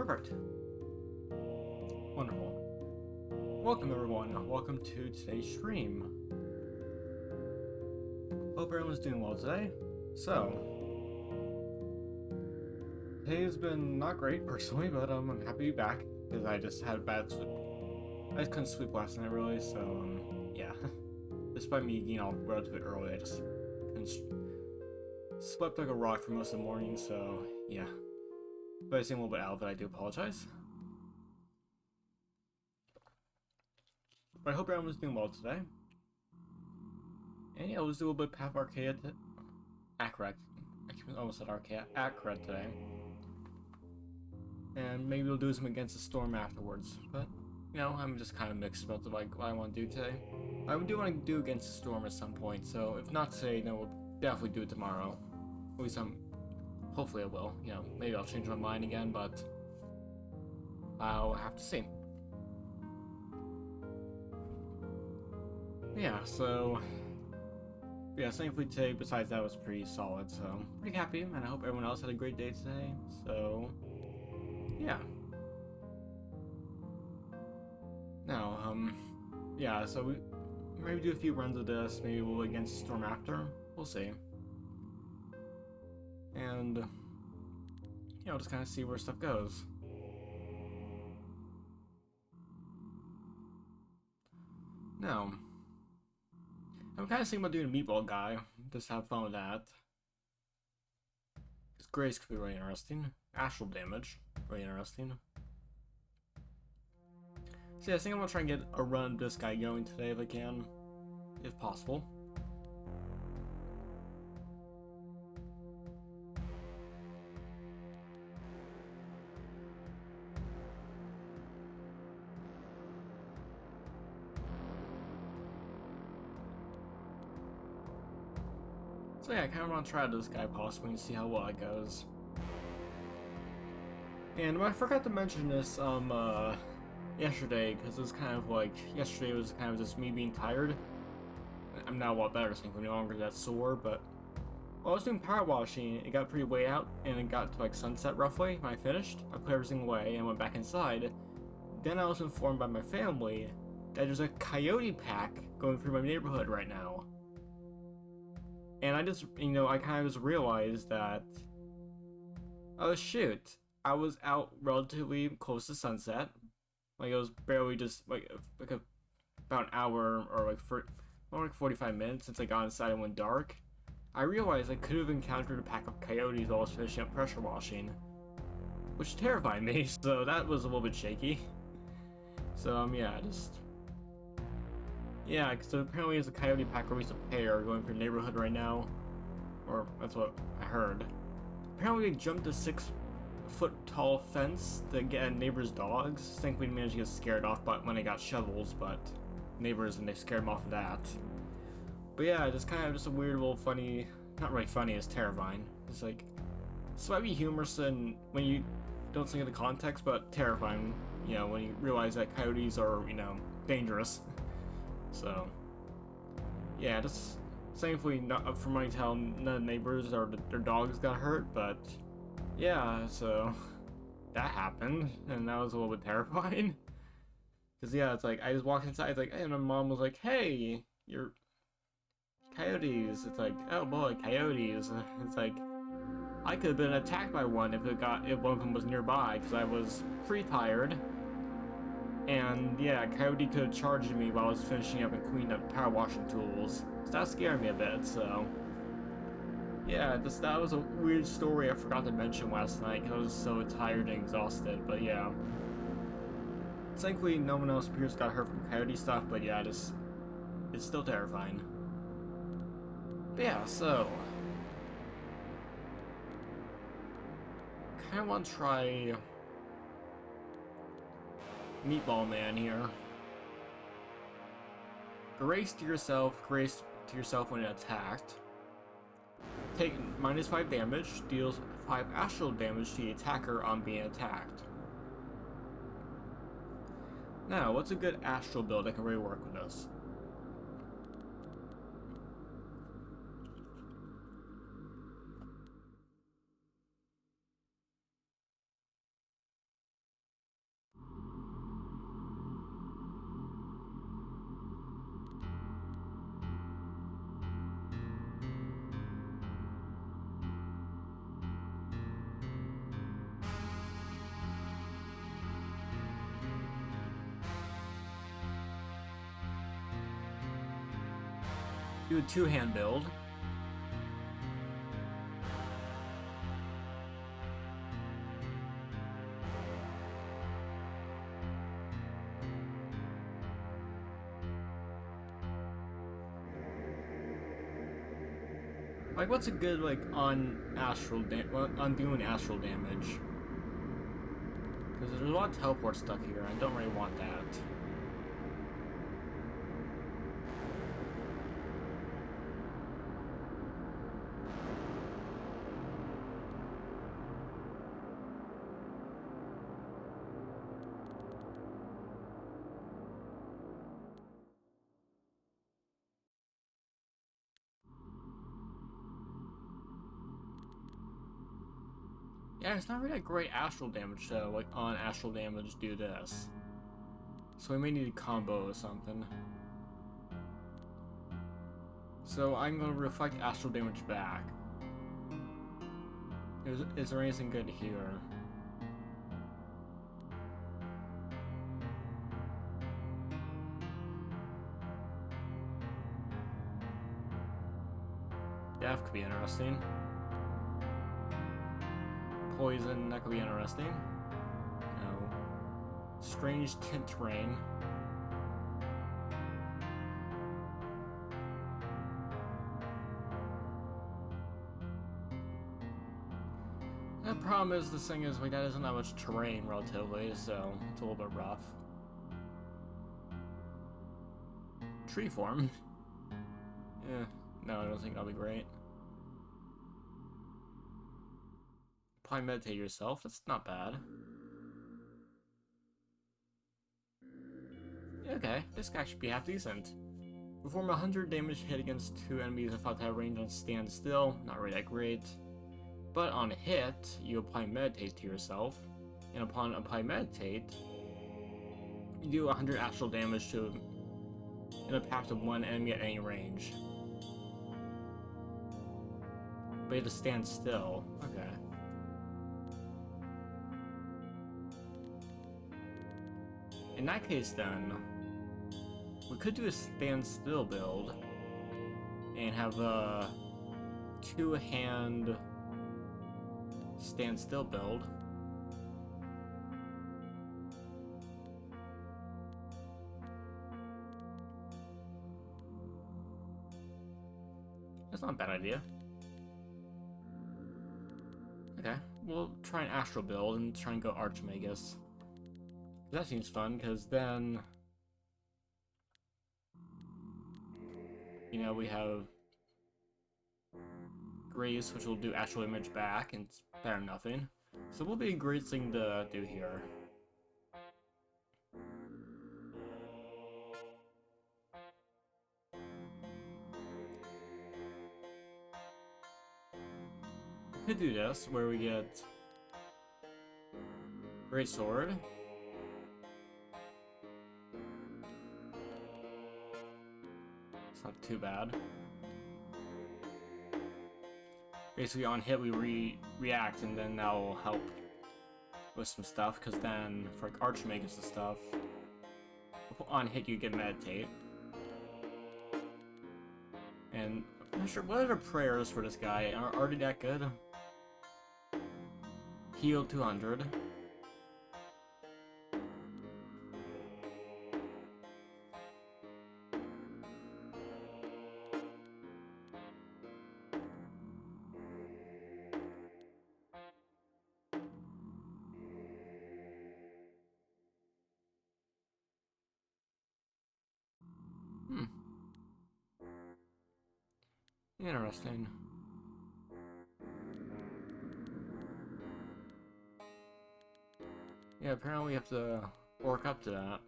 Perfect. Wonderful. Welcome everyone. Welcome to today's stream. Hope everyone's doing well today. So, today's been not great personally, but I'm happy to be back because I just had a bad sleep. I just couldn't sleep last night really, so yeah. Despite me getting off relatively early, I just slept like a rock for most of the morning, so yeah. But I seem a little bit out of it, I do apologize. But I hope everyone's doing well today. And yeah, let's do a little bit of Path of Arcadia Acrad. I almost said Arcadia Acrad today. And maybe we'll do some Against the Storm afterwards. But, you know, I'm just kind of mixed about like what I want to do today. I do want to do Against the Storm at some point, so if not today, then we'll definitely do it tomorrow. At least hopefully I will. You know, maybe I'll change my mind again, but I'll have to see. Yeah, so yeah, thankfully today, besides that, was pretty solid, so I'm pretty happy, and I hope everyone else had a great day today, so yeah. Now, yeah, so we maybe do a few runs of this, maybe we'll Against Storm after, we'll see. And, you know, just kind of see where stuff goes. Now, I'm kind of thinking about doing a meatball guy, just have fun with that. Because Grace could be really interesting. Astral damage, really interesting. So yeah, I think I'm gonna try and get a run of this guy going today if I can, if possible. So yeah, I kind of want to try this guy possibly and see how well it goes. And I forgot to mention this yesterday, because it was kind of like, yesterday was kind of just me being tired. I'm now a lot better, so I'm no longer that sore, but while I was doing power washing, it got pretty way out, and it got to like sunset roughly when I finished. I put everything away and went back inside. Then I was informed by my family that there's a coyote pack going through my neighborhood right now. And I just, you know, I kind of just realized that, oh shoot, I was out relatively close to sunset. Like it was barely just like about an hour or like more like 45 minutes since I got inside and went dark. I realized I could have encountered a pack of coyotes while I was finishing up pressure washing, which terrified me. So that was a little bit shaky. So yeah, so apparently there's a coyote pack, or at least a pair, going through the neighborhood right now. Or that's what I heard. Apparently they jumped a 6-foot tall fence to get at neighbors' dogs. Thankfully we managed to get scared off when they got shovels, but neighbors, and they scared them off of that. But yeah, just kind of just a weird little funny, not really funny, it's terrifying. It's like, slightly humorous and when you don't think of the context, but terrifying, you know, when you realize that coyotes are, you know, dangerous. So, yeah, just thankfully, not from my tell, none of the neighbors or their dogs got hurt, but yeah, so that happened, and that was a little bit terrifying. Because, yeah, it's like, I just walked inside, it's like, and my mom was like, hey, you're coyotes. It's like, oh boy, coyotes. It's like, I could have been attacked by one if one of them was nearby, because I was pretty tired. And yeah, coyote could have charged me while I was finishing up and cleaning up power washing tools. So that scared me a bit, so yeah, that was a weird story I forgot to mention last night because I was so tired and exhausted, but yeah. Thankfully, no one else appears got hurt from coyote stuff, but yeah, it's still terrifying. But yeah, so kinda wanna try Meatball Man here. Grace to yourself when attacked. Take -5 damage, deals 5 astral damage to the attacker on being attacked. Now, what's a good astral build that can really work with this? Do a two-hand build. Like, what's a good, like, on doing astral damage? Because there's a lot of teleport stuff here, I don't really want that. Yeah, it's not really that great astral damage, so, like, on astral damage, do this. So we may need a combo or something. So I'm going to reflect astral damage back. Is there anything good here? Death could be interesting. Poison, that could be interesting. No. Strange tint terrain. The problem is, this thing is, like, that isn't that much terrain relatively, so it's a little bit rough. Tree form. Yeah, no, I don't think that'll be great. Probably meditate yourself, that's not bad. Okay, this guy should be half decent. Perform 100 damage hit against 2 enemies if out of range on stand still, not really that great. But on hit, you apply meditate to yourself, and upon apply meditate, you do 100 astral damage to an impact of 1 enemy at any range. But you have to stand still. Okay. In that case, then, we could do a stand still build and have a two-hand stand still build. That's not a bad idea. Okay, we'll try an astral build and try and go Archmagus. That seems fun, because then, you know, we have Grace, which will do astral damage back, and it's better than nothing. So will be a great thing to do here. Could do this, where we get Great Sword. It's not too bad. Basically, on hit we react, and then that'll help with some stuff. Because then for like Archmagus and stuff, on hit you get meditate. And I'm not sure what are the prayers for this guy. Are they that good? Heal 200. Interesting. Yeah, apparently we have to work up to that.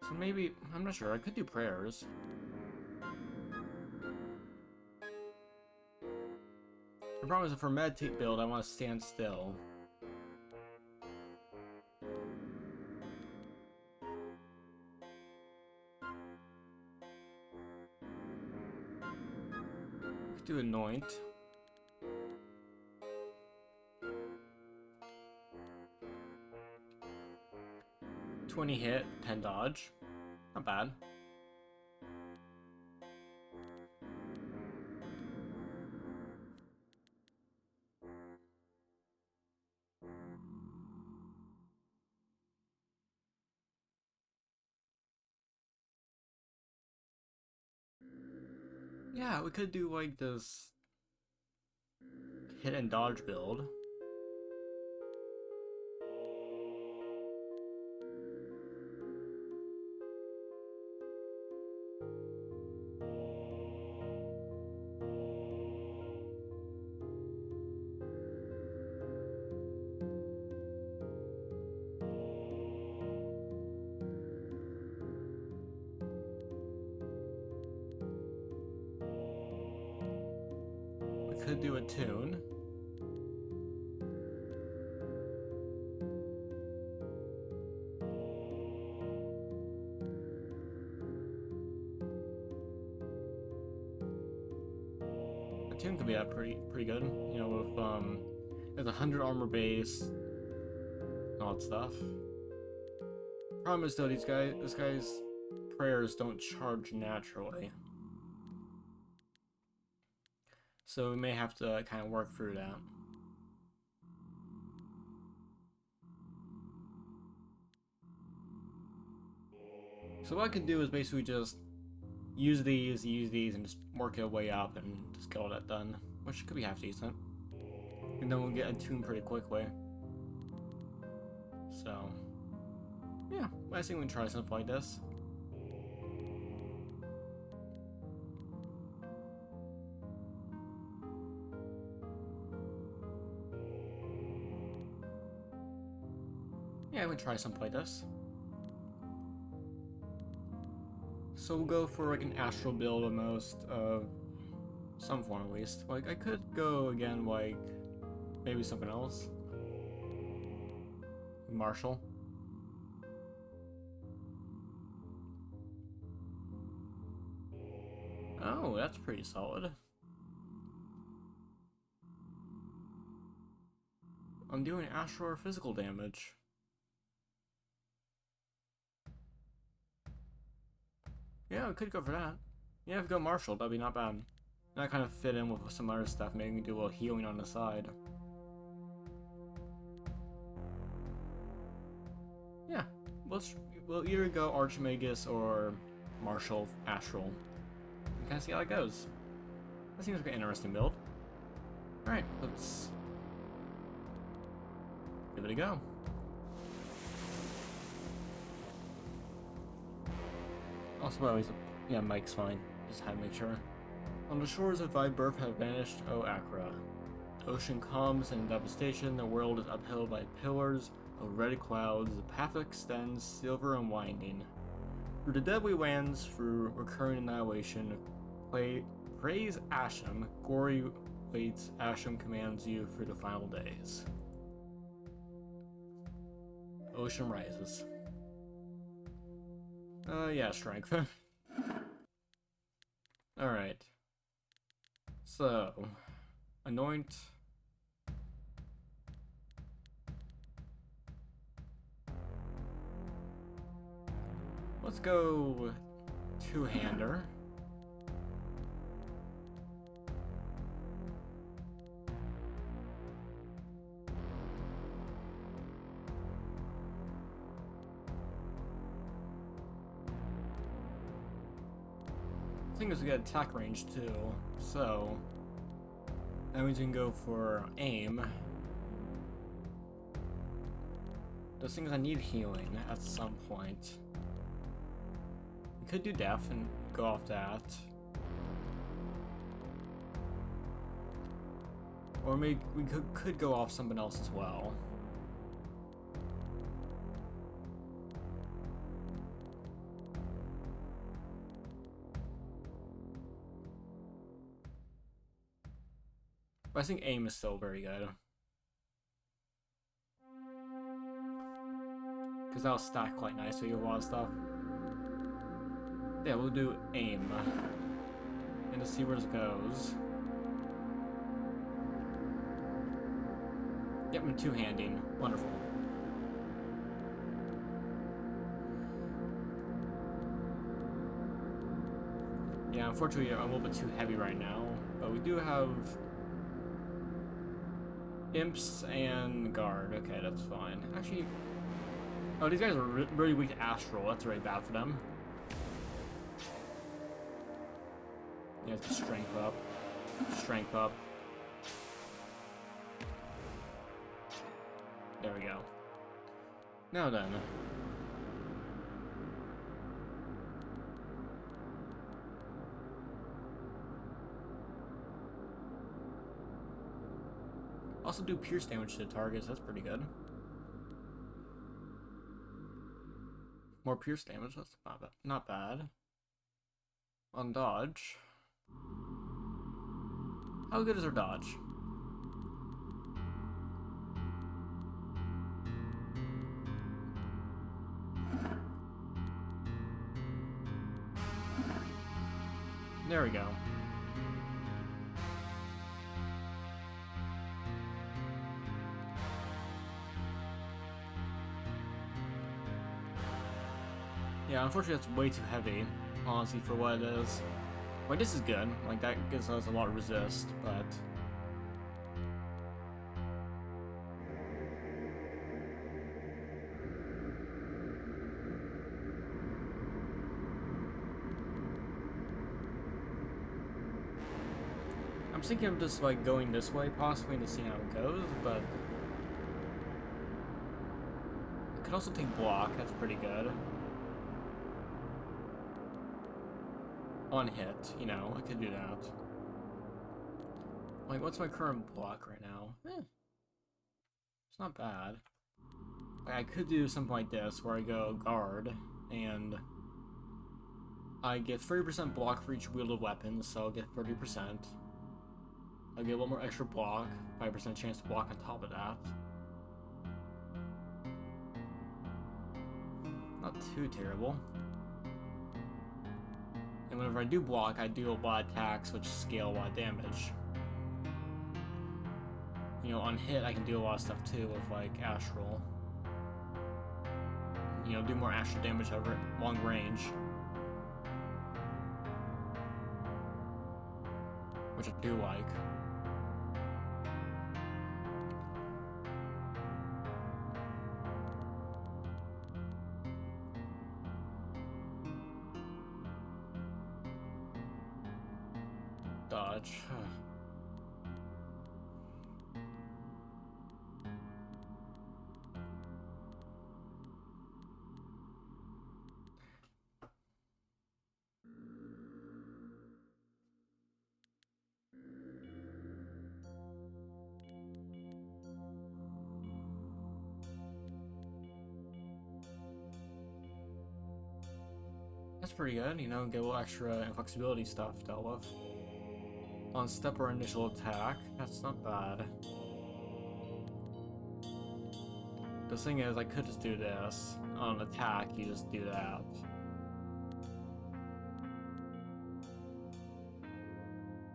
So maybe, I'm not sure, I could do prayers. The problem is, for meditate build, I want to stand still. Could do anoint. 20 hit, 10 dodge. Not bad. Yeah, we could do like this hit and dodge build. We could do a tune. A tune could be pretty good. You know, with there's 100 armor base, and all that stuff. Problem is though, this guy's prayers don't charge naturally. So we may have to kind of work through that. So what I could do is basically just use these, and just work our way up and just get all that done. Which could be half decent. And then we'll get a tune pretty quickly. So, yeah, I think we can try something like this. Yeah, we can try something like this. So we'll go for like an astral build almost, some form at least. Like I could go again like maybe something else. Martial. Oh, that's pretty solid. I'm doing astral or physical damage. Yeah, we could go for that. Yeah, if we go martial, that'd be not bad. That kind of fit in with some other stuff, maybe we can do a little healing on the side. Yeah, we'll either go Archimagus or martial astral. And kind of see how it goes. That seems like an interesting build. Alright, let's give it a go. Also, always, yeah, Mike's fine. Just had to make sure. On the shores of thy birth have vanished, O Acra. The ocean calms and devastation, the world is upheld by pillars of red clouds, the path extends, silver and winding. Through the deadly lands, through recurring annihilation, praise Asham, glory waits, Asham commands you through the final days. Ocean rises. Yeah, strength. Alright. So, anoint. Let's go two-hander. The thing is, we got attack range too, so that means we can go for aim. Those things I need healing at some point. We could do death and go off that. Or maybe we could go off something else as well. But I think aim is still very good. Because that'll stack quite nicely with a lot of stuff. Yeah, we'll do aim. And to see where it goes. Yep, I'm two-handing. Wonderful. unfortunately, I'm a little bit too heavy right now, but we do have imps and guard. Okay, that's fine. Actually, oh, these guys are really weak to astral. That's really bad for them. Yeah, it's strength up. Strength up. There we go. Now then. Also do pierce damage to the targets, that's pretty good. More pierce damage, that's not bad. On dodge. How good is our dodge? There we go. Yeah, unfortunately that's way too heavy, honestly, for what it is. Like, this is good. Like, that gives us a lot of resist, but... I'm thinking of just, like, going this way, possibly, to see how it goes, but... I could also take block, that's pretty good. On hit, you know, I could do that. Like, what's my current block right now? It's not bad. Like, I could do something like this, where I go guard, and I get 30% block for each wielded weapon, so I'll get 30%. I'll get a little more extra block, 5% chance to block on top of that. Not too terrible. And whenever I do block, I do a lot of attacks, which scale a lot of damage. You know, on hit, I can do a lot of stuff too with, like, astral. You know, do more astral damage over long range. Which I do like. Dodge. That's pretty good, you know, get a little extra inflexibility stuff dealt with. On step or initial attack, that's not bad. The thing is, I could just do this. On attack, you just do that.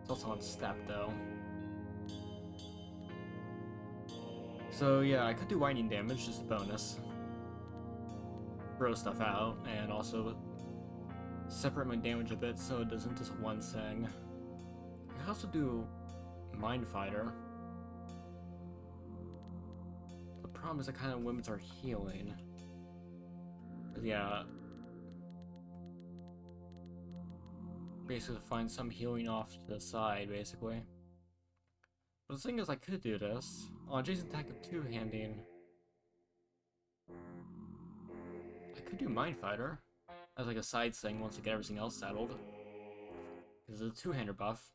It's also on step, though. So yeah, I could do lightning damage, just a bonus. Throw stuff out, and also separate my damage a bit so it doesn't just one thing. I could also do Mind Fighter. The problem is it kind of limits our healing. Yeah. Basically find some healing off to the side, basically. But the thing is, I could do this. On Jason attack of two-handing. I could do Mind Fighter as like a side thing once I get everything else settled. Because it's a two-hander buff.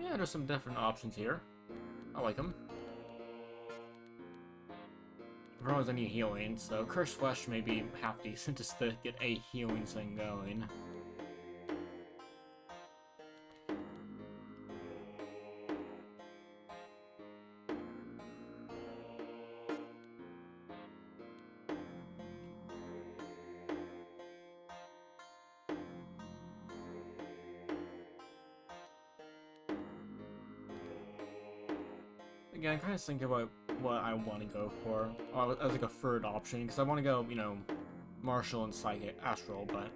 Yeah, there's some different options here. I like them. If I any healing, so Cursed Flesh may be half decent just to get a healing thing going. Yeah, I'm kind of thinking about what I want to go for as like a third option, because I want to go, you know, martial and psychic, astral, but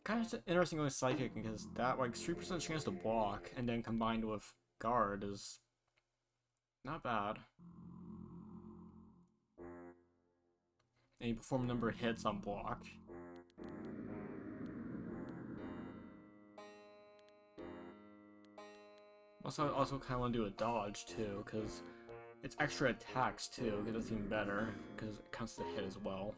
kind of interesting with psychic because that like 3% chance to block and then combined with guard is not bad. And you perform a number of hits on block. Also kind of want to do a dodge too, because it's extra attacks too. It's even better because it counts as a hit as well.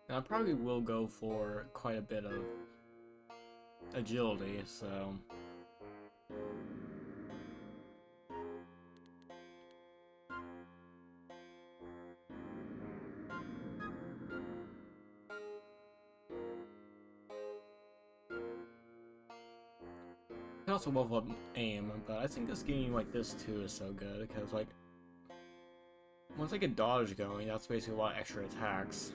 And I probably will go for quite a bit of agility, so I also level up aim, but I think this game like this too is so good because like once I get dodge going, that's basically a lot of extra attacks.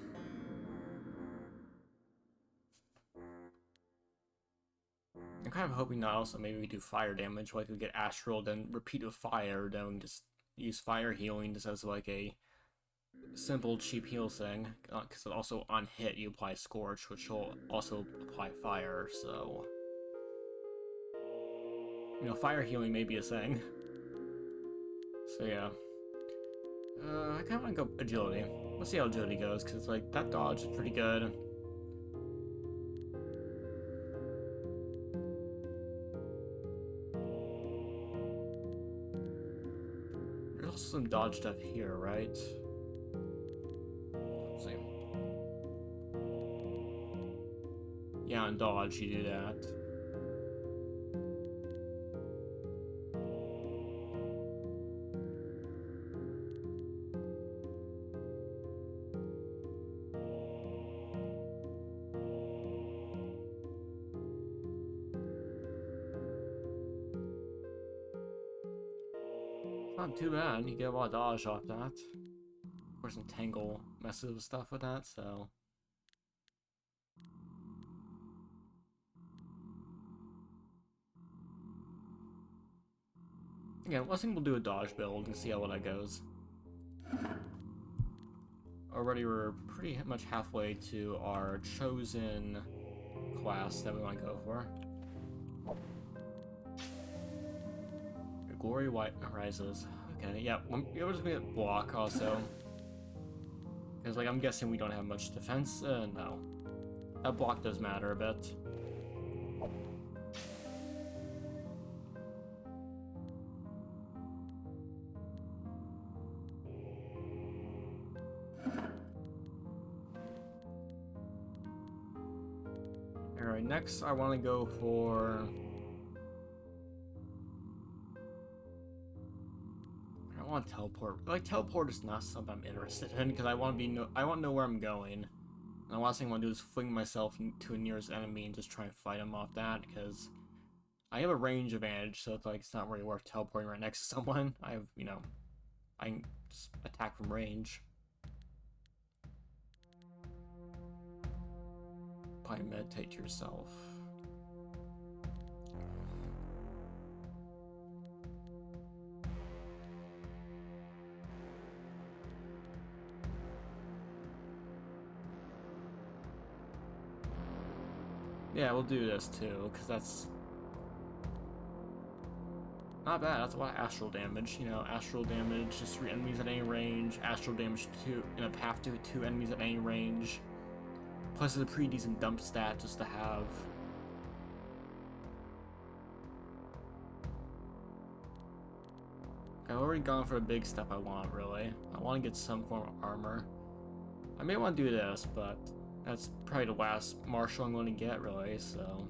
I'm kind of hoping that also maybe we do fire damage, like we get astral, then repeat with fire, then we can just use fire healing just as like a simple cheap heal thing, because also on hit you apply scorch, which will also apply fire, so you know, fire healing may be a thing. So yeah. I kind of want to go agility. Let's see how agility goes, because like that dodge is pretty good. There's also some dodge stuff here, right? Let's see. Yeah, on dodge you do that. Not too bad. You get a lot of dodge off that. Of course, some tangle messes with stuff with that, so. Again, I think we'll do a dodge build and see how that goes. Already we're pretty much halfway to our chosen class that we want to go for. Glory White Rises. Okay, yeah, we're just gonna block also. Because, like, I'm guessing we don't have much defense. No. That block does matter a bit. Alright, next I want to go for... I don't want to teleport. Like, teleport is not something I'm interested in, because I want to know where I'm going. And the last thing I want to do is fling myself to a nearest enemy and just try and fight him off that, because I have a range advantage, so it's like it's not really worth teleporting right next to someone. I have, you know, I can just attack from range. Probably meditate to yourself. Yeah, we'll do this too, because that's not bad. That's a lot of astral damage. You know, astral damage to 3 enemies at any range, astral damage to in a path to 2 enemies at any range. Plus, it's a pretty decent dump stat just to have. I've already gone for a big step I want, really. I want to get some form of armor. I may want to do this, but that's probably the last martial I'm going to get, really, so...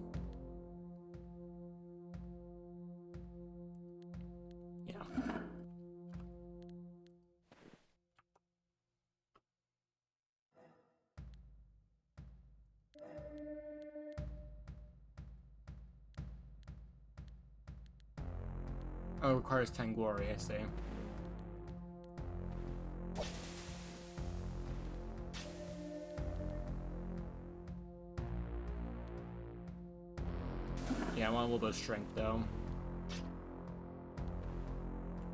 yeah. Oh, it requires 10 glory, I see. Yeah, I want a little bit of strength though.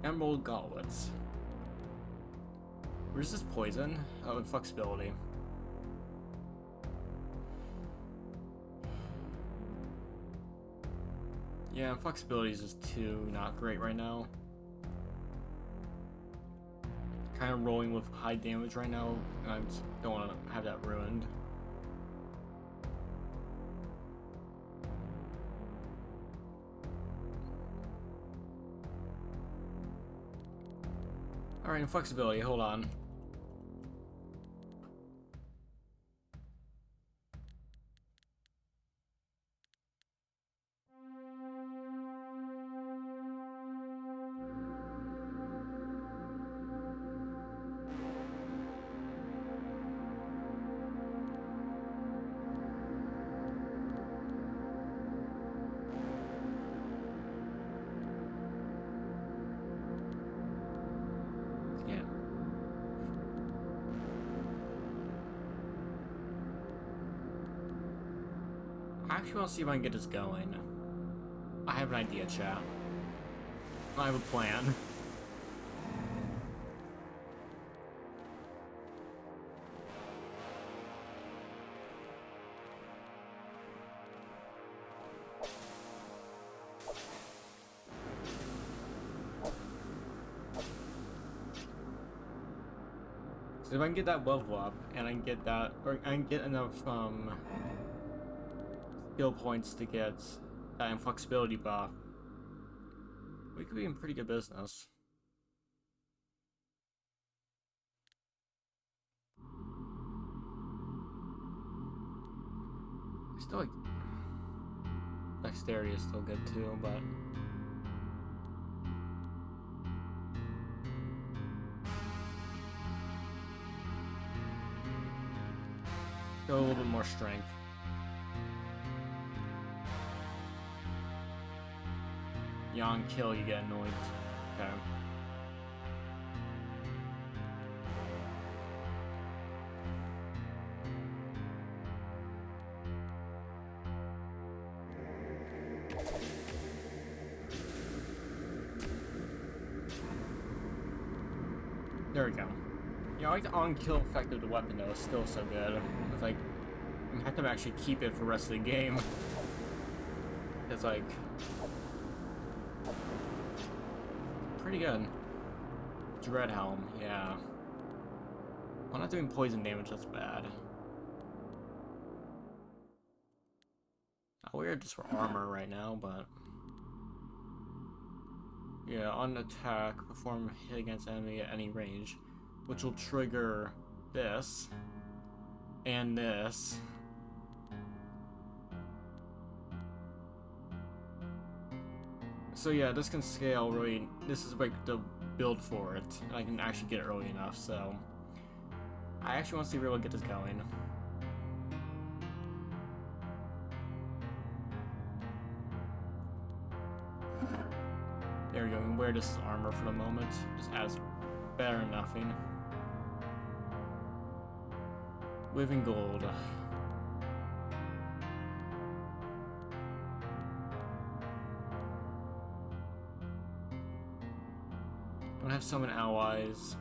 Emerald gauntlets. Resist poison. Oh, and flexibility. Yeah, flexibility is just too not great right now. Kind of rolling with high damage right now, and I just don't want to have that ruined. Alright, and flexibility, hold on. Yeah. I actually want to see if I can get this going. I have an idea, chat. I have a plan. So if I can get that level up, and I can get that, or I can get enough skill points to get that inflexibility buff, we could be in pretty good business. Still, like, dexterity is still good too, but go a little bit more strength. Yeah, on kill you get annoyed. Okay. There we go. Yeah, I like the on-kill effect of the weapon though, it's still so good. It's like, I have to actually keep it for the rest of the game. It's like, pretty good. Dread Helm, yeah. I'm not doing poison damage, that's bad. We're just for armor right now, but yeah, on attack, perform a hit against enemy at any range, which will trigger this and this. So yeah, this can scale really. This is like the build for it, and I can actually get it early enough. So I actually want to see if we're able to get this going. There we go. We can wear this as armor for the moment. Just adds better than nothing. Living gold. Don't have summon allies.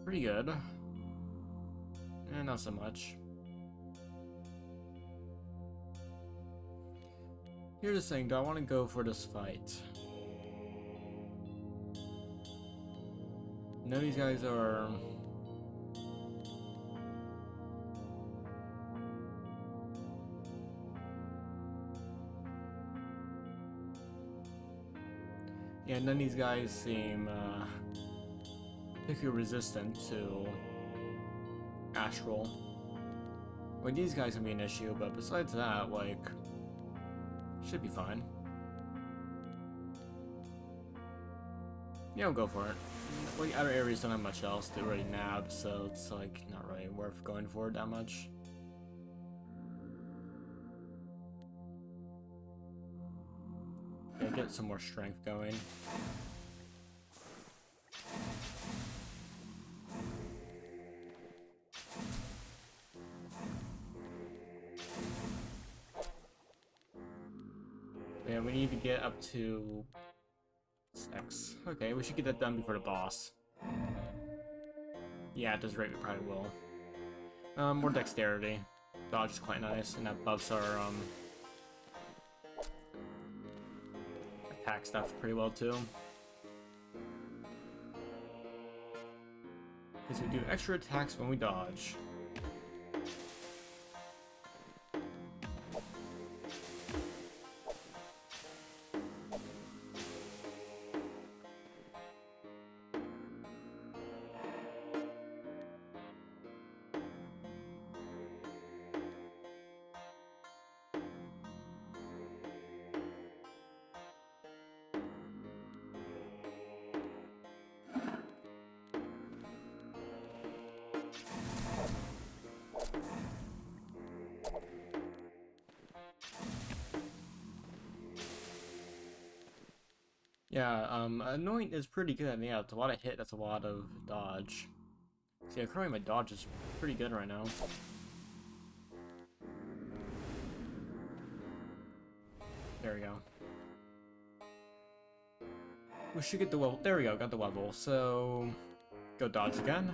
Pretty good. Not so much. Here's the thing, do I want to go for this fight? None of these guys are... Yeah, none of these guys seem particularly resistant to Astral. Well, these guys can be an issue, but besides that, like, should be fine. Yeah, I'll go for it. Well, the outer areas don't have much else to really nab, so it's like not really worth going for it that much. Yeah, get some more strength going. Yeah, we need to get up to 6. Okay, we should get that done before the boss. Yeah, at this rate we probably will. More dexterity. Dodge is quite nice, and that buffs our attack stuff pretty well too. Because we do extra attacks when we dodge. Yeah, Anoint is pretty good. Yeah, it's a lot of hit, that's a lot of dodge. See, currently my dodge is pretty good right now. There we go. We should get the level. There we go, got the level. So, go dodge again.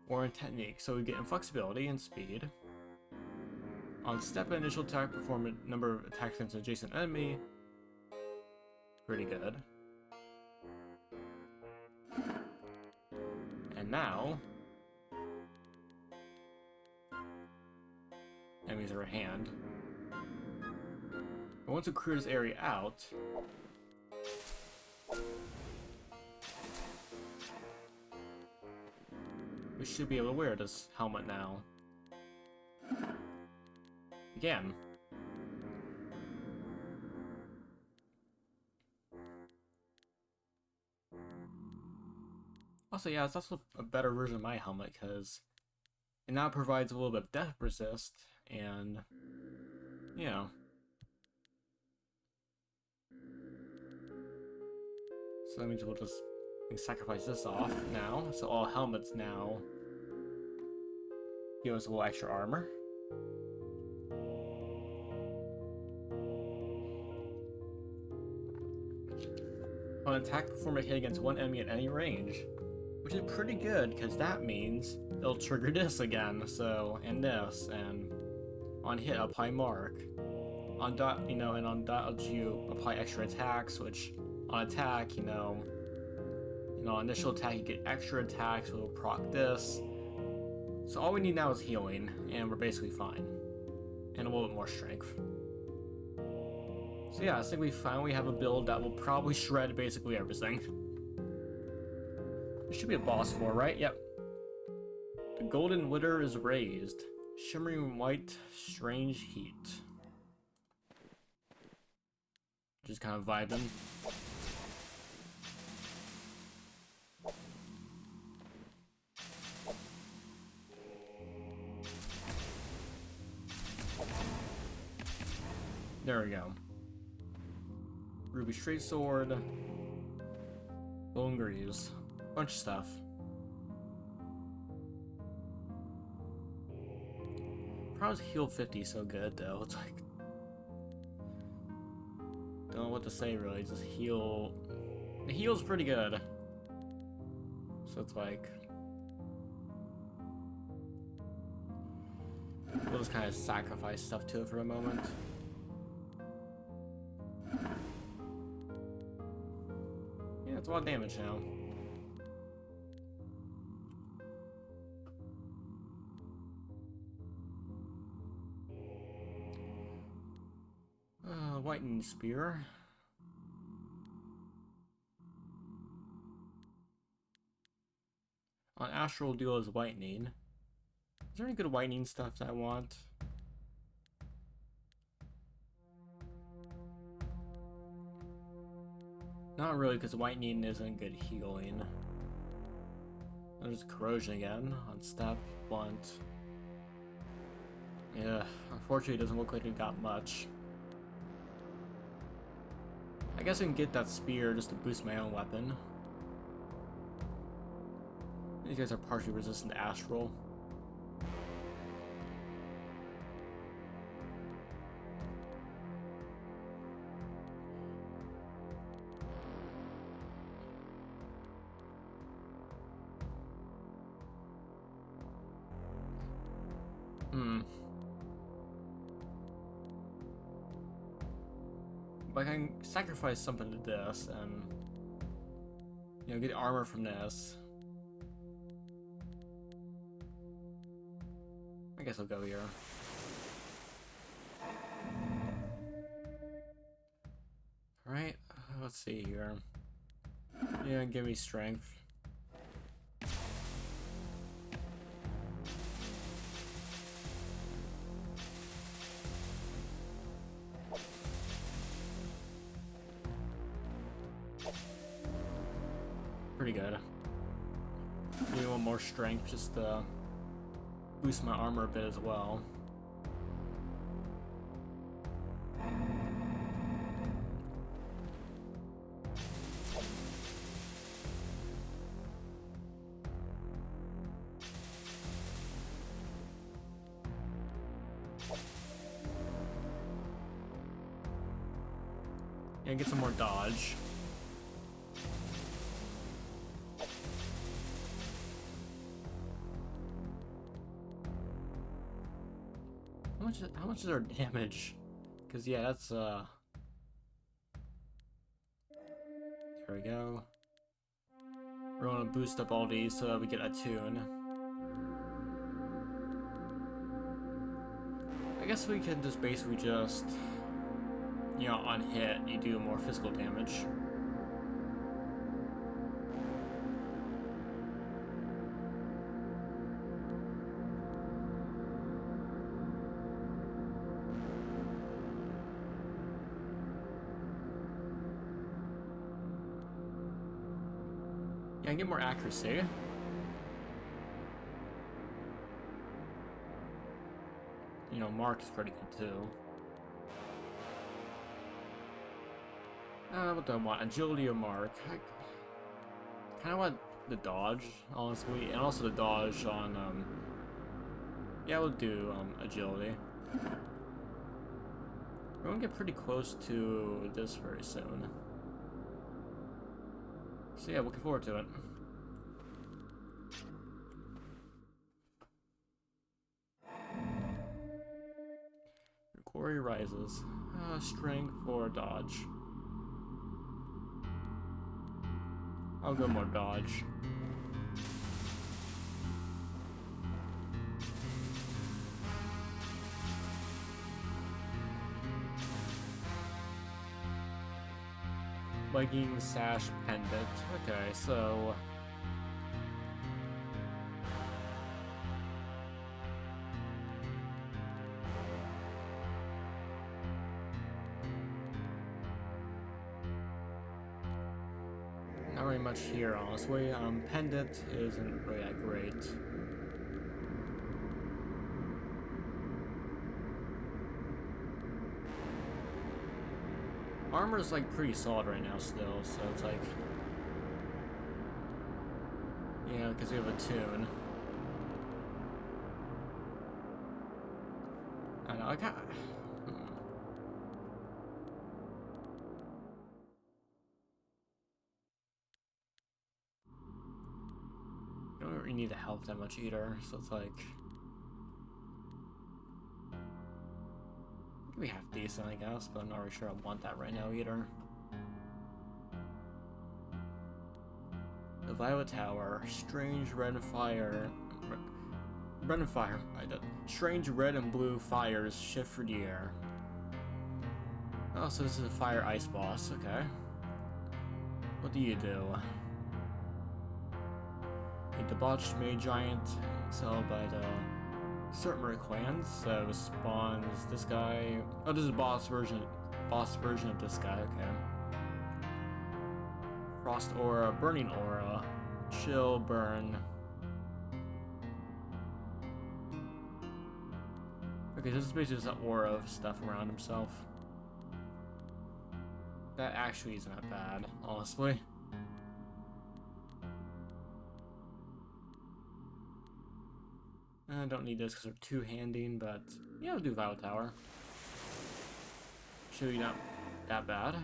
Or in technique. So we get inflexibility and speed. On step and initial attack, perform a number of attacks against an adjacent enemy. Pretty good. And now, enemies are at hand. But once we clear this area out, we should be able to wear this helmet now. Again. Also, yeah, it's also a better version of my helmet, because it now provides a little bit of death resist, and, you know. So that means we'll just sacrifice this off now, so all helmets now give us a little extra armor. On attack, perform a hit against one enemy at any range, which is pretty good, because that means it'll trigger this again, so, and this, and on hit, apply mark. On dot, and on dodge, you apply extra attacks, which, on attack, on initial attack, you get extra attacks, we'll proc this. So all we need now is healing, and we're basically fine. And a little bit more strength. So yeah, I think we finally have a build that will probably shred basically everything. There should be a boss for, right? Yep. The golden litter is raised. Shimmering white, strange heat. Just kind of vibing. There we go. Ruby straight sword. Golden greaves. Bunch of stuff. How's heal 50 so good though? It's like, don't know what to say really. Just heal. The heal's pretty good. So it's like, we'll just kind of sacrifice stuff to it for a moment. Yeah, it's a lot of damage now. Whitening spear. On astral duo is whitening. Is there any good whitening stuff that I want? Not really, because lightning isn't good healing. There's corrosion again on step, blunt. Yeah, unfortunately it doesn't look like we got much. I guess I can get that spear just to boost my own weapon. These guys are partially resistant to astral. But I can sacrifice something to this and, you know, get armor from this. I guess I'll go here. Alright, let's see here. Yeah, give me strength. Pretty good. Maybe one more strength just to boost my armor a bit as well. Yeah, get some more dodge. How much is our damage? Because yeah, that's there we go. We're gonna boost up all these so that we get a tune. I guess we can just basically just, you know, on hit you do more physical damage. Yeah, I get more accuracy. You know, Mark is pretty good too. What do I want? Agility or Mark? I kind of want the dodge, honestly, and also the dodge on, yeah, we'll do, agility. We're gonna get pretty close to this very soon. So yeah, looking forward to it. Your glory rises. Strength or dodge. I'll go more dodge. Legging, sash, pendant. Okay, so not really much here, honestly. Pendant isn't really that great. Armor's like pretty solid right now still, so it's like, yeah, because we have a tune. I know, I got. You don't really need to help that much either, so it's like. We half decent, I guess, but I'm not really sure I want that right now either. The Violet Tower, strange red fire. Red and fire. Strange red and blue fires shift through the air. Oh, so this is a fire ice boss. Okay. What do you do? A debauched mage giant, excelled by the certain clans, so spawns this guy. Oh, this is a boss version of this guy. Okay. Frost Aura, Burning Aura, Chill, Burn. Okay, so this is basically just an aura of stuff around himself. That actually isn't that bad, honestly. I don't need this because they're two-handing, but yeah, I'll do Vital Tower. Should be not that bad.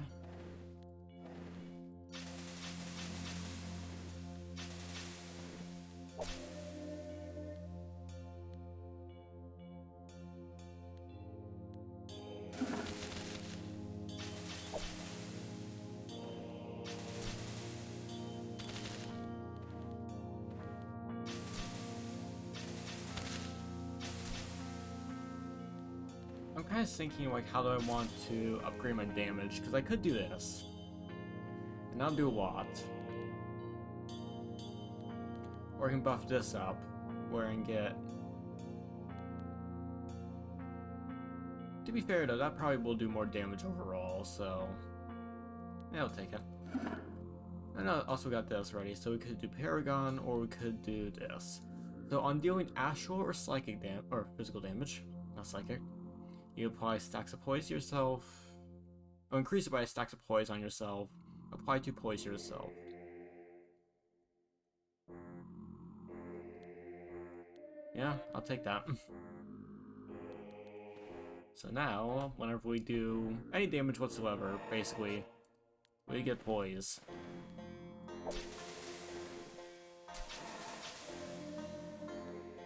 I'm kind of thinking, like, how do I want to upgrade my damage? Because I could do this. And I'll do a lot. Or I can buff this up, where I can get... To be fair, though, that probably will do more damage overall, so... Yeah, I'll take it. And I also got this ready, so we could do Paragon, or we could do this. So on dealing astral or psychic damage, or physical damage, not psychic, you apply stacks of poise to yourself. Oh, increase it by stacks of poise on yourself. Apply 2 poise to yourself. Yeah, I'll take that. So now, whenever we do any damage whatsoever, basically, we get poise.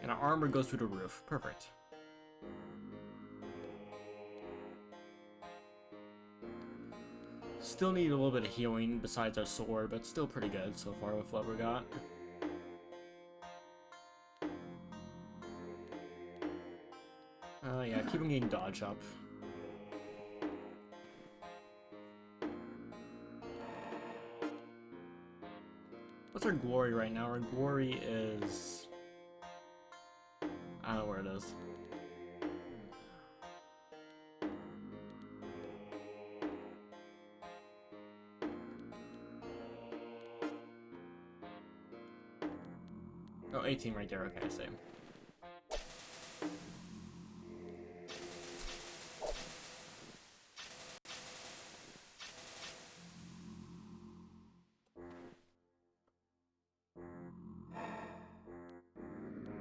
And our armor goes through the roof. Perfect. Still need a little bit of healing besides our sword, but still pretty good so far with what we got. Yeah, keep on getting dodge up. What's our glory right now? Our glory is... I don't know where it is. Oh, 18 right there, okay, same.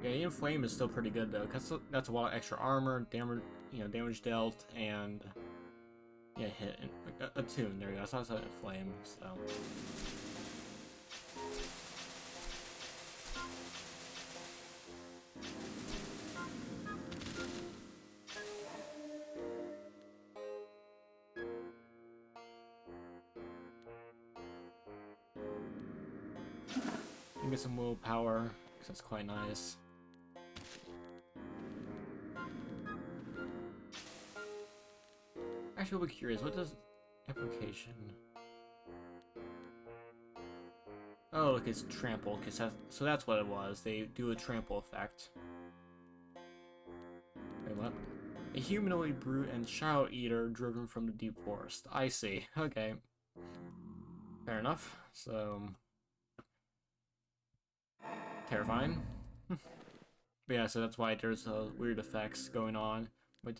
Yeah, the Inflame is still pretty good though, cause that's a lot of extra armor, damage, damage dealt, and yeah, hit and attune. There you go. So that's a Inflame. So. Give me some willpower, because that's quite nice. Actually, I'll be curious, what does application... Oh, look, it's trample, so that's what it was. They do a trample effect. Wait, what? A humanoid brute and child eater driven from the deep forest. I see. Okay. Fair enough. So... Terrifying. But yeah, so that's why there's weird effects going on. Wait,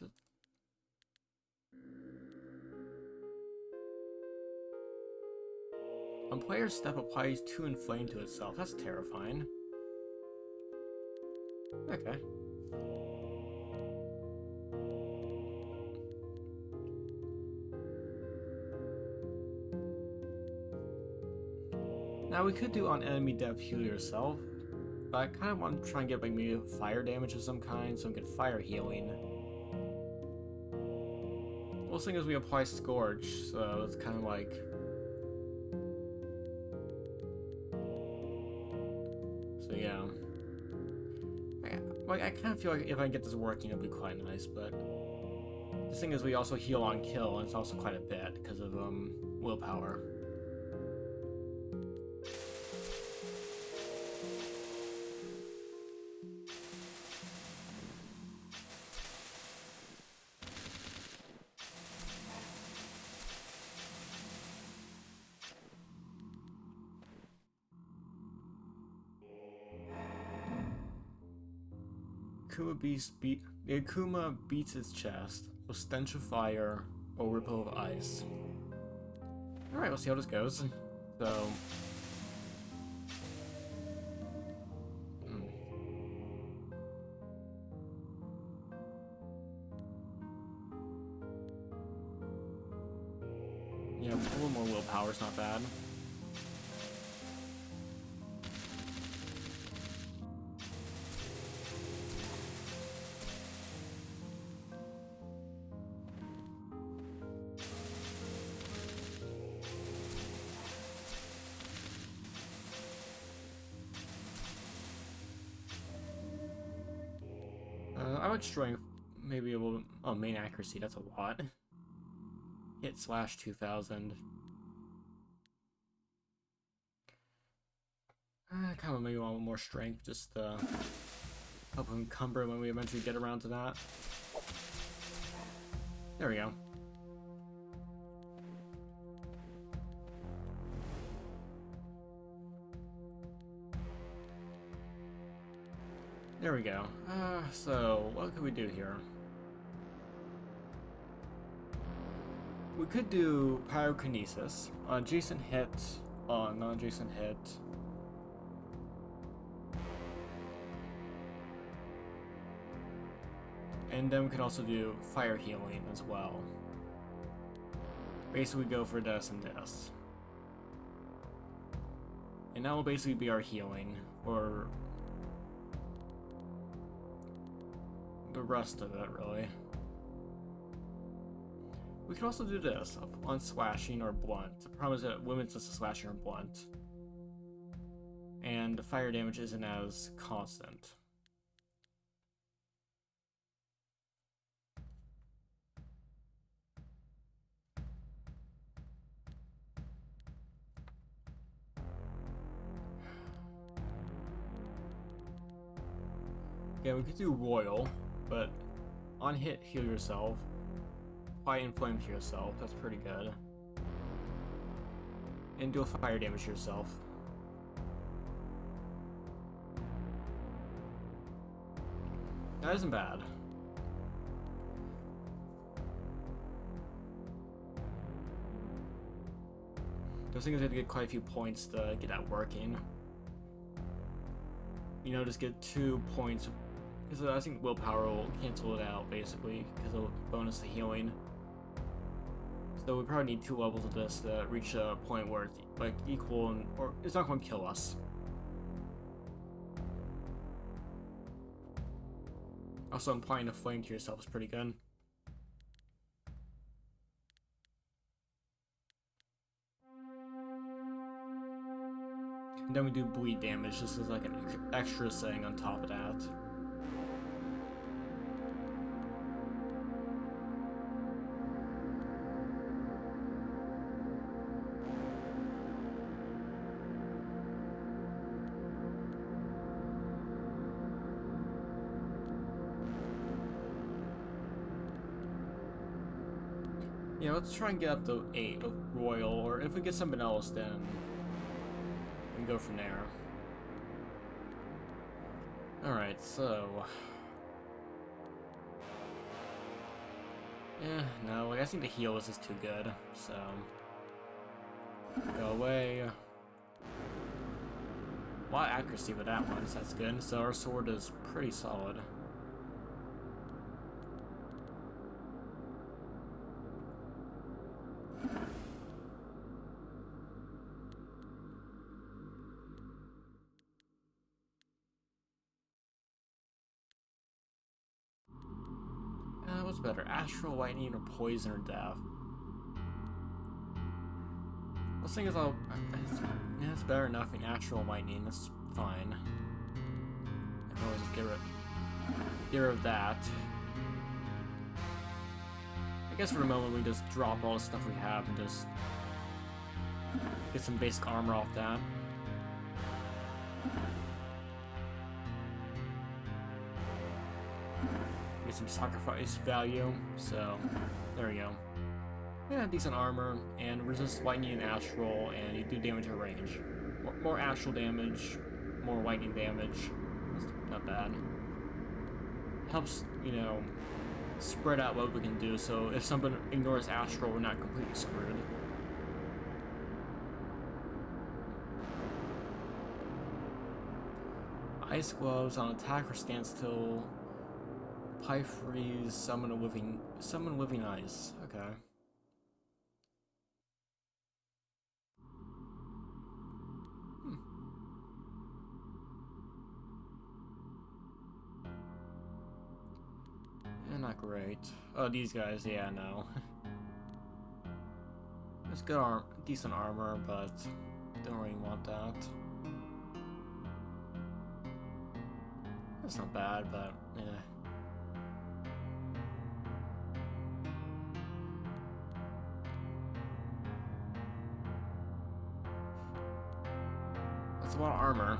when player's step applies 2 Inflame to itself. That's terrifying. Okay. Now we could do on enemy dev heal yourself, but I kind of want to try and get like maybe fire damage of some kind, so I can get fire healing. The most thing is we apply Scorch, so it's kind of like... So yeah. I kind of feel like if I get this working, it'll be quite nice, but... The thing is we also heal on kill, and it's also quite a bit because of willpower. The Akuma beats its chest with stench of fire or ripple of ice. Alright, we'll see how this goes. So... yeah, a little more willpower is not bad. I like strength, maybe a little... oh, main accuracy, that's a lot. Hit slash 2000. Kind of maybe want more strength, just help encumber when we eventually get around to that. There we go. There we go. So, what could we do here? We could do pyrokinesis. Adjacent hit, non-adjacent hit. And then we could also do fire healing as well. Basically go for this and this. And that will basically be our healing for the rest of it, really. We could also do this on slashing or blunt. The problem is that women's just slashing or blunt. And the fire damage isn't as constant. Yeah, we could do Royal, but on hit, heal yourself. Apply Inflame to yourself, that's pretty good. And deal fire damage to yourself. That isn't bad. Those things have to get quite a few points to get that working. You know, just get 2 points. Because I think willpower will cancel it out, basically, because of bonus to healing. So we probably need 2 levels of this to reach a point where it's like equal, and, or it's not going to kill us. Also, applying a flame to yourself is pretty good. And then we do bleed damage, just as like an extra thing on top of that. Yeah, let's try and get up to 8 with Royal, or if we get something else, then we can go from there. Alright, so... yeah, no, I think the heal is just too good, so... go away. A lot of accuracy with that one, so that's good. So our sword is pretty solid. What's better, Astral Lightning or Poison or Death? The thing is, it's better than nothing. Astral Lightning, that's fine. I can always just get rid of that. I guess for the moment we just drop all the stuff we have and just get some basic armor off that. Get some sacrifice value, so there we go. Yeah, decent armor, and resist lightning and astral, and you do damage at range. More astral damage, more lightning damage. That's not bad. helps, you know, spread out what we can do, so if someone ignores Astral, we're not completely screwed. Ice Gloves on attack or standstill. Pie Freeze, summon living ice. Okay. Yeah, not great. Oh, these guys, yeah, no. It's good decent armor, but don't really want that. That's not bad, but yeah. That's a lot of armor.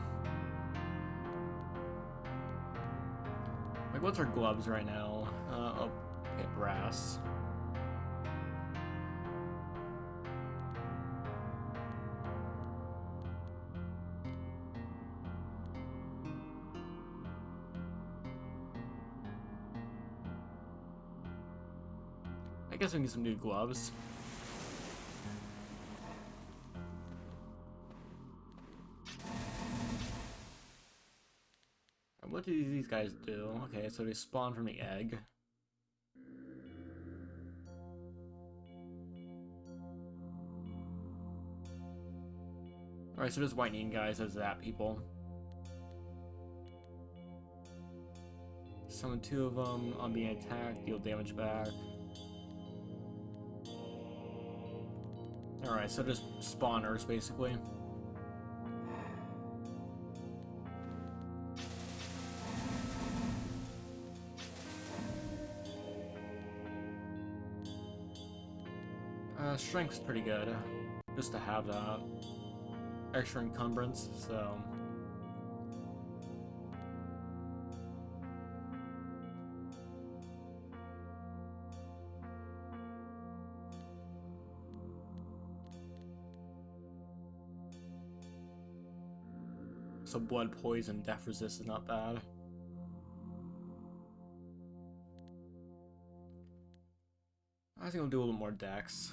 Like, what's our gloves right now? Oh, okay, brass. I guess we need some new gloves. What do these guys do? Okay, so they spawn from the egg. Alright, so there's whitening guys as that people. Summon 2 of them on being attacked, deal damage back. Alright, so just spawners basically. Strength's pretty good, just to have that. Extra encumbrance, so... So blood poison, death resist is not bad. I think I'll do a little more dex.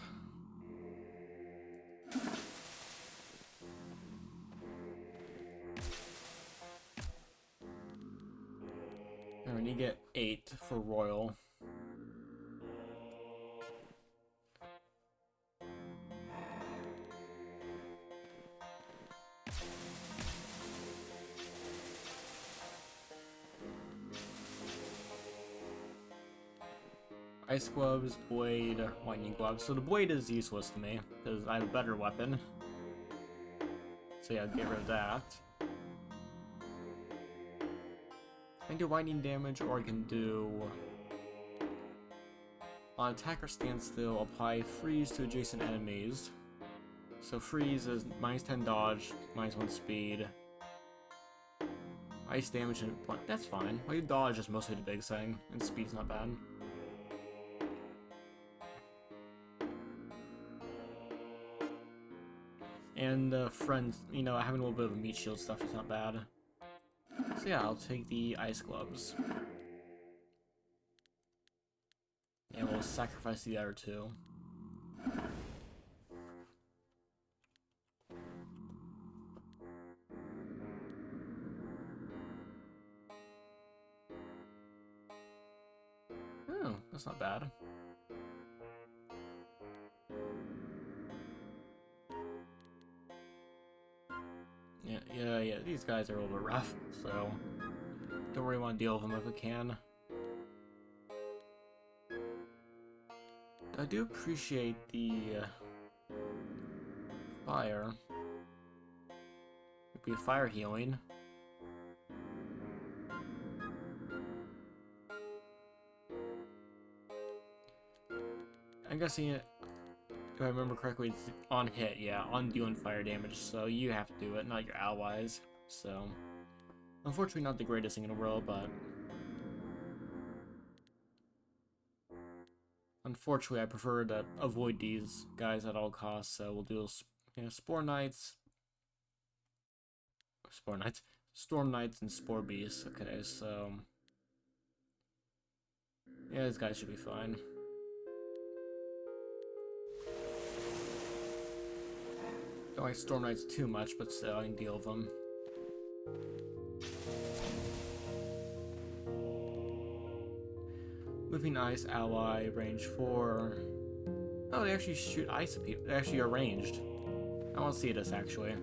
Alright, you get 8 for Royal. Ice Gloves, Blade, Lightning Gloves. So the Blade is useless to me, because I have a better weapon. So yeah, get rid of that. I can do lightning damage, or I can do... On attack or standstill, apply freeze to adjacent enemies. So freeze is -10 dodge, -1 speed. Ice damage and... That's fine. Like, dodge is mostly the big thing, and speed's not bad. And friends, you know, having a little bit of meat shield stuff is not bad. So yeah, I'll take the ice gloves. And we'll sacrifice the other 2. Oh, that's not bad. Yeah, these guys are a little bit rough, so don't really want to deal with them if we can. I do appreciate the fire. It'd be fire healing. I'm guessing it, if I remember correctly, it's on hit, yeah, on dealing fire damage, so you have to do it, not your allies. So, unfortunately not the greatest thing in the world, but... Unfortunately, I prefer to avoid these guys at all costs, so we'll do, you know, Spore Knights, Storm Knights, and Spore Beasts. Okay, so... Yeah, this guy should be fine. Don't like Storm Knights too much, but still, I can deal with them. Moving Ice ally, range 4. Oh, they actually shoot ice at people. They actually are ranged. I want to see this, actually.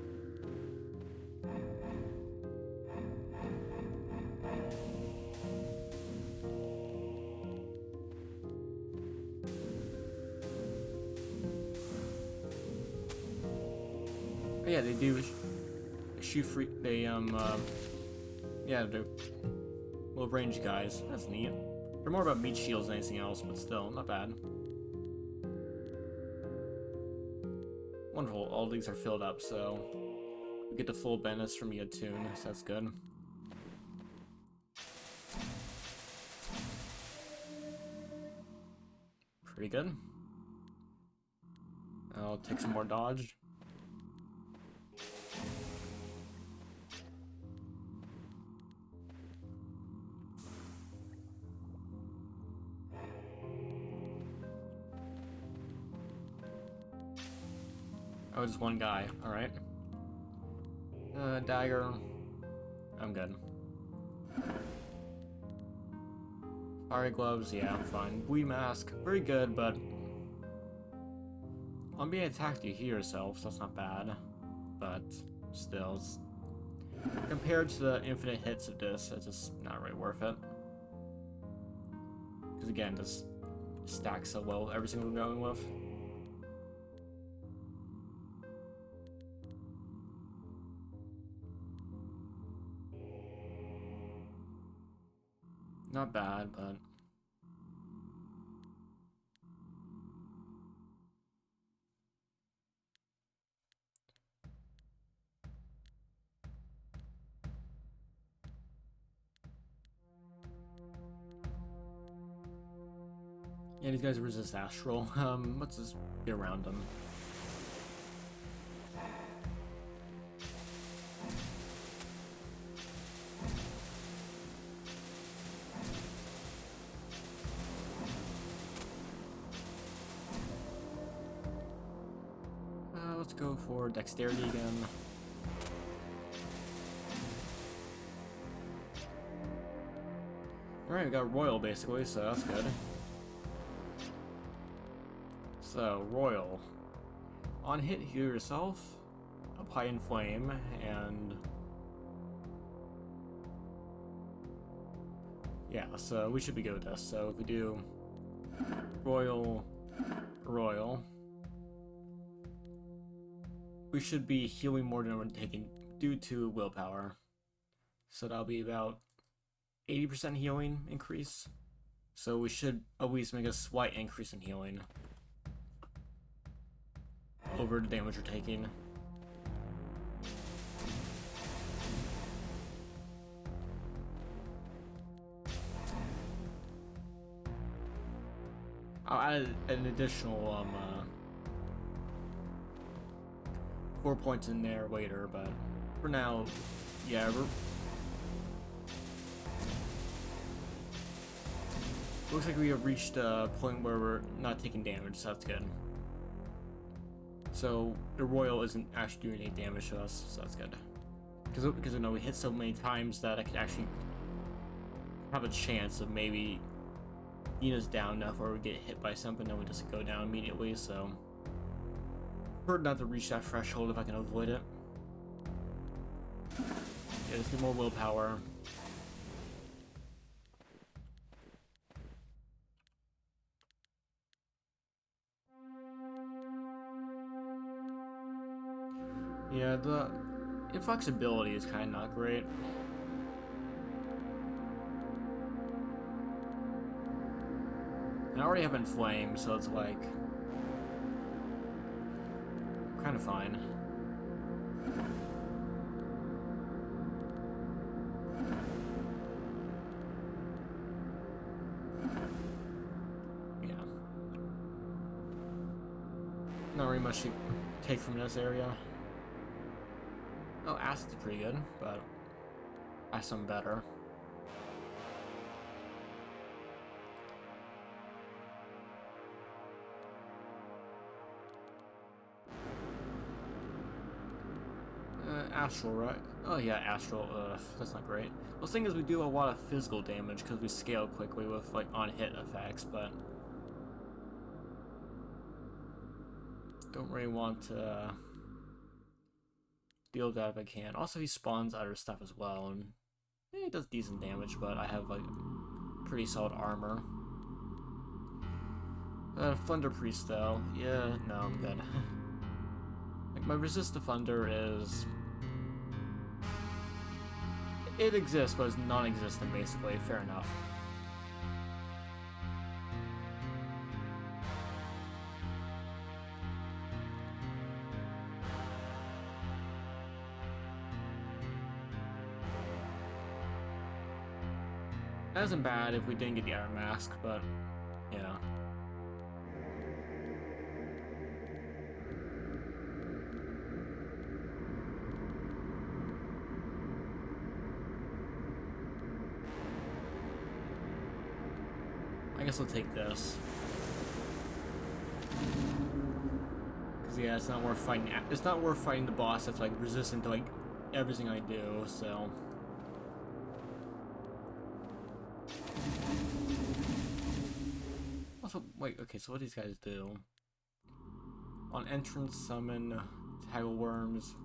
But yeah, they do shoot free. They, yeah, they're little range guys. That's neat. They're more about meat shields than anything else, but still, not bad. Wonderful, all these are filled up, so we get the full bonus from Yatun, so that's good. Pretty good. I'll take some more dodge. Oh, just one guy. Alright. Dagger. I'm good. Fire gloves, yeah, I'm fine. Bleed mask, very good, but I'm being attacked, you heal yourself, so that's not bad. But still, compared to the infinite hits of this, it's just not really worth it. Because again, this stacks so well with every single we're going with. Not bad, but yeah, these guys resist astral. Let's just get around them. Let's go for dexterity again. Alright, we got Royal basically, so that's good. So, Royal. On hit, heal yourself, apply Inflame, and yeah, so we should be good with this. So if we do Royal, Royal, we should be healing more than we're taking due to willpower. So that'll be about 80% healing increase. So we should always make a slight increase in healing over the damage we're taking. I'll add an additional 4 points in there later, but for now, yeah, looks like we have reached a point where we're not taking damage, so that's good. So the Royal isn't actually doing any damage to us, so that's good. Because you know, we hit so many times that I could actually have a chance of maybe getting us down enough or we get hit by something and we just go down immediately, so prefer not to reach that threshold if I can avoid it. Yeah, just get more willpower. Yeah, the inflexibility is kind of not great. And I already have Inflame, so it's like kind of fine. Yeah. Not really much to take from this area. Oh, Acid's pretty good, but I have some better. astral, right? Oh yeah, astral. That's not great. Well, the thing is, we do a lot of physical damage because we scale quickly with like on-hit effects, but don't really want to deal with that if I can. Also, he spawns other stuff as well, and he does decent damage, but I have like pretty solid armor. Thunder Priest though, yeah, no, I'm good. Like my resist to Thunder is. It exists, but it's non-existent, basically. Fair enough. That isn't bad if we didn't get the Iron Mask, but yeah. I guess I'll take this. Cause yeah, it's not worth fighting. It's not worth fighting the boss that's like resistant to like everything I do. So. Also, wait. Okay, so what do these guys do? On entrance, summon tackle worms.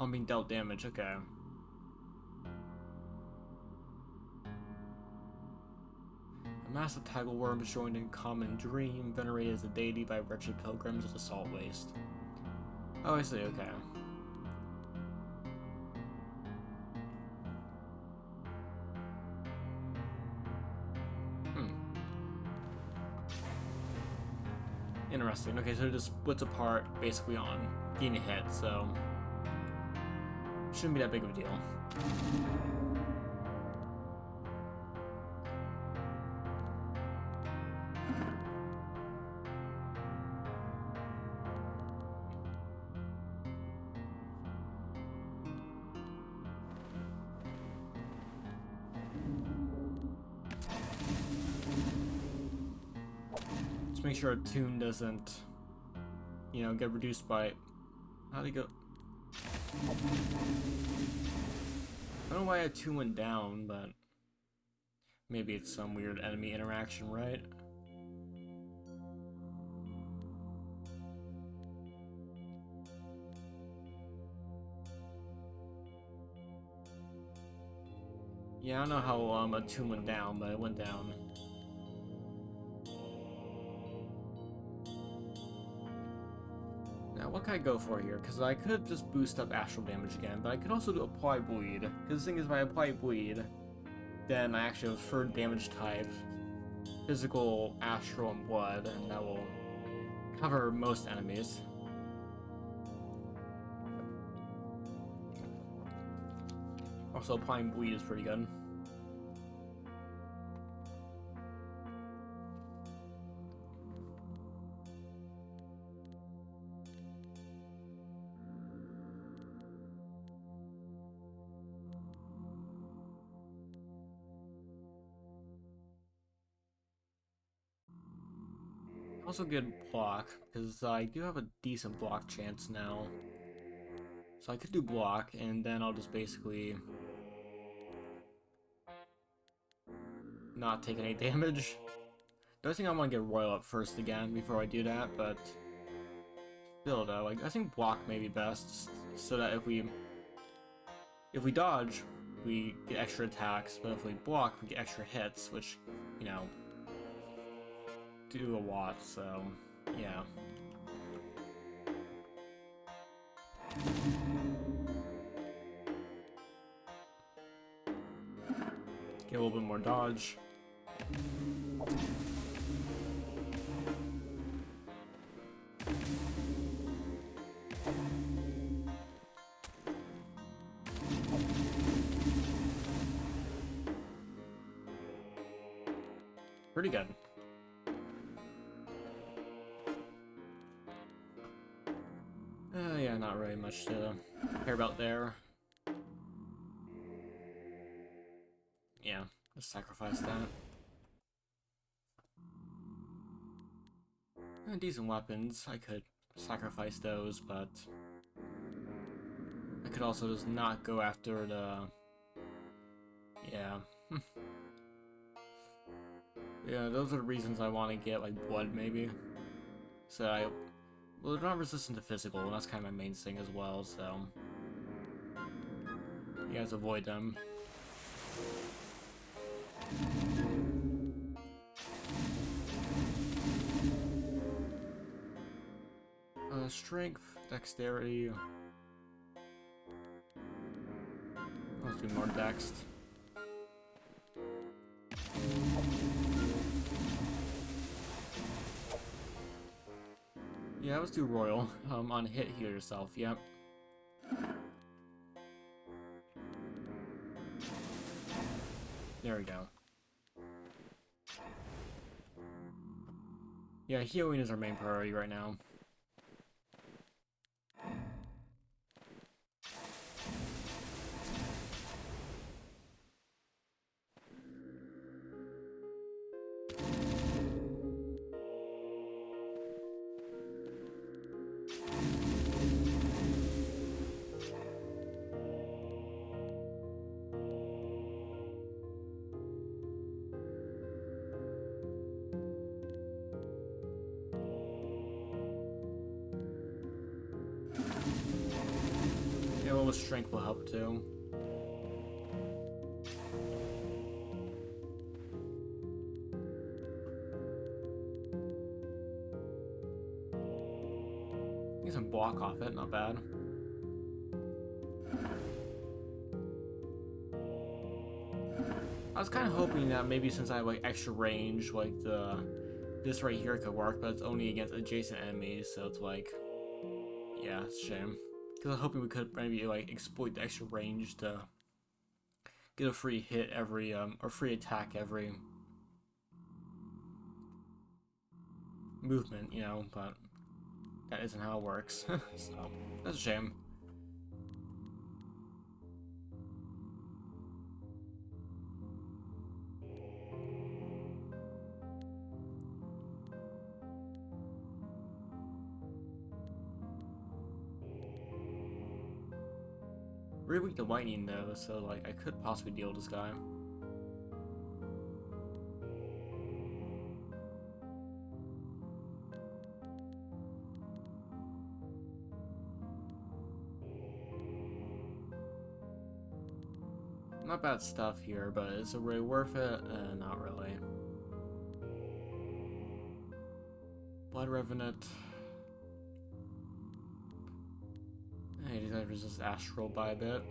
On being dealt damage. Okay. A massive tackle worm is joined in common dream, venerated as a deity by wretched pilgrims of the salt waste. Oh, I see, okay. Interesting. Okay, so it just splits apart basically on getting hit, so shouldn't be that big of a deal. Make sure our tune doesn't, you know, get reduced by. How'd he go? I don't know why our tune went down, but maybe it's some weird enemy interaction, right? Yeah, I don't know how a tune went down, but it went down. Now, what can I go for here? Because I could just boost up astral damage again, but I could also do apply bleed. Because the thing is, if I apply bleed, then I actually have third damage type, physical, astral, and blood, and that will cover most enemies. Also, applying bleed is pretty good. Also good block, because I do have a decent block chance now. So I could do block, and then I'll just basically not take any damage. The other thing I want to get Royal up first again before I do that, but still though, like I think block may be best, so that if we dodge, we get extra attacks, but if we block, we get extra hits, which, you know, do a lot, so yeah. Get a little bit more dodge. Pretty good. Yeah, not really much to care about there. Yeah, just sacrifice that. Decent weapons, I could sacrifice those, but I could also just not go after the... Yeah. Yeah, those are the reasons I want to get, like, blood, maybe. So I... Well, they're not resistant to physical, and that's kind of my main thing as well, so... You guys avoid them. Strength, dexterity... Let's do more dex. Yeah, let's do royal. On hit, heal yourself. Yep. There we go. Yeah, healing is our main priority right now. Yeah, well, with strength will help too. Get some block off it, not bad. I was kind of hoping that maybe since I have like extra range, like this right here could work, but it's only against adjacent enemies, so it's like, yeah, it's a shame. Because I was hoping we could maybe like exploit the extra range to get a free hit every, or free attack every movement, you know, but that isn't how it works, so that's a shame. Really weak to lightning though, so like I could possibly deal with this guy. Not bad stuff here, but is it really worth it? Not really. Blood Revenant. Hey, these guys resist Astral by a bit.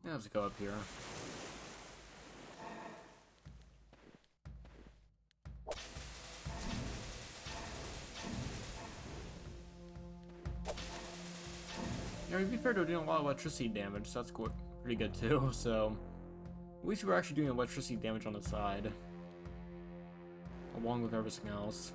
Yeah, let's go up here. Yeah, to be fair, they're doing a lot of electricity damage, so that's pretty good too, so... At least we're actually doing electricity damage on the side. Along with everything else.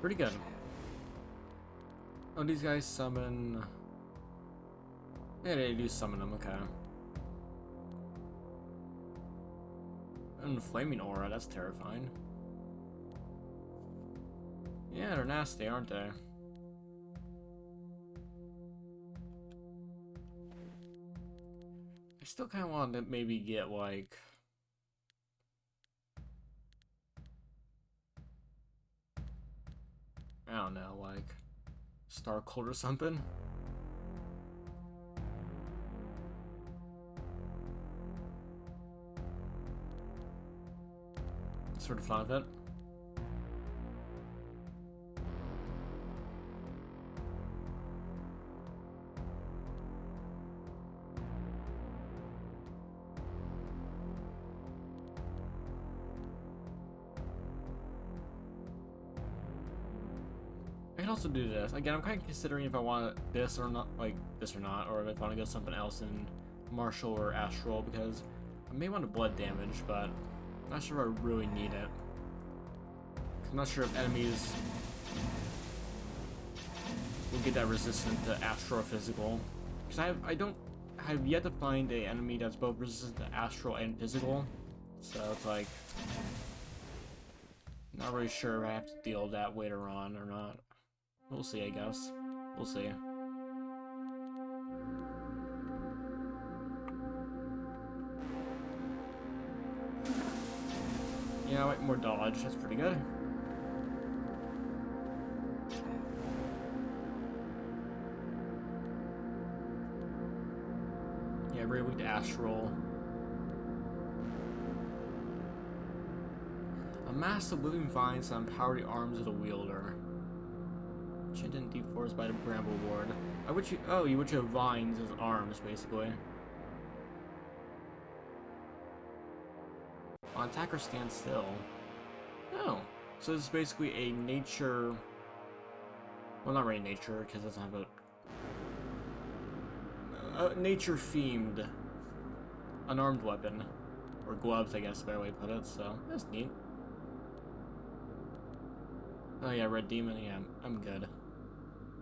Pretty good. Oh, these guys summon... Yeah, they do summon them, okay. And Flaming Aura, that's terrifying. Yeah, they're nasty, aren't they? I still kind of want to maybe get, like... I don't know, like... Star Cold or something? Sort of fun of it. I can also do this. Again, I'm kind of considering if I want this or not, like this or not, or if I want to go something else in Martial or Astral, because I may want to blood damage, but I'm not sure if I really need it. I'm not sure if enemies will get that resistant to astral or physical. Because I have yet to find an enemy that's both resistant to astral and physical. So it's like, not really sure if I have to deal with that later on or not. We'll see, I guess. We'll see. Yeah, like more dodge. That's pretty good. Yeah, very weak to astral. A mass of living vines that empower the arms of the wielder. Chinned and deep forest by the bramble ward. You would have vines as arms, basically. On attacker stand still. Oh, so this is basically a nature. Well, not really nature, because it doesn't have a nature-themed unarmed weapon, or gloves, I guess, is a better way to put it. So that's neat. Oh yeah, red demon. Yeah, I'm good.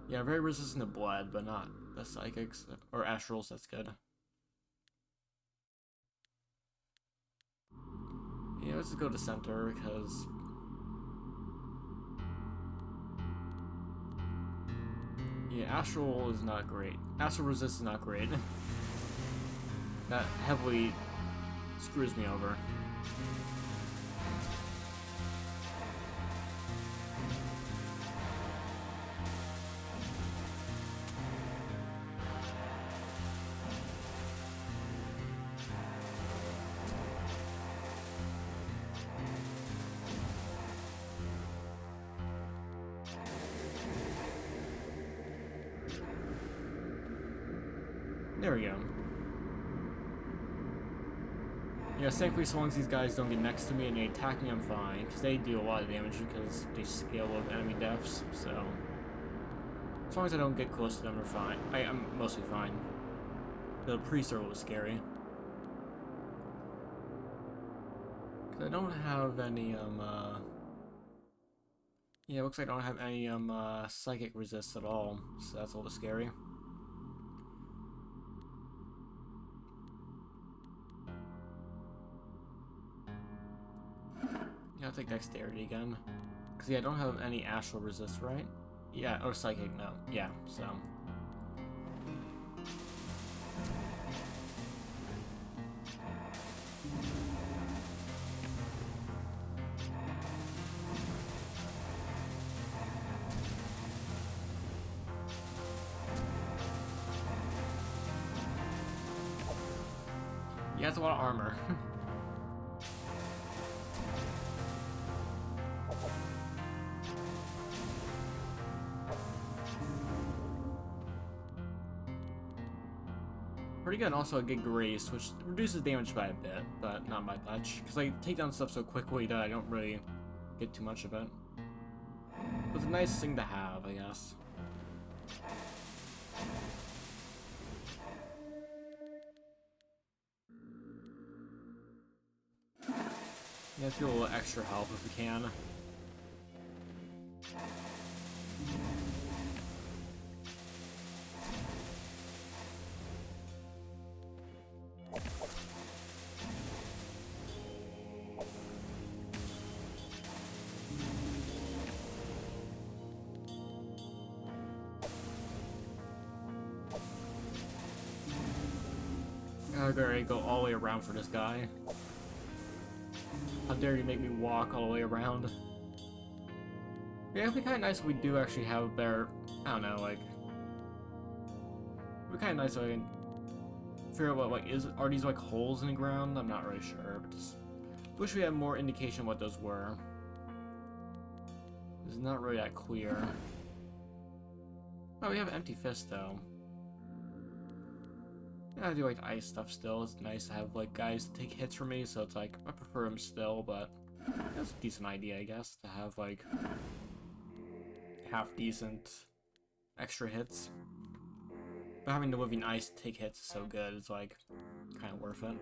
Yeah, very resistant to blood, but not the psychics or astrals. That's good. Yeah, let's just go to center because yeah, astral is not great. Astral resist is not great. That heavily screws me over. There we go. Yeah, thankfully, so long as these guys don't get next to me and they attack me, I'm fine. Because they do a lot of damage because they scale with enemy deaths, so... As long as I don't get close to them, we're fine. I'm mostly fine. The priests are a little scary. Because I don't have any, yeah, it looks like I don't have any, psychic resist at all, so that's a little scary. Yeah, I'll take dexterity again. Because, yeah, I don't have any astral resist, right? Yeah, or psychic, no. Yeah, so... Yeah, that's a lot of armor. Pretty good, and also a good grace, which reduces damage by a bit, but not by much. Because I take down stuff so quickly that I don't really get too much of it. But it's a nice thing to have, I guess. Yeah, let's get a little extra help if we can. I gotta go all the way around for this guy. How dare you make me walk all the way around? Yeah, it'd be kind of nice if we do actually have a better... I don't know, like... It'd be kind of nice if I can figure out what, like, are these, like, holes in the ground? I'm not really sure, but just... Wish we had more indication of what those were. It's not really that clear. Oh, we have an empty fist, though. Yeah, I do like ice stuff still. It's nice to have like guys take hits from me, so it's like I prefer them still, but that's a decent idea, I guess, to have like half decent extra hits. But having the living ice take hits is so good, it's like kind of worth it.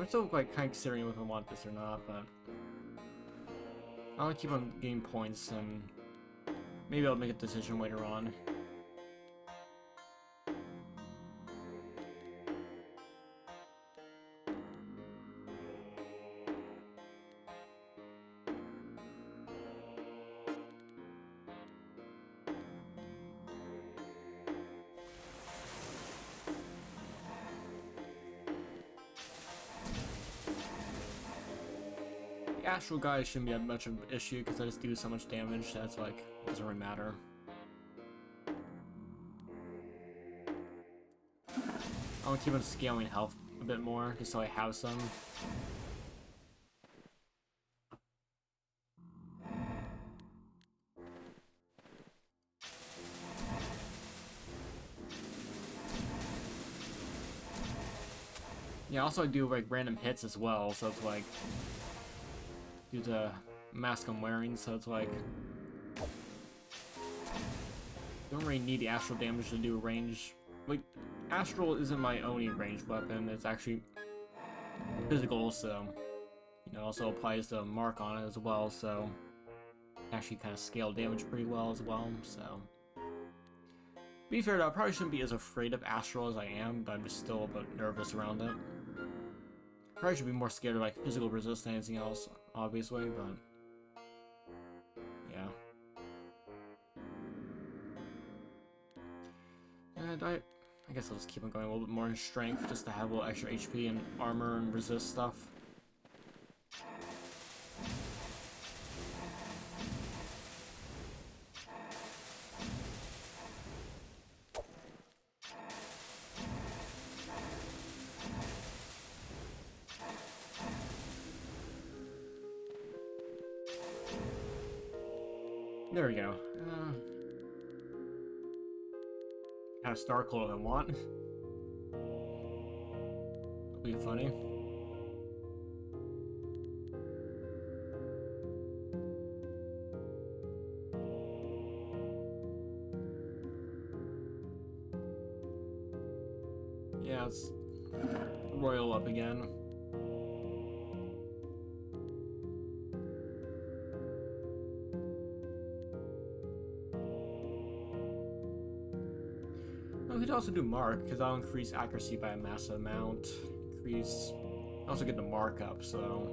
I'm still like kind of considering if I want this or not, but I want to keep on getting points, and maybe I'll make a decision later on. The astral guys shouldn't be much of an issue because I just do so much damage that's like, it doesn't really matter. I want to keep on scaling health a bit more just so I have some. Yeah, also I do like random hits as well, so it's like due to the mask I'm wearing, so it's like don't really need the astral damage to do a range. Like, astral isn't my only ranged weapon, it's actually physical, so you know, also applies the mark on it as well, so actually kind of scale damage pretty well as well, so to be fair though, I probably shouldn't be as afraid of astral as I am, but I'm just still a bit nervous around it. Probably should be more scared of like physical resist than anything else, obviously, but yeah. And I guess I'll just keep on going a little bit more in strength just to have a little extra HP and armor and resist stuff. There we go. Kind of star clone I want. That'll be funny. Yeah, let's royal up again. We could also do mark, because I'll increase accuracy by a massive amount. Increase... also get the mark up, so...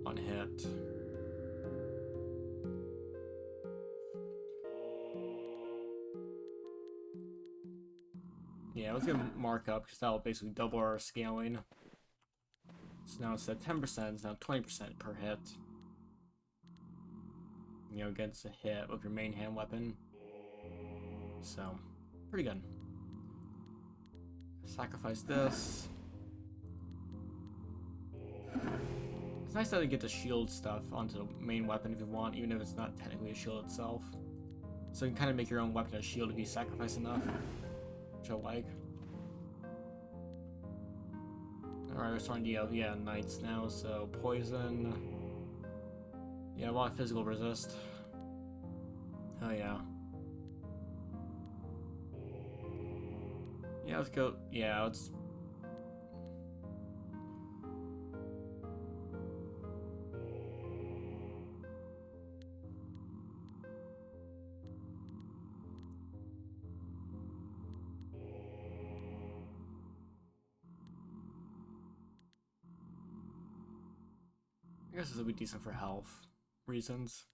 on hit. Yeah, let's get mark up, because that'll basically double our scaling. So now instead of 10%, it's now 20% per hit. You know, against a hit with your main hand weapon. So, pretty good. Sacrifice this. It's nice that you get the shield stuff onto the main weapon if you want, even if it's not technically a shield itself. So you can kind of make your own weapon a shield if you sacrifice enough, which I like. Alright, we're starting to have, yeah, knights now, so poison. Yeah, a lot of physical resist. Oh yeah. Yeah, let's go. Yeah, let's. I guess this will be decent for health reasons.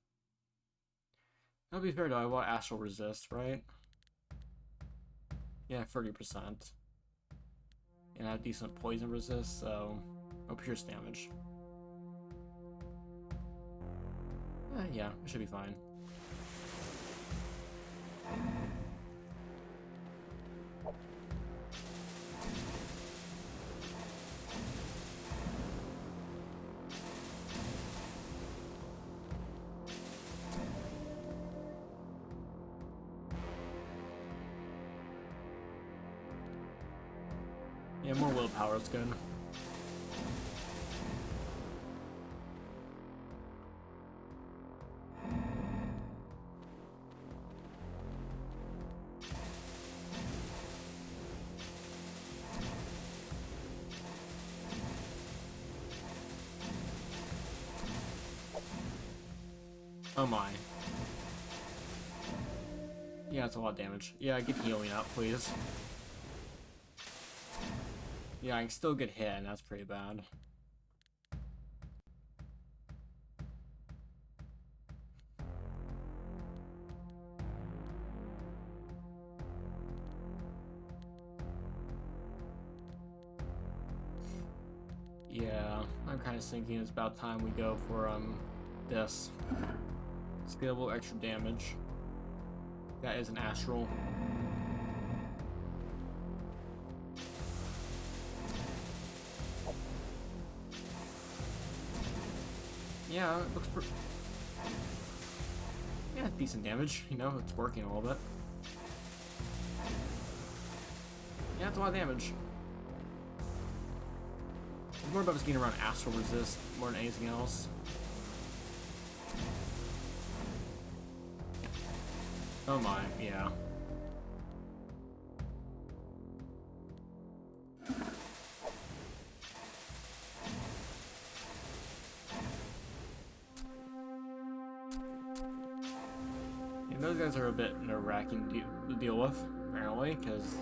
That'll be fair though, I want astral resist, right? Yeah, 30%. And I have decent poison resist, so no pierce damage. Yeah, it should be fine. Yeah, more willpower is good. Oh my. Yeah, it's a lot of damage. Yeah, get healing up, please. Yeah, I can still get hit, and that's pretty bad. Yeah, I'm kind of thinking it's about time we go for, this. Let's get a little extra damage. That is an astral. Yeah, it looks yeah, decent damage. You know, it's working a little bit. Yeah, it's a lot of damage. It's more about just getting around astral resist more than anything else. Oh my, yeah. And those guys are a bit nerve-wracking to deal with, apparently, because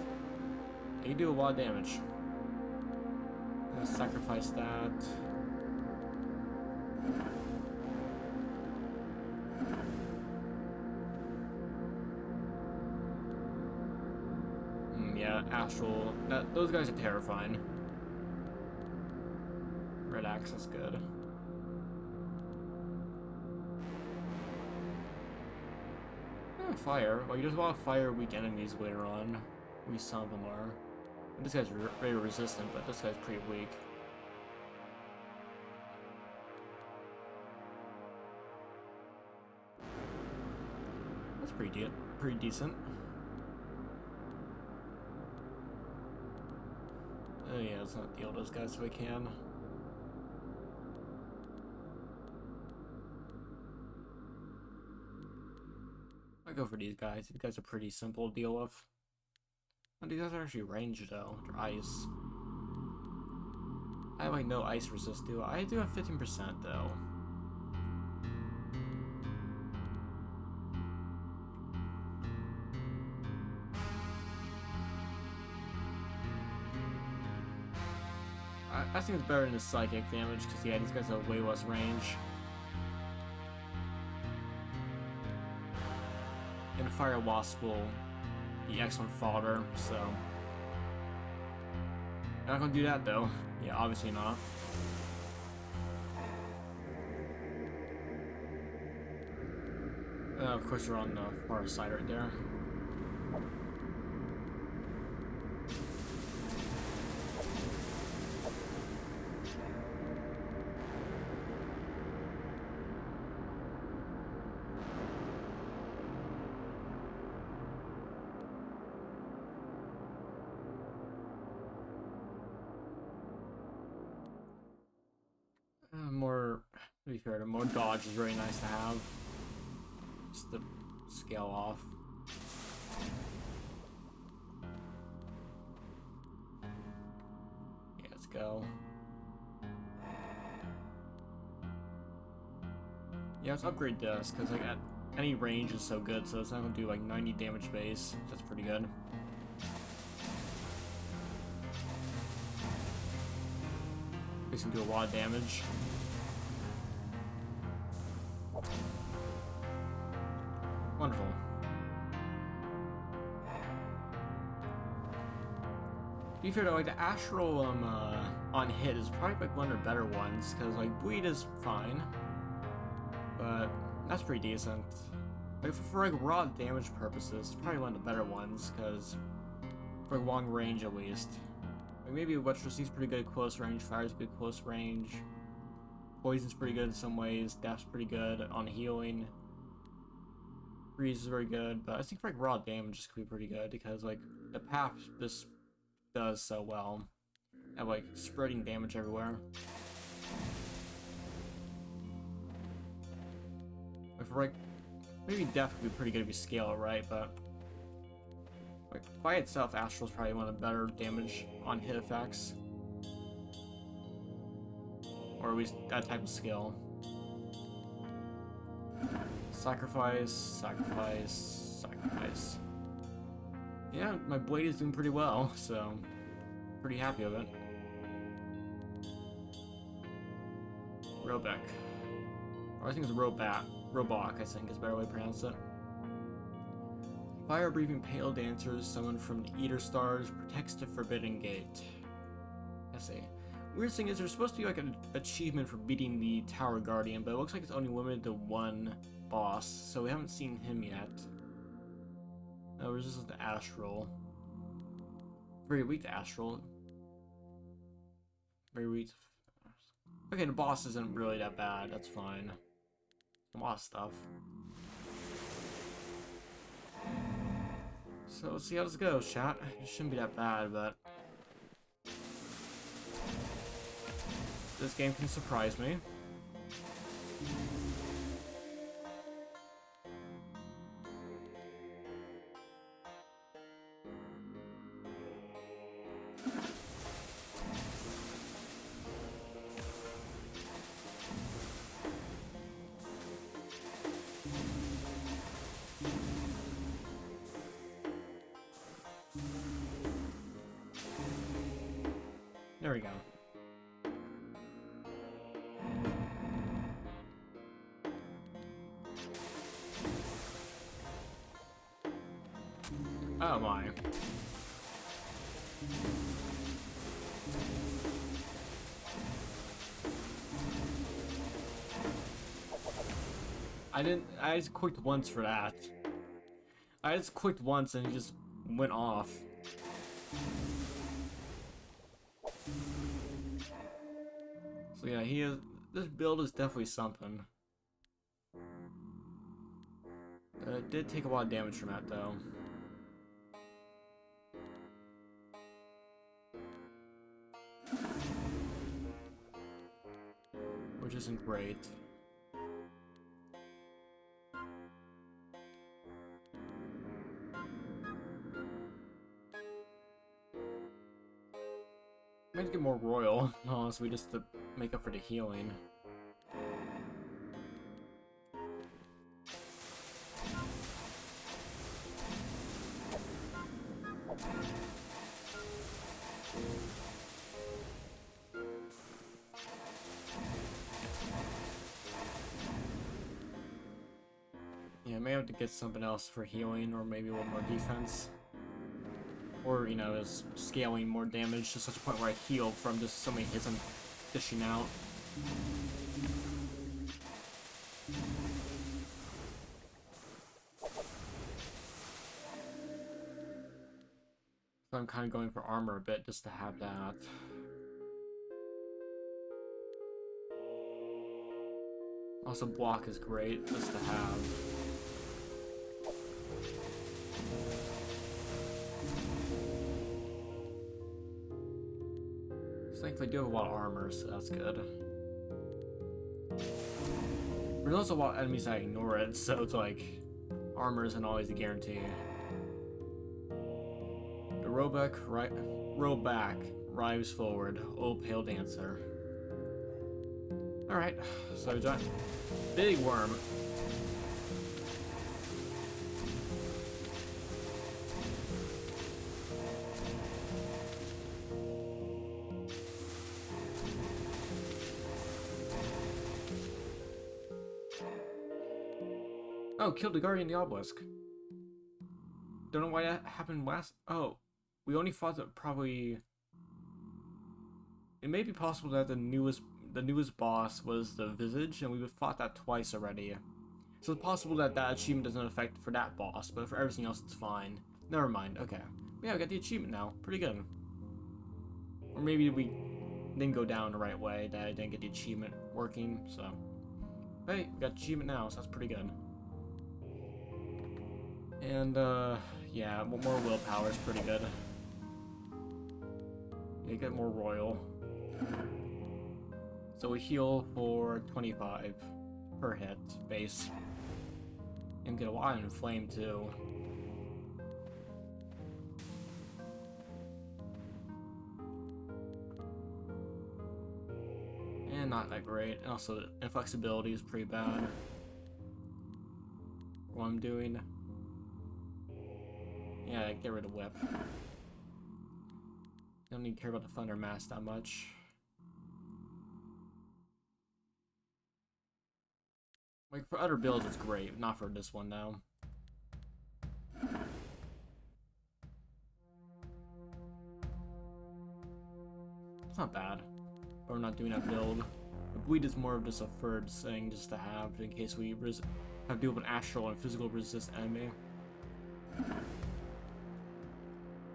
they do a lot of damage. I'm gonna sacrifice that. Yeah, astral. Those guys are terrifying. Red axe is good. Fire. Well, there's a lot of fire weak enemies later on. At least some of them are. And this guy's very resistant, but this guy's pretty weak. That's pretty decent. Oh yeah, let's not deal with those guys if we can. I go for these guys. These guys are pretty simple to deal with. Oh, these guys are actually ranged though. They're ice. I have like no ice resist, do I? I do have 15% though. I think it's better than the psychic damage because yeah, these guys have way less range. And a fire wasp will be excellent fodder, so I'm not gonna do that though. Yeah, obviously not. Of course, you're on the far side right there. To be fair, more dodge is really nice to have. Just to scale off. Yeah, let's go. Yeah, let's upgrade this, because like at any range is so good, so it's not gonna do like 90 damage base. That's pretty good. It's gonna do a lot of damage. Wonderful. To be fair though, like the astral on hit is probably like one of the better ones, because like bleed is fine, but that's pretty decent. Like for like raw damage purposes, it's probably one of the better ones, because for long range at least. Like maybe electricity's pretty good at close range, fire's good at close range, poison's pretty good in some ways, death's pretty good on healing. Freeze is very good, but I think for like raw damage could be pretty good because like the path just does so well at like spreading damage everywhere. Like for like maybe death would be pretty good if you scale it right, but like by itself, Astral's probably one of the better damage on hit effects, or at least that type of skill. Sacrifice, sacrifice, sacrifice. Yeah, my blade is doing pretty well, so pretty happy with it. Robeck. Or I think it's Robak, I think is a better way to pronounce it. Fire-breathing pale dancers summoned from the Eater Stars protects the Forbidden Gate. I see. Weird thing is there's supposed to be like an achievement for beating the Tower Guardian, but it looks like it's only limited to one boss, so we haven't seen him yet. No, this is the Astral. Very weak to Astral. Very weak. Okay, the boss isn't really that bad, that's fine. A lot of stuff. So let's see how this goes, chat. It shouldn't be that bad, but this game can surprise me. There we go. Oh my. I just clicked once for that. I just clicked once and it just went off. So yeah, this build is definitely something. It did take a lot of damage from that though. Which isn't great. Might get more royal, honestly, just to make up for the healing. Yeah, I may have to get something else for healing, or maybe a little more defense. Or, you know, is scaling more damage to such a point where I heal from just so many hits I'm dishing out. So I'm kind of going for armor a bit just to have that. Also, block is great just to have. So thankfully I do have a lot of armor, so that's good. There's also a lot of enemies that ignore it, so it's like, armor isn't always a guarantee. The Robeck rives forward, O pale dancer. Alright, so giant big worm. Oh, killed the Guardian of the Obelisk. Don't know why that happened last. Oh, we only thought that probably. It may be possible that the newest boss was the Visage, and we fought that twice already. So it's possible that that achievement doesn't affect for that boss, but for everything else it's fine. Never mind. Okay. Yeah, we got the achievement now. Pretty good. Or maybe we didn't go down the right way. That I didn't get the achievement working. So, hey, we got the achievement now. So that's pretty good. And, yeah, more willpower is pretty good. Yeah, get more royal. So we heal for 25 per hit, base. And get a lot of inflame, too. And not that great. And also, inflexibility is pretty bad. what I'm doing. Yeah, get rid of whip. Don't need to care about the thunder mass that much. Like for other builds it's great, not for this one though. It's not bad, but we're not doing that build. The bleed is more of just a third thing just to have in case we have to deal with an astral and physical resist enemy.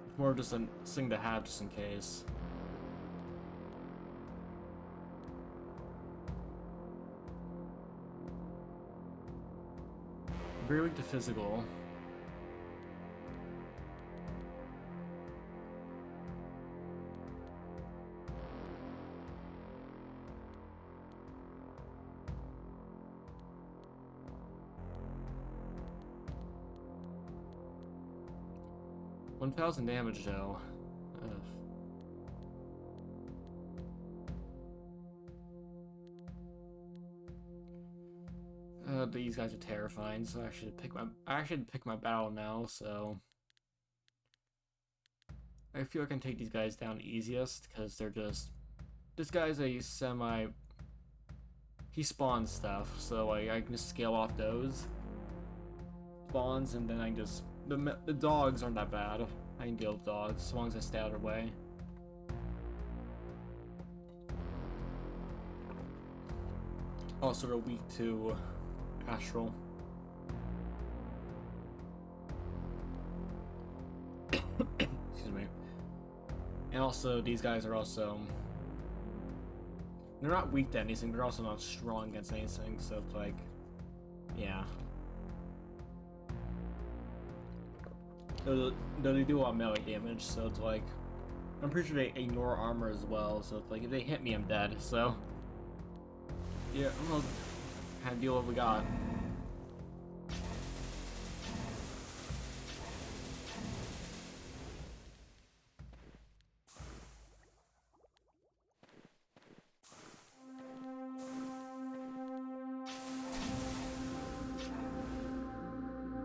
It's more of just a thing to have just in case. Very weak to physical. $1,000 damage though. These guys are terrifying, so I should pick my battle now, so I feel I can take these guys down easiest because they're just this guy's a he spawns stuff, so I can just scale off those spawns, and then I just the dogs aren't that bad. I can deal with dogs as long as I stay out of their way. Also, they're weak to astral. Excuse me. And also, these guys are also they're not weak to anything, but they're also not strong against anything. So it's like, yeah. Though they do a lot of melee damage, so it's like I'm pretty sure they ignore armor as well. So it's like if they hit me, I'm dead. So yeah, we'll kind of deal with what we got.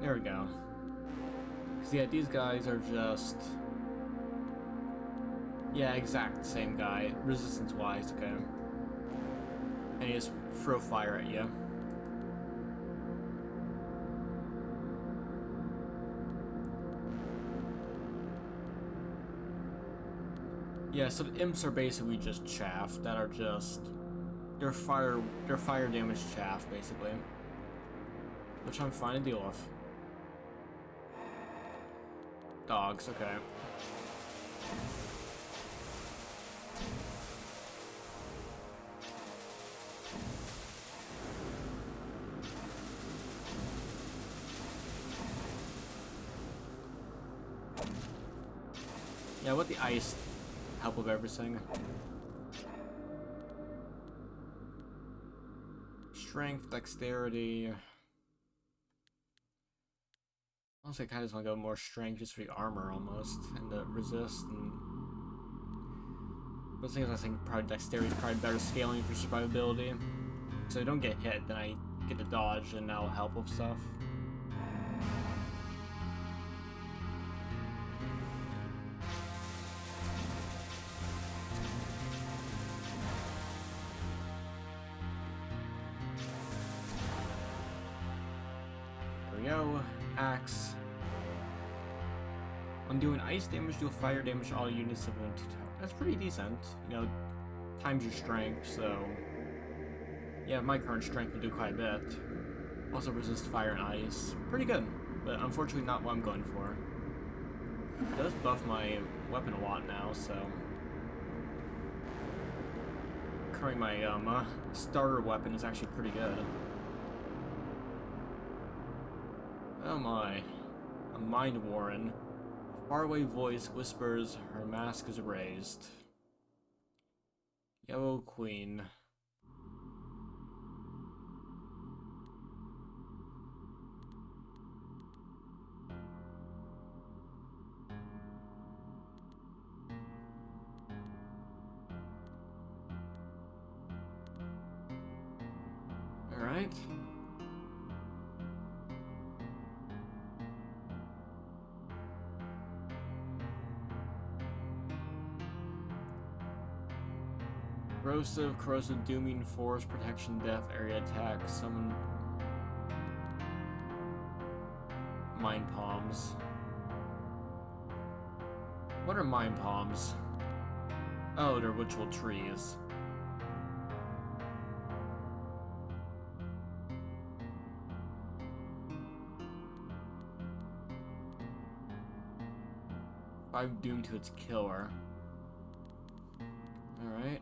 There we go. Because yeah, these guys are just yeah, exact same guy, resistance wise, okay. And he just throw fire at you. Yeah, so the imps are basically just chaff that are just they're fire damage chaff basically. Which I'm fine to deal with. Dogs, okay. Yeah, with the ice help with everything. Strength, dexterity. Honestly, I kind of just want to go more strength just for the armor almost, and the resist. And those things, I think probably dexterity is probably better scaling for survivability. So I don't get hit, then I get to dodge, and that'll help with stuff. There we go. Axe. When doing ice damage, deal fire damage to all units of them. That's pretty decent. You know, times your strength, so yeah, my current strength will do quite a bit. Also resist fire and ice. Pretty good, but unfortunately not what I'm going for. It does buff my weapon a lot now, so currently my starter weapon is actually pretty good. Oh my. A Mind Warren. A faraway voice whispers her mask is raised. Yellow Queen. Alright. corrosive, dooming, force, protection, death, area attack, summon, mind palms. What are mind palms? Oh, they're ritual trees. I'm doomed to its killer. Alright.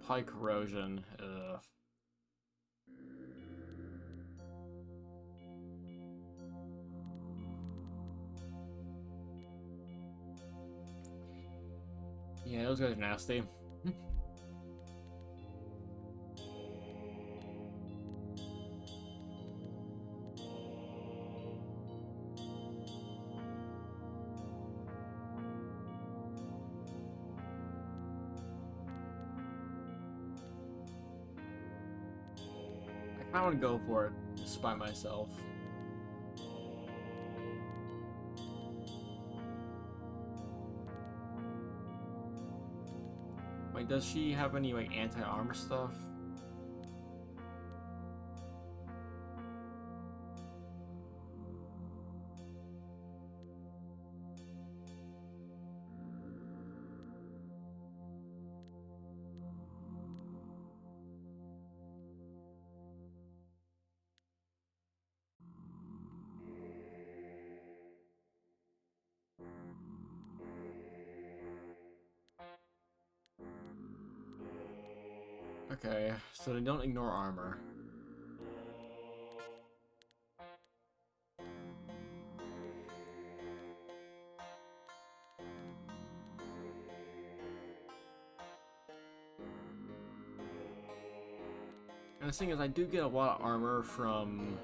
High corrosion. Ugh. Yeah, those guys are nasty. I want to go for it just by myself. Wait, does she have any like anti-armor stuff? Okay, so they don't ignore armor. And the thing is, I do get a lot of armor from...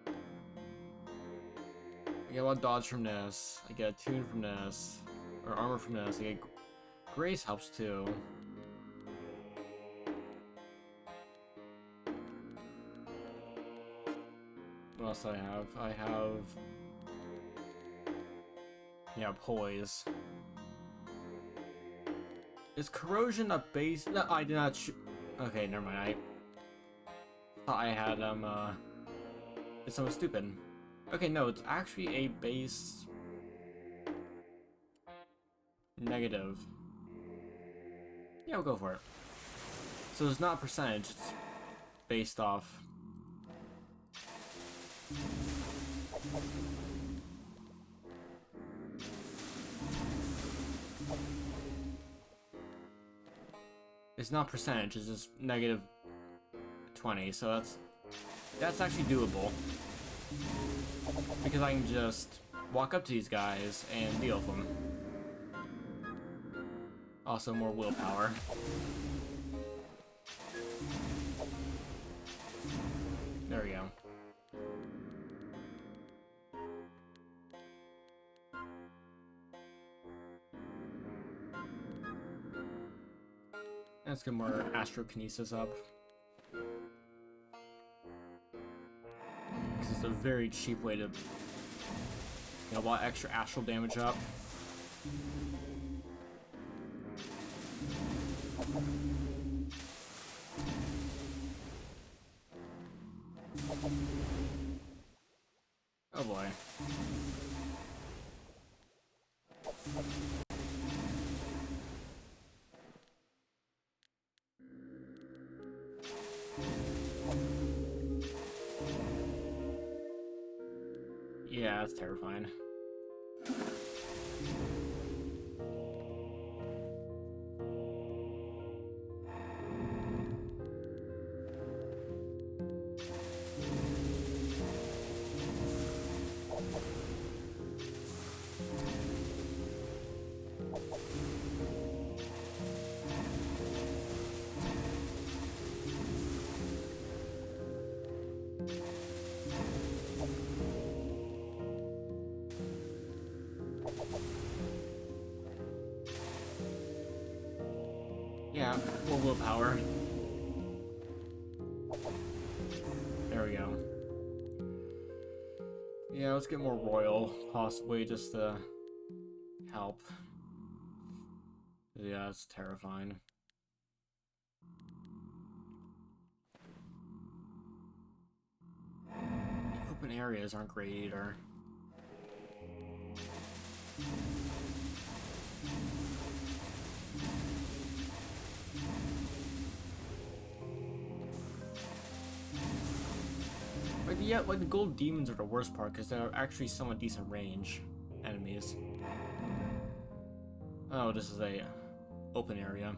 I get a lot of dodge from this. I get a tune from this. Or armor from this. I get... Grace helps too. What else do I have? I have... Yeah, poise. Is corrosion a base? No, I did not okay, never mind. I thought I had, it's so stupid. Okay, no, it's actually a base... negative. Yeah, we'll go for it. So it's not a percentage, it's based off... It's not percentage, it's just negative 20, so that's actually doable. Because I can just walk up to these guys and deal with them. Also more willpower. There we go. Let's get more astrokinesis up. This is a very cheap way to get a lot of extra astral damage up. Oh boy. Yeah, that's terrifying. Yeah, more willpower. There we go. Yeah, let's get more royal, possibly, just to help. Yeah, it's terrifying. Open areas aren't great either. Like, yeah, like the gold demons are the worst part because they're actually somewhat decent range enemies. Oh, this is a open area.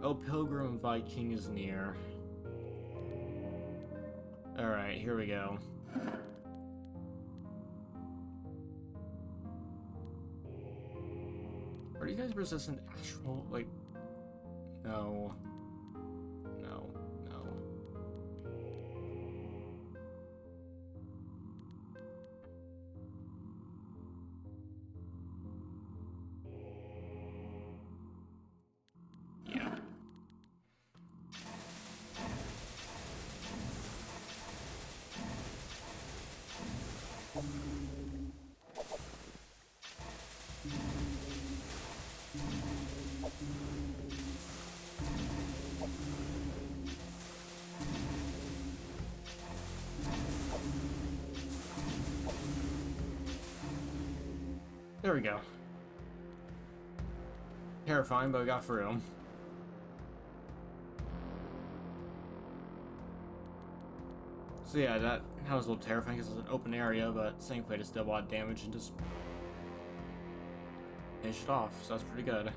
Oh, Pilgrim Viking is near. Alright, here we go. Are you guys resistant astral? Like, no. No. No. Yeah. There we go. Terrifying, but we got through. So yeah, that was a little terrifying because it's an open area, but same play just did a lot of damage and just finish it off, so that's pretty good.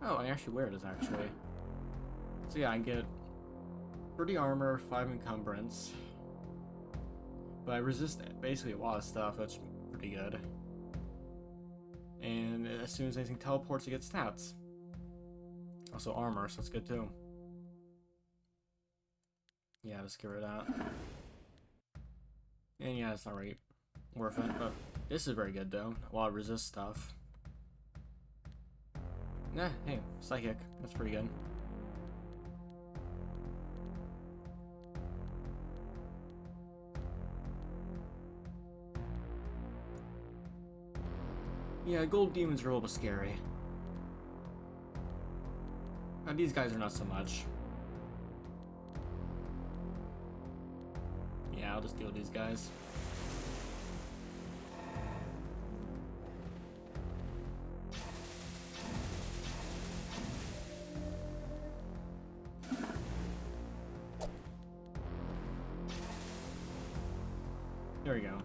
Oh, I actually wear this actually. So yeah, I get 30 armor, 5 encumbrance. But I resist basically a lot of stuff, that's pretty good. And as soon as anything teleports, it gets stats. Also armor, so that's good too. Yeah, let's get rid of that. And yeah, it's not really worth it, but this is very good though. A lot of resist stuff. Nah, hey, psychic. That's pretty good. Yeah, gold demons are a little bit scary. Now, these guys are not so much. Yeah, I'll just deal with these guys. There we go.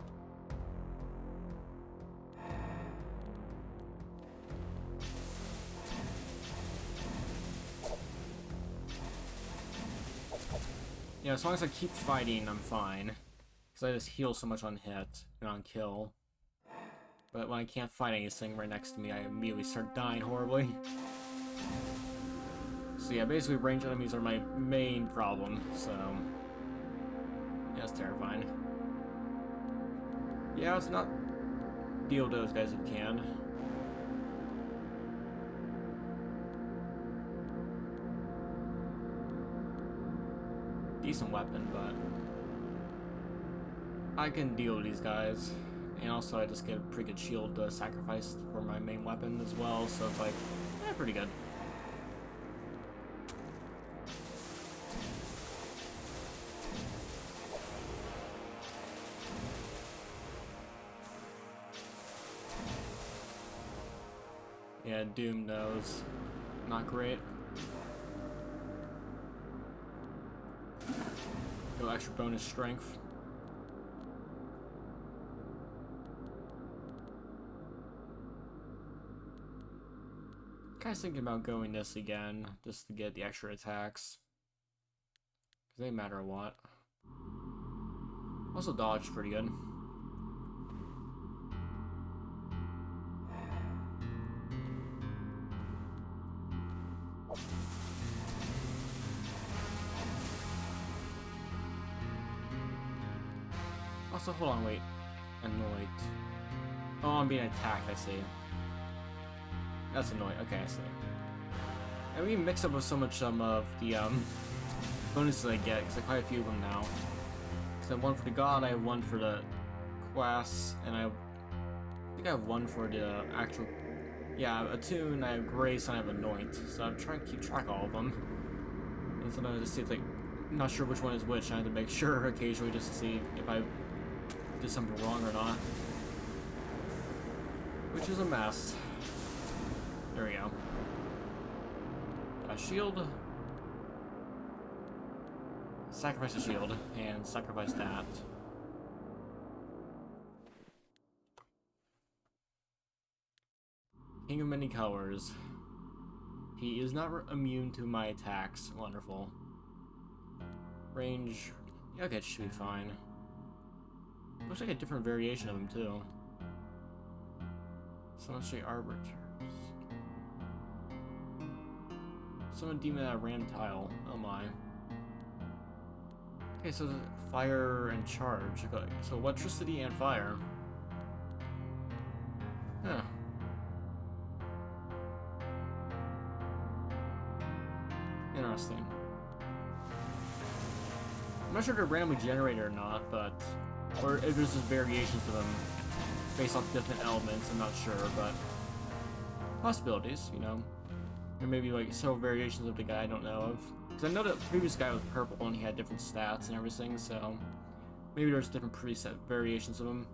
Yeah, as long as I keep fighting, I'm fine. Because I just heal so much on hit and on kill. But when I can't fight anything right next to me, I immediately start dying horribly. So yeah, basically ranged enemies are my main problem, so... yeah, it's terrifying. Yeah, let's not deal with those guys if we can. Decent weapon, but I can deal with these guys. And also I just get a pretty good shield to sacrifice for my main weapon as well, so it's like, yeah, pretty good. Yeah, Doom knows. Not great. Go extra bonus strength. Kinda thinking about going this again, just to get the extra attacks. Because they matter a lot. Also dodge pretty good. Also, hold on, wait. Annoyed. Oh, I'm being attacked, I see. That's annoying. Okay, I see. And we mix up with so much of the bonuses I get, because I have quite a few of them now. Because I have one for the god, I have one for the class, and I think I have one for the actual, yeah, attune, I have grace, and I have anoint. So I'm trying to keep track of all of them. And sometimes I just see it's like, I'm not sure which one is which. I have to make sure occasionally just to see if I did something wrong or not. Which is a mess. There we go. A shield. Sacrifice the shield, and sacrifice that. King of many colors. He is not immune to my attacks. Wonderful. Range. Yeah, okay, it should be fine. Looks like a different variation of him, too. Celestial Arbiters. Summon demon at a random tile. Oh my. Okay, so fire and charge. Okay, so electricity and fire. Huh. Interesting. I'm not sure if they're randomly generated or not, but... Or if there's just variations of them based off different elements, I'm not sure, but... Possibilities, you know. There may be like several variations of the guy I don't know of. Because I know the previous guy was purple and he had different stats and everything, so... Maybe there's different preset variations of him.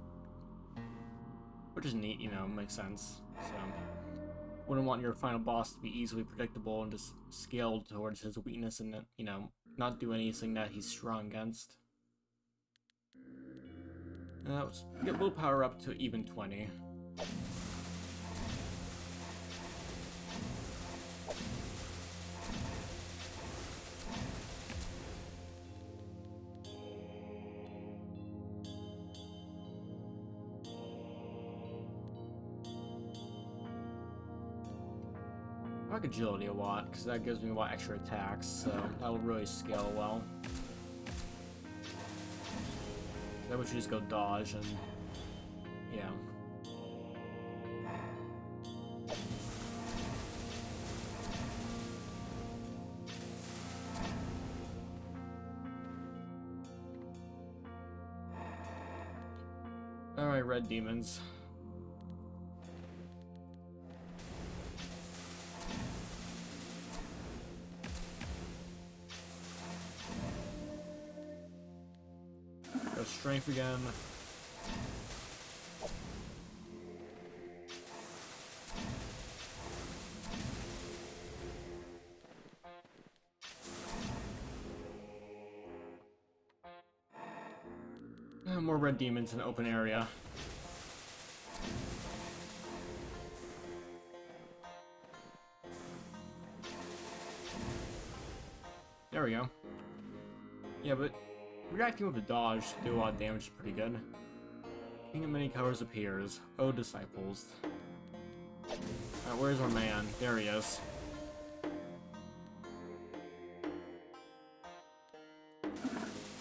Which is neat, you know, makes sense. So... Wouldn't want your final boss to be easily predictable and just scaled towards his weakness and, you know, not do anything that he's strong against. Let's get willpower up to even 20. I like agility a lot, because that gives me a lot extra attacks, so that will really scale well. That would just go dodge and... yeah. Alright, red demons. Strength again. More red demons in the open area. There we go. Yeah, but reacting with the dodge to do a lot of damage is pretty good. King of many colors appears. Oh, disciples. Alright, where's our man? There he is.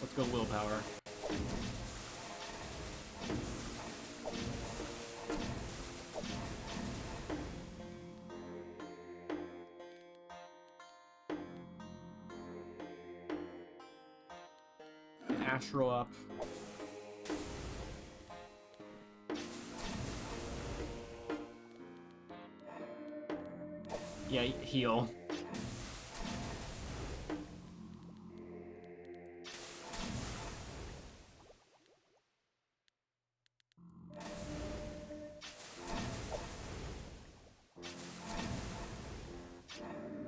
Let's go willpower. Astral up. Yeah, heal.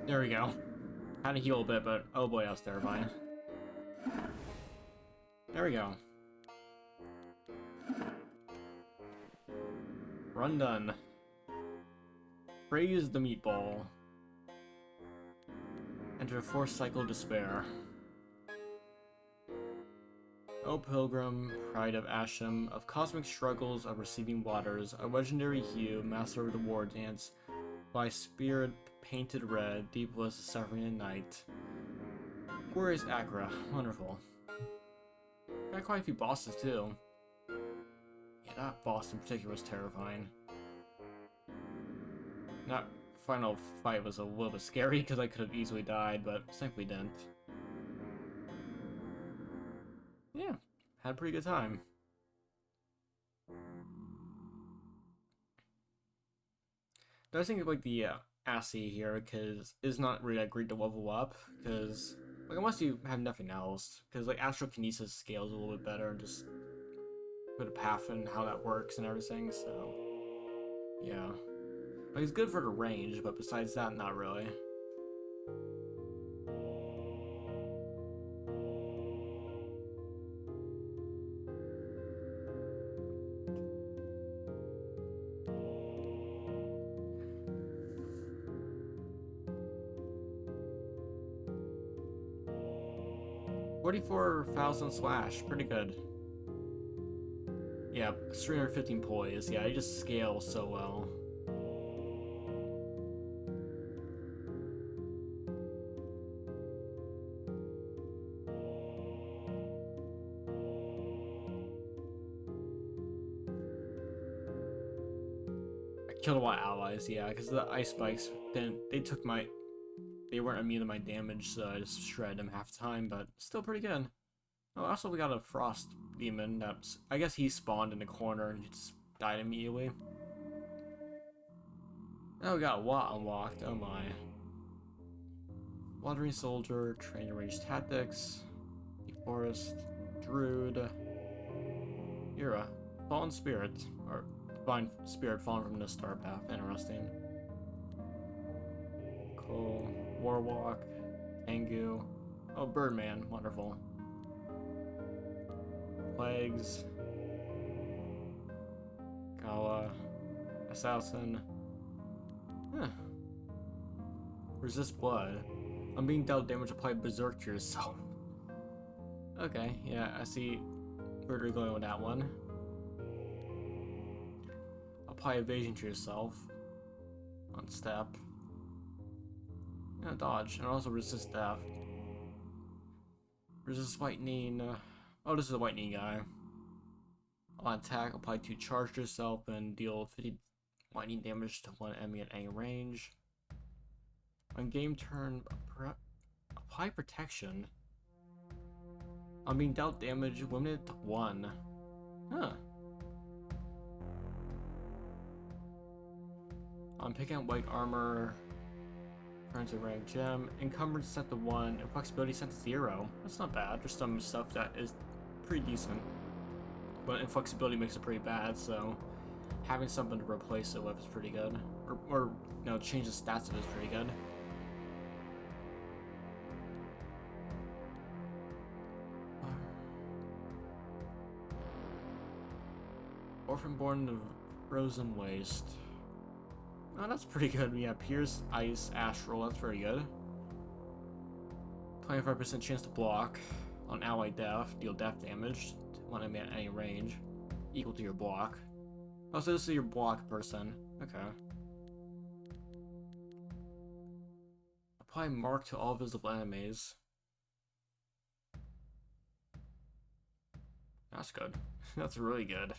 There we go. Had to heal a bit, but oh boy, that was terrifying. There we go. Run done. Praise the meatball. Enter a fourth cycle of despair. O Pilgrim, pride of Asham, of cosmic struggles of receiving waters, a legendary hue, master of the war dance, by spirit painted red, deep was the suffering of night. Glorious Acra, wonderful. Got quite a few bosses too. Yeah, that boss in particular was terrifying. Not final fight was a little bit scary because I could have easily died, but thankfully didn't. Yeah, had a pretty good time. I think like the assay here because it's not really that great to level up because like unless you have nothing else because like astrokinesis scales a little bit better and just put a path in how that works and everything. So yeah, like it's good for the range, but besides that, not really. $44,000 slash, pretty good. Yeah, 315 poise. Yeah, I just scale so well. I killed a lot of allies, yeah, because the ice spikes, then they weren't immune to my damage, so I just shredded them half the time, but still pretty good. Oh, also we got a frost demon that's, I guess he spawned in the corner and just died immediately. Oh, we got a lot unlocked, oh my. Wandering Soldier, Train Range Tactics, Forest, Druid, you're a Fallen Spirit, or Divine Spirit fallen from the Star Path, interesting. Cool, Warwalk, Angu, oh, Birdman, wonderful. Plagues, Gala, Assassin. Huh. Resist blood. I'm being dealt damage applied berserk to yourself. Okay, yeah, I see where you're going with that one. Apply evasion to yourself. On step. Yeah, dodge, and also resist death. Resist lightning. Oh, this is a lightning guy. On attack, apply 2 charge to yourself and deal 50 lightning damage to one enemy at any range. On game turn, apply protection. I'm being dealt damage limited to 1. Huh. I'm picking up white armor. Currency rank gem. Encumbrance set to 1. And flexibility set to 0. That's not bad. There's some stuff that is pretty decent. But inflexibility makes it pretty bad, so having something to replace it with is pretty good. Or you know, change the stats of it is pretty good. Orphanborn of Frozen Waste. Oh, that's pretty good. Yeah, Pierce, Ice, Astral, that's very good. 25% chance to block on ally death, deal death damage to one enemy at any range, equal to your block. Oh, so this is your block person. Okay. Apply mark to all visible enemies. That's good. That's really good.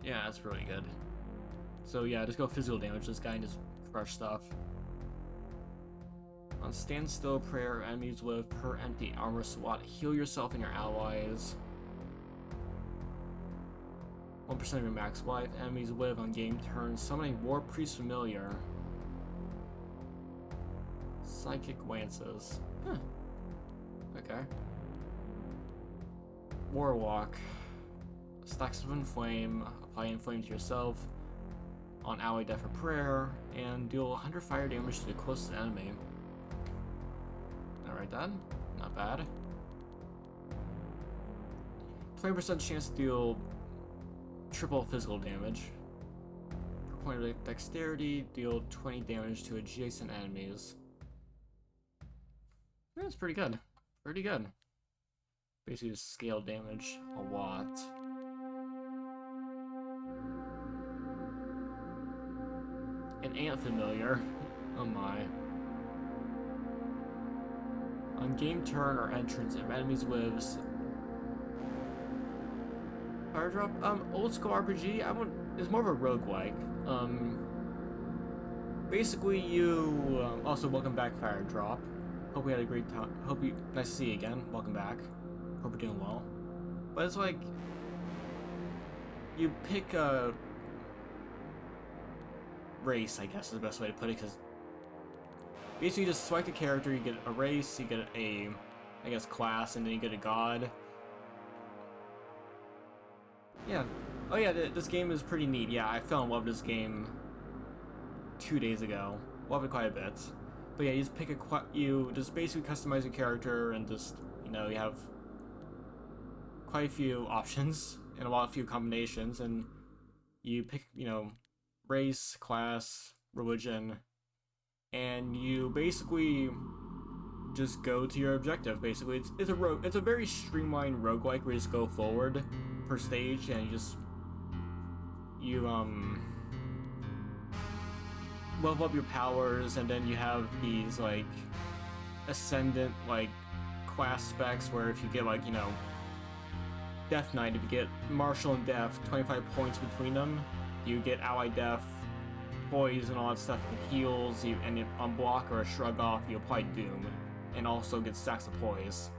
Yeah, that's really good. So yeah, just go physical damage this guy and just crush stuff. On standstill prayer, enemies with per empty armor slot, heal yourself and your allies. 1% of your max life. Enemies live on game turn. Summoning War Priest Familiar. Psychic Lances. Huh. Okay. Warlock. Stacks of Inflame. Apply Inflame to yourself. On ally death or prayer. And deal 100 fire damage to the closest enemy. Alright then. Not bad. 20% chance to deal triple physical damage. Per point of dexterity, deal 20 damage to adjacent enemies. That's pretty good. Pretty good. Basically just scale damage a lot. An ant familiar. Oh my. On game turn or entrance, if enemies lives. Fire drop? Old school RPG? it's more of a roguelike. Basically, you also welcome back Fire Drop. Hope we had a great time. Nice to see you again. Welcome back. Hope you're doing well. But it's like you pick a race, I guess is the best way to put it, because basically you just select a character, you get a race, you get a, I guess, class, and then you get a god. Yeah. Oh yeah, this game is pretty neat. Yeah, I fell in love with this game 2 days ago. Love it quite a bit. But yeah, you just pick you just basically customize your character, and just, you know, you have quite a few options and a few combinations, and you pick, you know, race, class, religion, and you basically just go to your objective. Basically, it's a very streamlined roguelike where you just go forward per stage, and you level up your powers, and then you have these like ascendant like class specs where if you get, like, you know, Death Knight, if you get Martial and Death, 25 points between them, you get Ally Death, Poise, and all that stuff, heals, and on block or a shrug off, you apply Doom, and also get stacks of Poise.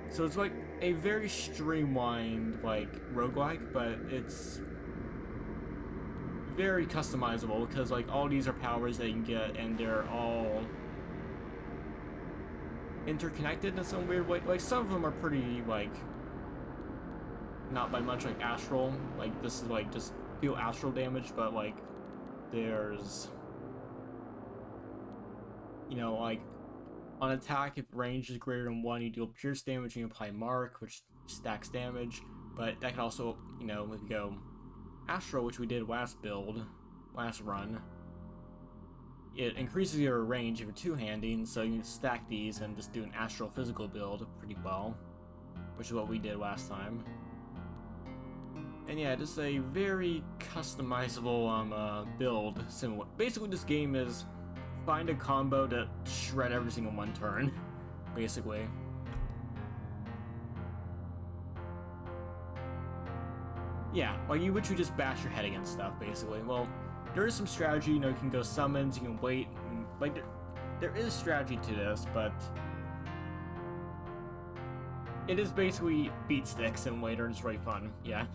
So it's like a very streamlined like roguelike, but it's very customizable because like all these are powers that you can get, and they're all interconnected in some weird way. Like some of them are pretty like not by much, like astral. Like this is like just deal astral damage, but like there's, you know, like on attack, if range is greater than 1, you deal pierce damage and you apply mark, which stacks damage. But that can also, you know, if you go astral, which we did last run, it increases your range if you're two-handing, so you can stack these and just do an astral physical build pretty well, which is what we did last time. And yeah, just a very customizable build. Basically, this game is find a combo to shred every single one turn, basically. Yeah, like you just bash your head against stuff, basically. Well, there is some strategy, you know, you can go summons, you can wait, and, like, there is strategy to this, but it is basically beat stick simulator, and it's really fun, yeah.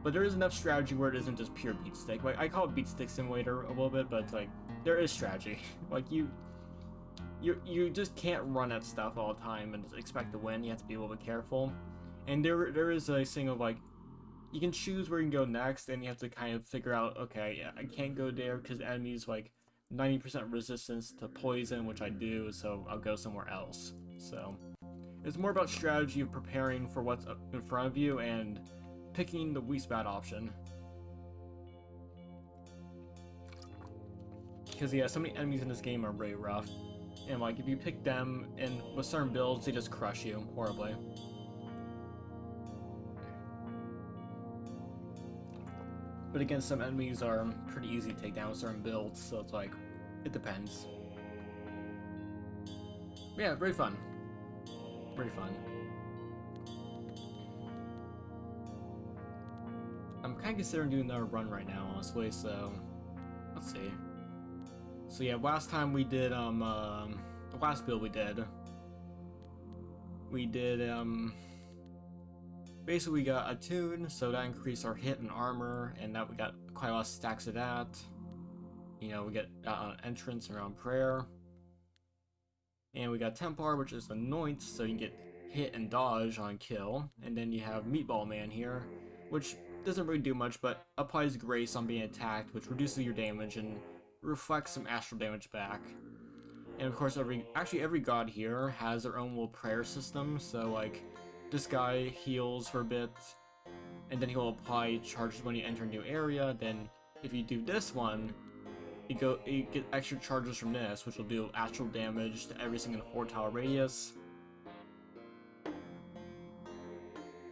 But there is enough strategy where it isn't just pure beat stick. Like, I call it beat stick simulator a little bit, but like, there is strategy. Like, you just can't run at stuff all the time and just expect to win. You have to be a little bit careful. And there is a thing of like, you can choose where you can go next, and you have to kind of figure out, okay, yeah, I can't go there because the enemy's like 90% resistance to poison, which I do, so I'll go somewhere else. So it's more about strategy of preparing for what's in front of you and picking the least bad option. Because yeah, so many enemies in this game are really rough, and like if you pick them and with certain builds, they just crush you horribly. But again, some enemies are pretty easy to take down with certain builds, so it's like, it depends. But yeah, very fun. Very fun. I'm kind of considering doing another run right now, honestly, so let's see. So yeah, last time we did, the last build we did, basically we got a tune, so that increased our hit and armor, and that we got quite a lot of stacks of that. You know, we get entrance around prayer. And we got Templar, which is anoint, so you can get hit and dodge on kill. And then you have Meatball Man here, which doesn't really do much, but applies grace on being attacked, which reduces your damage and reflects some astral damage back. And of course, every god here has their own little prayer system, so like, this guy heals for a bit, and then he'll apply charges when you enter a new area. Then if you do this one, you get extra charges from this, which will do astral damage to everything in a 4-tile radius.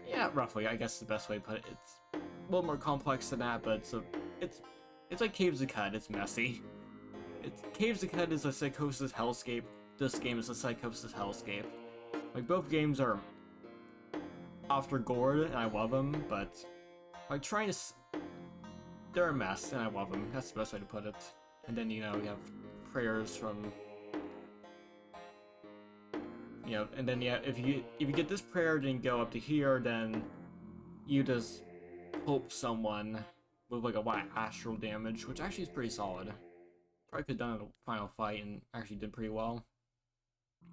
Yeah, roughly, I guess is the best way to put it. It's a little more complex than that, but it's like Caves of Cut, it's messy. Caves of Cut is a Psychosis hellscape, this game is a Psychosis hellscape. Like, both games are after gored, and I love them, but Like, trying to... They're a mess, and I love them. That's the best way to put it. And then, you know, we have prayers from... You know, and then, yeah, if you get this prayer, then go up to here, then you just hope someone with, like, a lot of astral damage, which actually is pretty solid. Probably could have done a final fight and actually did pretty well.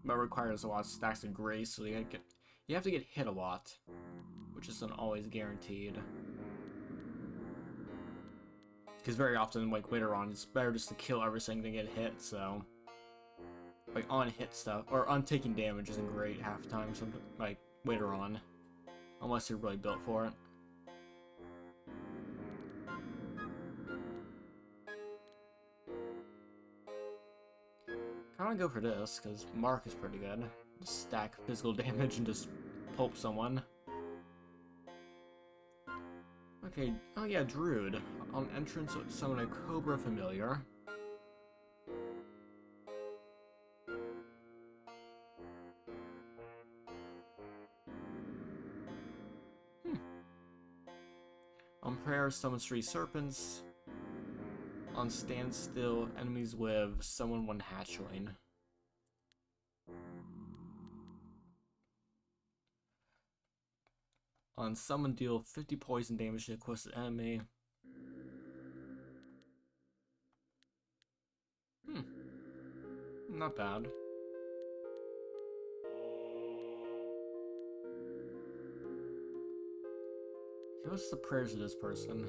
But it requires a lot of stacks of grace, so you have to get hit a lot, which isn't always guaranteed. Because very often, like, later on, it's better just to kill everything than get hit, so... Like, on-hit stuff, or on-taking damage isn't great half the time, so, like, later on. Unless you're really built for it. I want to go for this, because Mark is pretty good. Just stack physical damage and just pulp someone. Okay, oh yeah, Druid. On entrance, summon a Cobra Familiar. On prayer, summon 3 serpents. On standstill, enemies with summon 1 hatchling. On summon, deal 50 poison damage to the closest enemy. Not bad. What's the prayers of this person?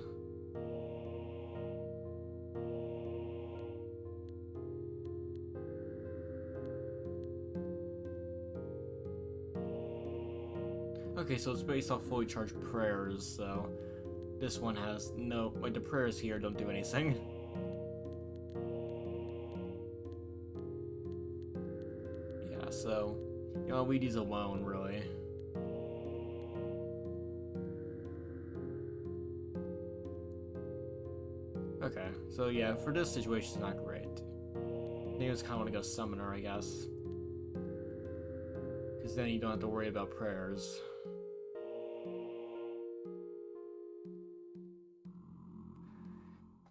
Okay, so it's based off fully charged prayers, so this one has no, like, the prayers here don't do anything. Yeah, so you know, leave these alone, really. Okay, so yeah, for this situation, it's not great. I think I just kind of want to go Summoner, I guess. Because then you don't have to worry about prayers.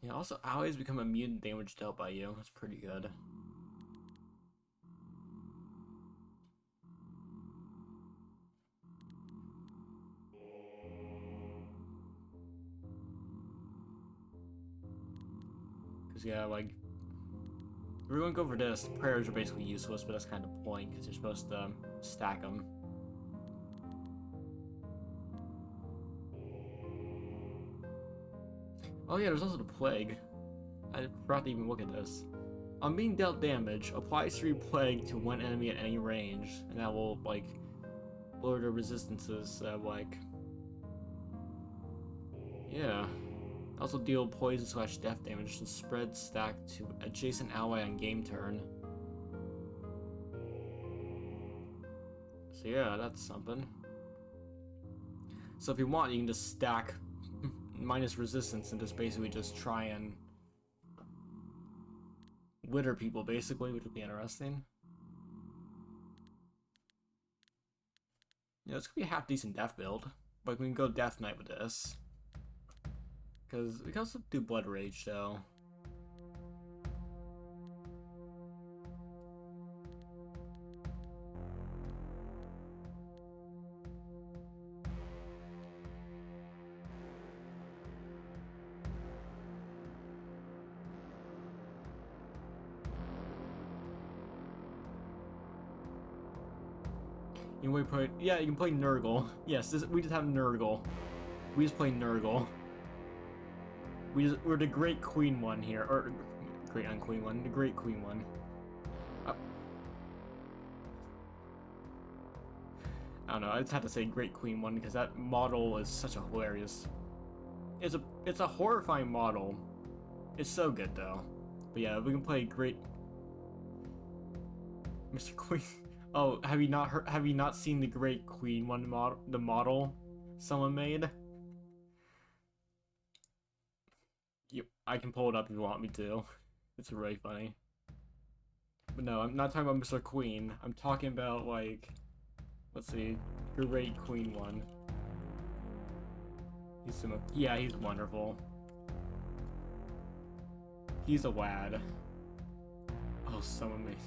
Yeah, also, allies become immune to damage dealt by you. That's pretty good. Because, yeah, like, we're going to go for this. Prayers are basically useless, but that's kind of the point, because you're supposed to stack them. Oh yeah, there's also the Plague. I forgot to even look at this. On being dealt damage, apply 3 Plague to 1 enemy at any range, and that will, like, lower their resistances, like... Yeah. Also deal poison / death damage and spread stack to adjacent ally on game turn. So yeah, that's something. So if you want, you can just stack minus resistance and just basically just try and wither people, basically, which would be interesting. Yeah, this could be a half-decent death build. Like, we can go Death Knight with this. Because we can also do Blood Rage, though. You can play, yeah, you can play Nurgle. Yes, we just have Nurgle. We just play Nurgle. We're the Great Queen one here, or Great Unqueen one, the Great Queen one. I don't know. I just had to say Great Queen one because that model is such a hilarious. It's a horrifying model. It's so good though. But yeah, we can play Great Mr. Queen. Oh, have you not seen the Great Queen one model? The model someone made. I can pull it up if you want me to. It's really funny. But no, I'm not talking about Mr. Queen. I'm talking about, like, let's see, Great Queen one. Yeah, he's wonderful. He's a wad. Oh, someone made...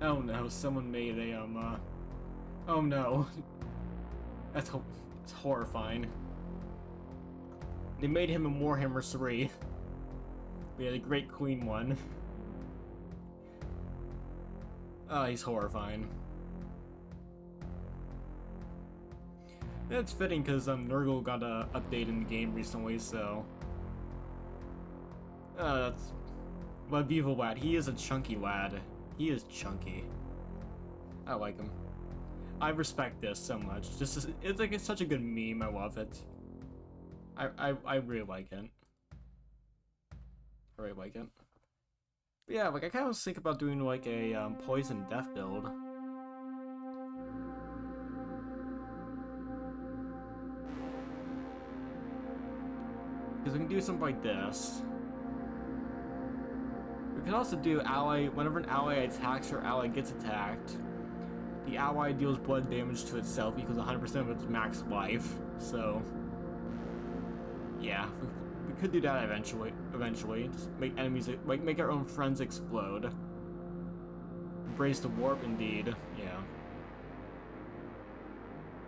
Oh no, someone made a, Oh no. That's horrifying. They made him a Warhammer 3. We had a Great Queen one. Oh, he's horrifying. And it's fitting because Nurgle got a update in the game recently, so that's... But Beaver Lad, he is a chunky lad. He is chunky. I like him. I respect this so much. It's such a good meme. I love it. I really like it. I really like it. But yeah, like I kind of was thinking about doing like a poison death build. Because we can do something like this. We can also do ally, whenever an ally attacks or ally gets attacked, the ally deals blood damage to itself equals 100% of its max life. So, yeah, we could do that eventually. Just make enemies, like make our own friends explode. Embrace the warp, indeed. Yeah.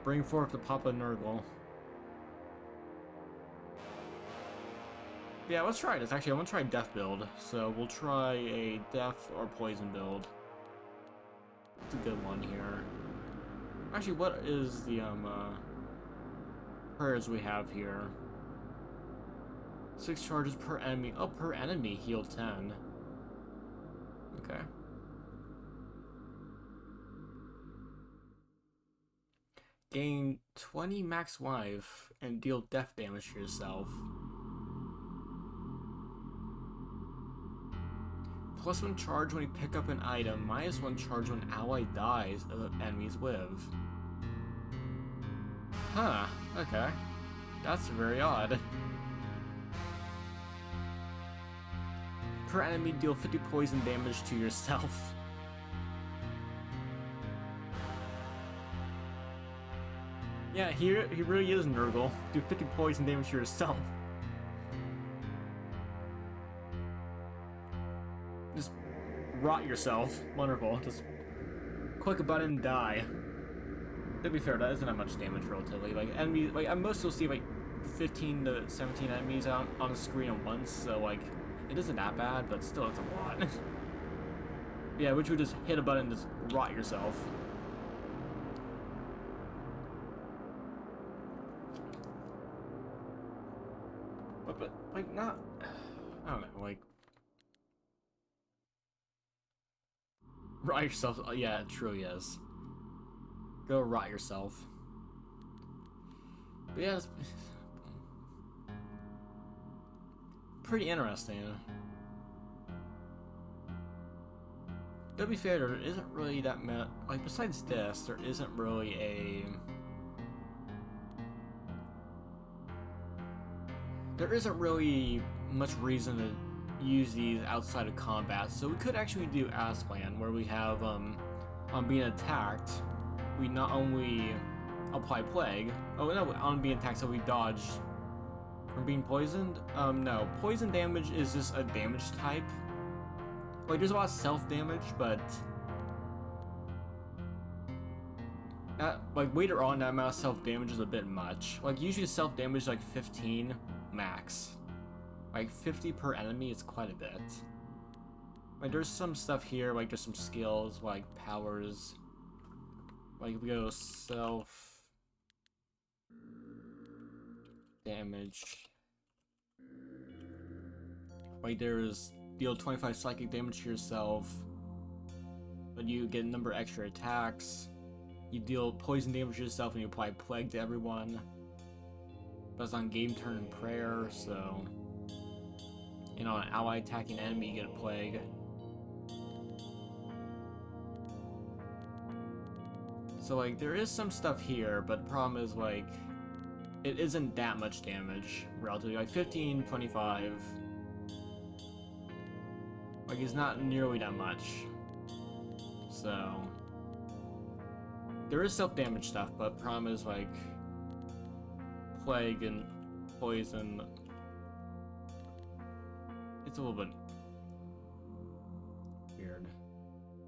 Bring forth the Papa Nurgle. Yeah, let's try this. Actually, I want to try death build. So we'll try a death or poison build. It's a good one here. Actually, what is the prayers we have here? 6 charges per enemy. Oh, per enemy heal 10. Okay. Gain 20 max life and deal death damage to yourself. +1 charge when you pick up an item, -1 charge when ally dies of enemies live. Huh, okay. That's very odd. Per enemy, deal 50 poison damage to yourself. Yeah, he really is Nurgle. Do 50 poison damage to yourself. Just rot yourself. Wonderful. Just click a button and die. To be fair, that isn't that much damage relatively. Like enemies, like at most you'll see like 15 to 17 enemies out on the screen at once, so like it isn't that bad, but still it's a lot. Yeah, which would just hit a button and just rot yourself. But like not, I don't know, like rot yourself. Yeah, it truly is. Go rot yourself. But yeah, it's pretty interesting. To be fair, there isn't really that many, like besides this, there isn't really a... There isn't really much reason to use these outside of combat, so we could actually do Aslan, where we have, on being attacked, we not only apply Plague, oh no, on being attacked, so we dodge from being poisoned? No, poison damage is just a damage type. Like, there's a lot of self-damage, but... like, later on, that amount of self-damage is a bit much. Like, usually self-damage is like 15 max. Like, 50 per enemy is quite a bit. Like, there's some stuff here, like, there's some skills, like, powers. Like, if we go self... damage. Like, there's... deal 25 psychic damage to yourself, but you get a number of extra attacks. You deal poison damage to yourself and you apply plague to everyone. That's on game turn and prayer, so... You know, an ally attacking an enemy, you get a plague. So, like, there is some stuff here, but the problem is, like, it isn't that much damage, relatively. Like, 15, 25... Like, it's not nearly that much. So... There is self-damage stuff, but problem is, like... plague and poison, it's a little bit weird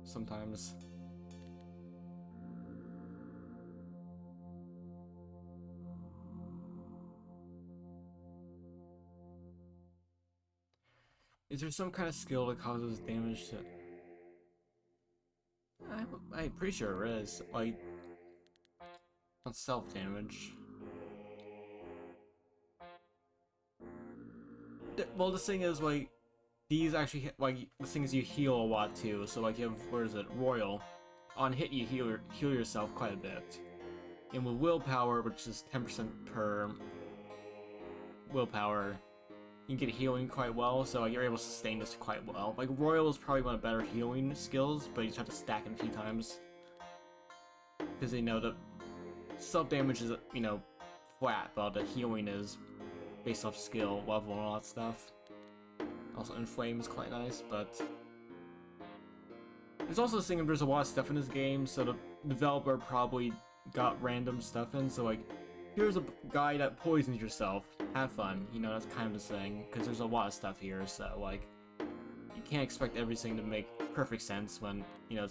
sometimes. Is there some kind of skill that causes damage to... I'm pretty sure there is. Like, not self-damage. Well, the thing is, like, these actually, like, the thing is you heal a lot too. So, like, you have, where is it? Royal. On hit, you heal yourself quite a bit. And with willpower, which is 10% per willpower, you can get healing quite well, so you're able to sustain this quite well. Like, Royal is probably one of the better healing skills, but you just have to stack it a few times. Because they know that self-damage is, you know, flat, but the healing is based off skill, level, and all that stuff. Also, Inflame is quite nice, but... There's also this thing of there's a lot of stuff in this game, so the developer probably got random stuff in, so like, here's a guy that poisons yourself. Have fun. You know, that's kind of the thing, because there's a lot of stuff here, so, like, you can't expect everything to make perfect sense when, you know,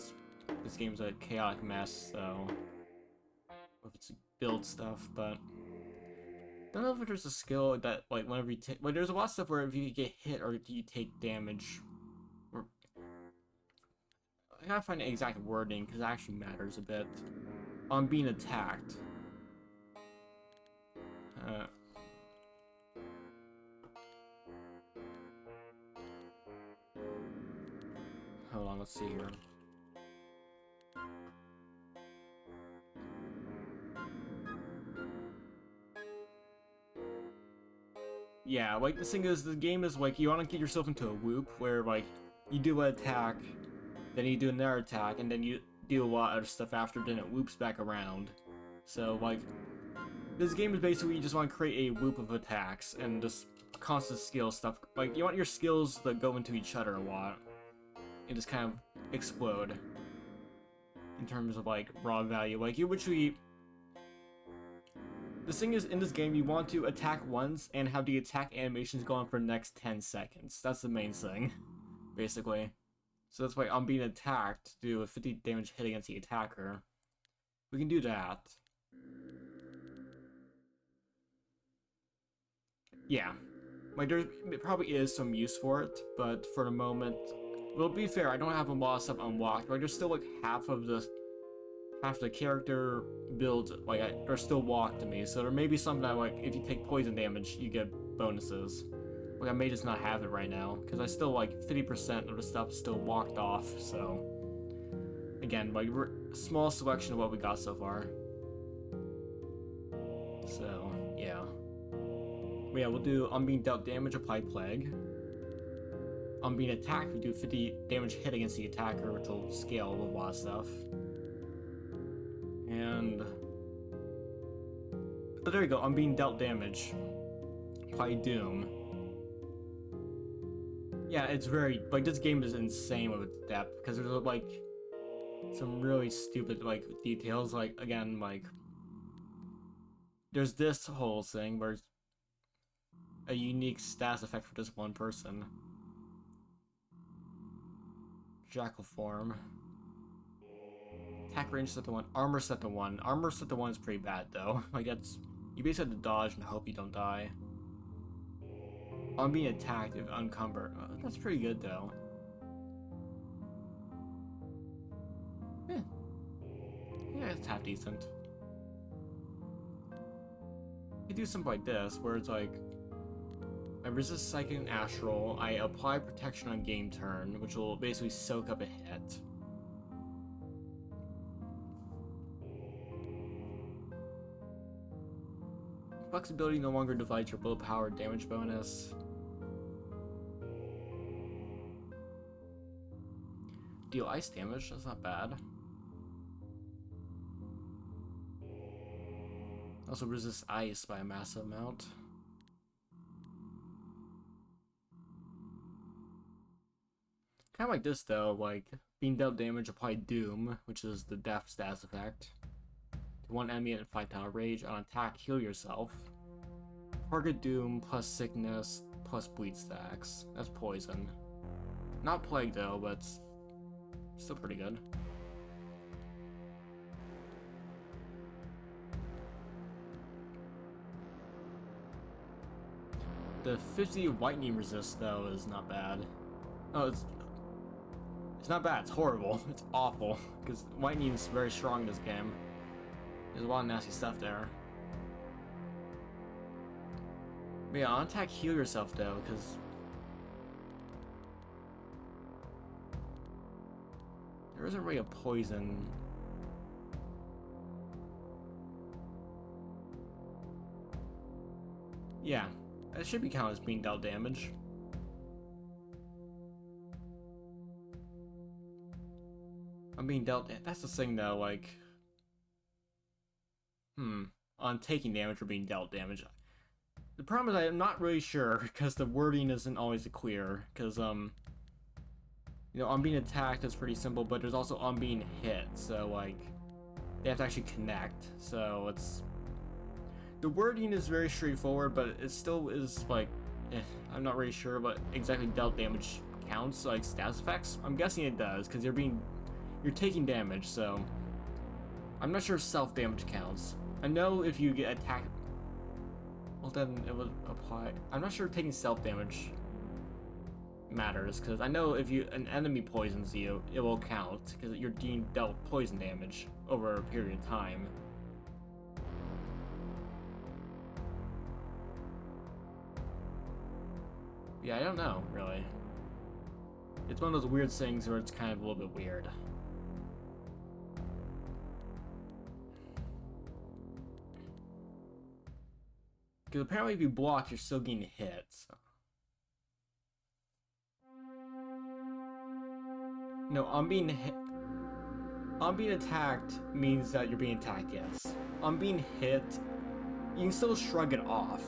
this game's a chaotic mess, so... If it's build stuff, but... I don't know if there's a skill that, like, whenever you take... Like, there's a lot of stuff where if you get hit or you take damage... Or... I gotta find the exact wording, because it actually matters a bit. On being attacked. Hold on, let's see here. Yeah, like, the thing is, the game is, like, you want to get yourself into a loop where, like, you do an attack, then you do another attack, and then you do a lot of stuff after, then it loops back around. So, like, this game is basically you just want to create a loop of attacks, and just constant skill stuff. Like, you want your skills to go into each other a lot, and just kind of explode. In terms of, like, raw value. Like, you literally... The thing is, in this game, you want to attack once and have the attack animations go on for the next 10 seconds. That's the main thing, basically. So that's why I'm being attacked to do a 50 damage hit against the attacker. We can do that. Yeah. Like, there probably is some use for it, but for the moment... Well, to be fair, I don't have a lot of stuff unlocked. Like, there's still, like, half the character builds, like, are still locked to me, so there may be something that, like, if you take poison damage, you get bonuses. Like, I may just not have it right now, because I still, like, 50% of the stuff is still locked off, so... Again, like, small selection of what we got so far. So, yeah. But yeah, we'll do on being dealt damage, apply plague. On being attacked, we do 50 damage hit against the attacker, which will scale with a lot of stuff. And... Oh, there you go, I'm being dealt damage. Apply Doom. Yeah, it's very... Like, this game is insane with its depth, because there's, like, some really stupid, like, details. Like, again, like... There's this whole thing where it's a unique stats effect for just one person. Jackal form. Attack range set to 1. Armor set to 1. Armor set to 1 is pretty bad, though. Like, that's... You basically have to dodge and hope you don't die. On being attacked if unencumbered. That's pretty good, though. Yeah, it's half decent. You do something like this, where it's like... I resist Psychic and Astral, I apply protection on game turn, which will basically soak up a hit. Flexibility no longer divides your willpower damage bonus. Deal ice damage, that's not bad. Also resist ice by a massive amount. Kind of like this though, like being dealt damage, apply Doom, which is the death status effect. To one enemy at 5 tower rage, on attack, heal yourself. Target Doom plus Sickness plus Bleed stacks. That's poison. Not Plague though, but it's still pretty good. The 50 lightning resist though is not bad. Oh, it's not bad. It's horrible. It's awful because lightning is very strong in this game. There's a lot of nasty stuff there. But yeah, on attack, heal yourself though, because there isn't really a poison. Yeah, that should be counted as being dealt damage. I'm being dealt. That's the thing though, like, on taking damage or being dealt damage. The problem is I'm not really sure because the wording isn't always clear. Because you know, on being attacked is pretty simple, but there's also on being hit. So like, they have to actually connect. So it's the wording is very straightforward, but it still is like, I'm not really sure what exactly dealt damage counts. Like status effects, I'm guessing it does because you're taking damage. So I'm not sure if self damage counts. I know if you get attacked. Well, then it would apply. I'm not sure if taking self-damage matters, because I know if an enemy poisons you, it will count, because you're being dealt poison damage over a period of time. Yeah, I don't know, really. It's one of those weird things where it's kind of a little bit weird. Because apparently if you block, you're still getting hit, so. No, on being attacked means that you're being attacked, yes. On being hit, you can still shrug it off.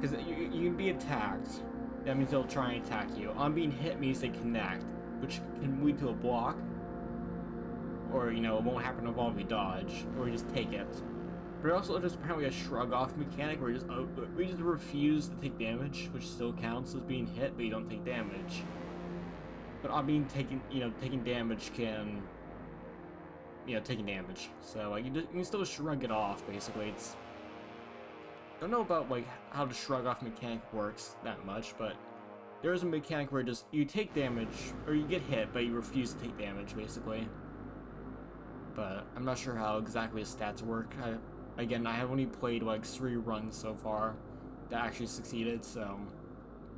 Because you can be attacked, that means they'll try and attack you. On being hit means they connect, which can lead to a block. Or, you know, it won't happen if you dodge, or you just take it. But also, there's apparently a shrug-off mechanic where we just refuse to take damage, which still counts as being hit, but you don't take damage. But on being taking damage can, taking damage. So like you can still shrug it off. Basically, it's. Don't know about like how the shrug-off mechanic works that much, but there is a mechanic where you take damage or you get hit, but you refuse to take damage, basically. But I'm not sure how exactly the stats work. Again, I have only played like 3 runs so far that actually succeeded, so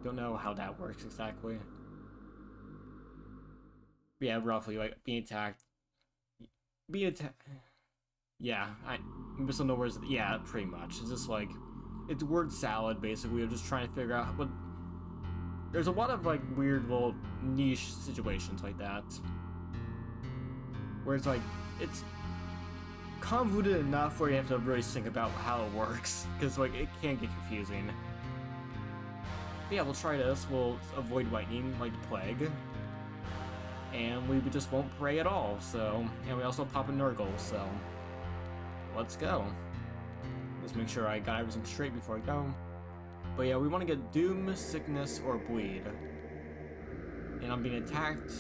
don't know how that works exactly. But yeah, roughly, like being attacked. Yeah, I just don't know where's. Yeah, pretty much. It's just like it's word salad basically. I'm just trying to figure out what. There's a lot of like weird little niche situations like that, where it's like it's convoluted enough where you have to really think about how it works, because like it can get confusing. But yeah, we'll try this. We'll avoid lightning like the plague, and we just won't pray at all. So, and we also pop a Nurgle. So, let's go. Let's make sure I got everything straight before I go. But yeah, we want to get Doom, Sickness, or Bleed. And I'm being attacked.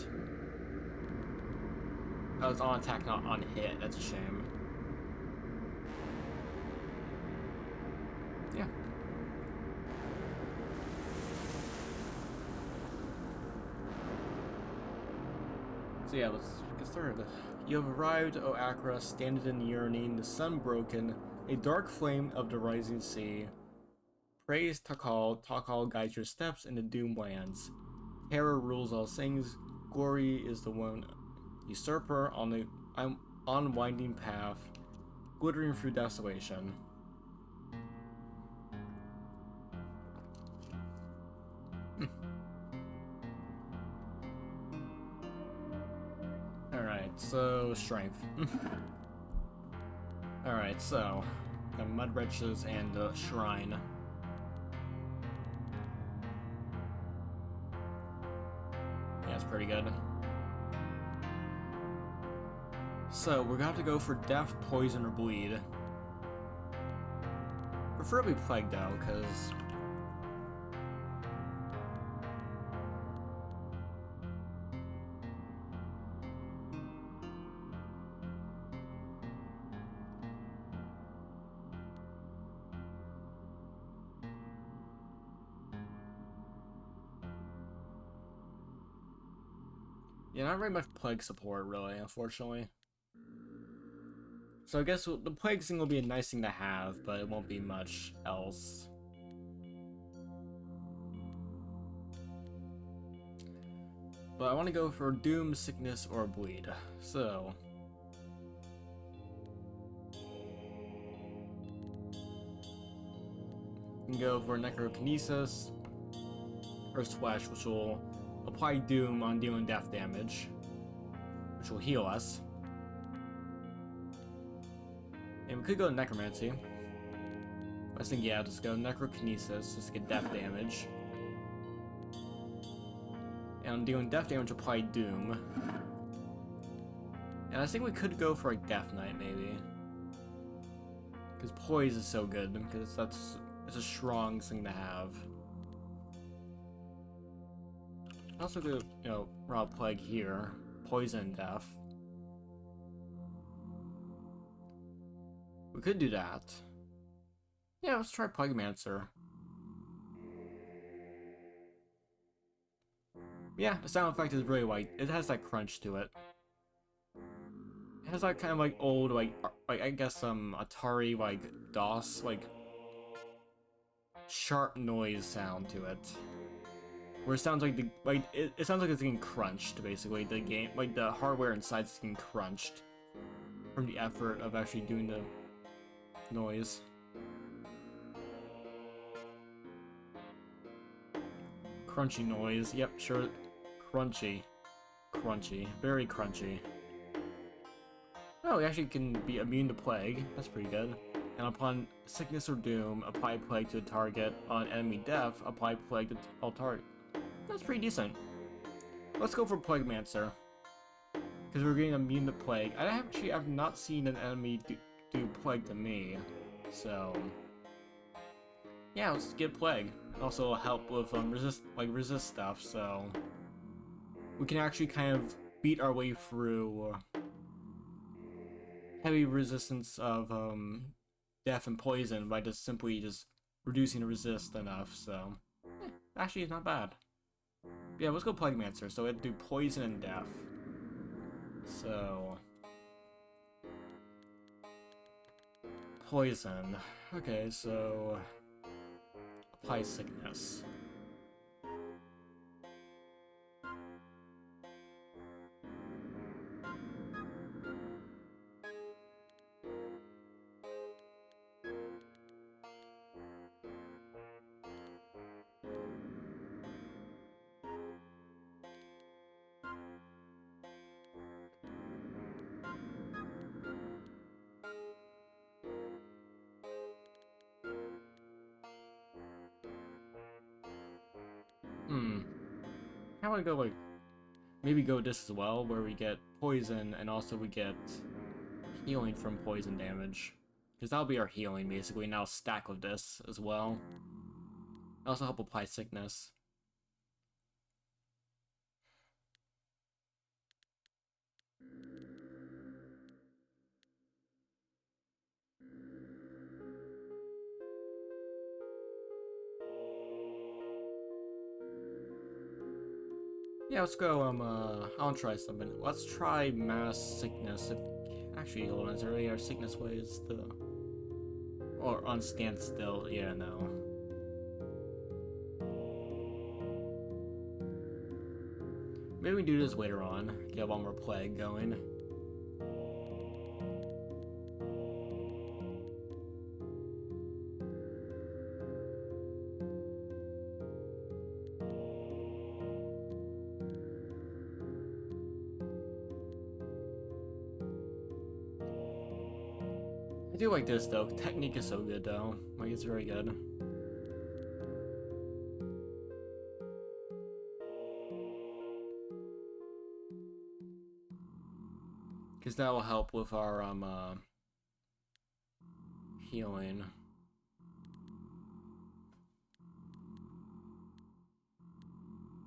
Oh, it's on attack, not on hit. That's a shame. Yeah. So yeah, let's get started. You have arrived, O Acra, standing and yearning, the sun broken, a dark flame of the rising sea. Praise Takal, Takal guides your steps in the doomed lands. Terror rules all things, glory is the one usurper on the unwinding path, glittering through desolation. Alright, so strength. Alright, so got mud wretches and a shrine. Yeah, it's pretty good. So we're gonna have to go for death, poison, or bleed. preferably Plague though, because yeah, not very much Plague support, really, unfortunately. So I guess the Plague thing will be a nice thing to have, but it won't be much else. But I want to go for Doom, Sickness, or Bleed. So we can go for Necrokinesis, First Flash, which will apply Doom on dealing death damage, which will heal us. And we could go Necromancy. I was thinking, yeah, just go Necrokinesis, just get death damage. And on dealing death damage, apply Doom. And I think we could go for like Death Knight, maybe. Because Poise is so good, because it's a strong thing to have. Also could, you know, raw Plague here. Poison Death. We could do that. Yeah, let's try Plaguemancer. Yeah, the sound effect is really like, it has that crunch to it. It has that kind of like old, like I guess Atari, like DOS, like sharp noise sound to it. Where it sounds like it sounds like it's getting crunched, basically. The game, like the hardware inside is getting crunched from the effort of actually doing the noise. Crunchy noise, yep, sure. Crunchy. Crunchy. Very crunchy. Oh, we actually can be immune to Plague. That's pretty good. And upon Sickness or Doom, apply Plague to a target. On enemy death, apply Plague to all target. That's pretty decent. Let's go for Plaguemancer. Because we're getting immune to Plague. I actually have not seen an enemy do Plague to me. So yeah, let's get Plague. Also help with resist stuff, so we can actually kind of beat our way through heavy resistance of death and poison by just simply reducing the resist enough, so actually it's not bad. Yeah, let's go Plaguemancer, so it'd do poison and death. So poison. Okay, so apply sickness. I want to go like maybe go this as well, where we get poison and also we get healing from poison damage. Because that'll be our healing, basically, and I'll stack with this as well. Also help apply sickness. Yeah, let's go, I'll try something. Let's try mass sickness. Actually, hold on, is there any other sickness ways to... Or on standstill, yeah, no. Maybe we do this later on. Get one more plague going. I do like this though. Technique is so good though. Like, it's very good. Because that will help with our healing.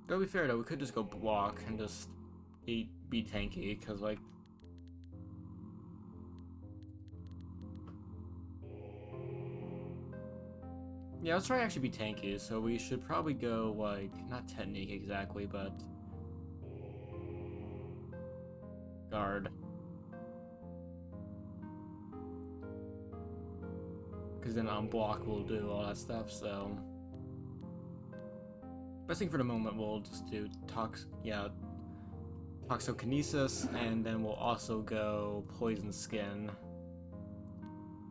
To be fair though, we could just go block and just be tanky, because like... Yeah, let's try actually be tanky, so we should probably go like, not technique exactly, but... guard. Because then on block we'll do all that stuff, so... Best thing for the moment, we'll just do Toxokinesis, and then we'll also go Poison Skin.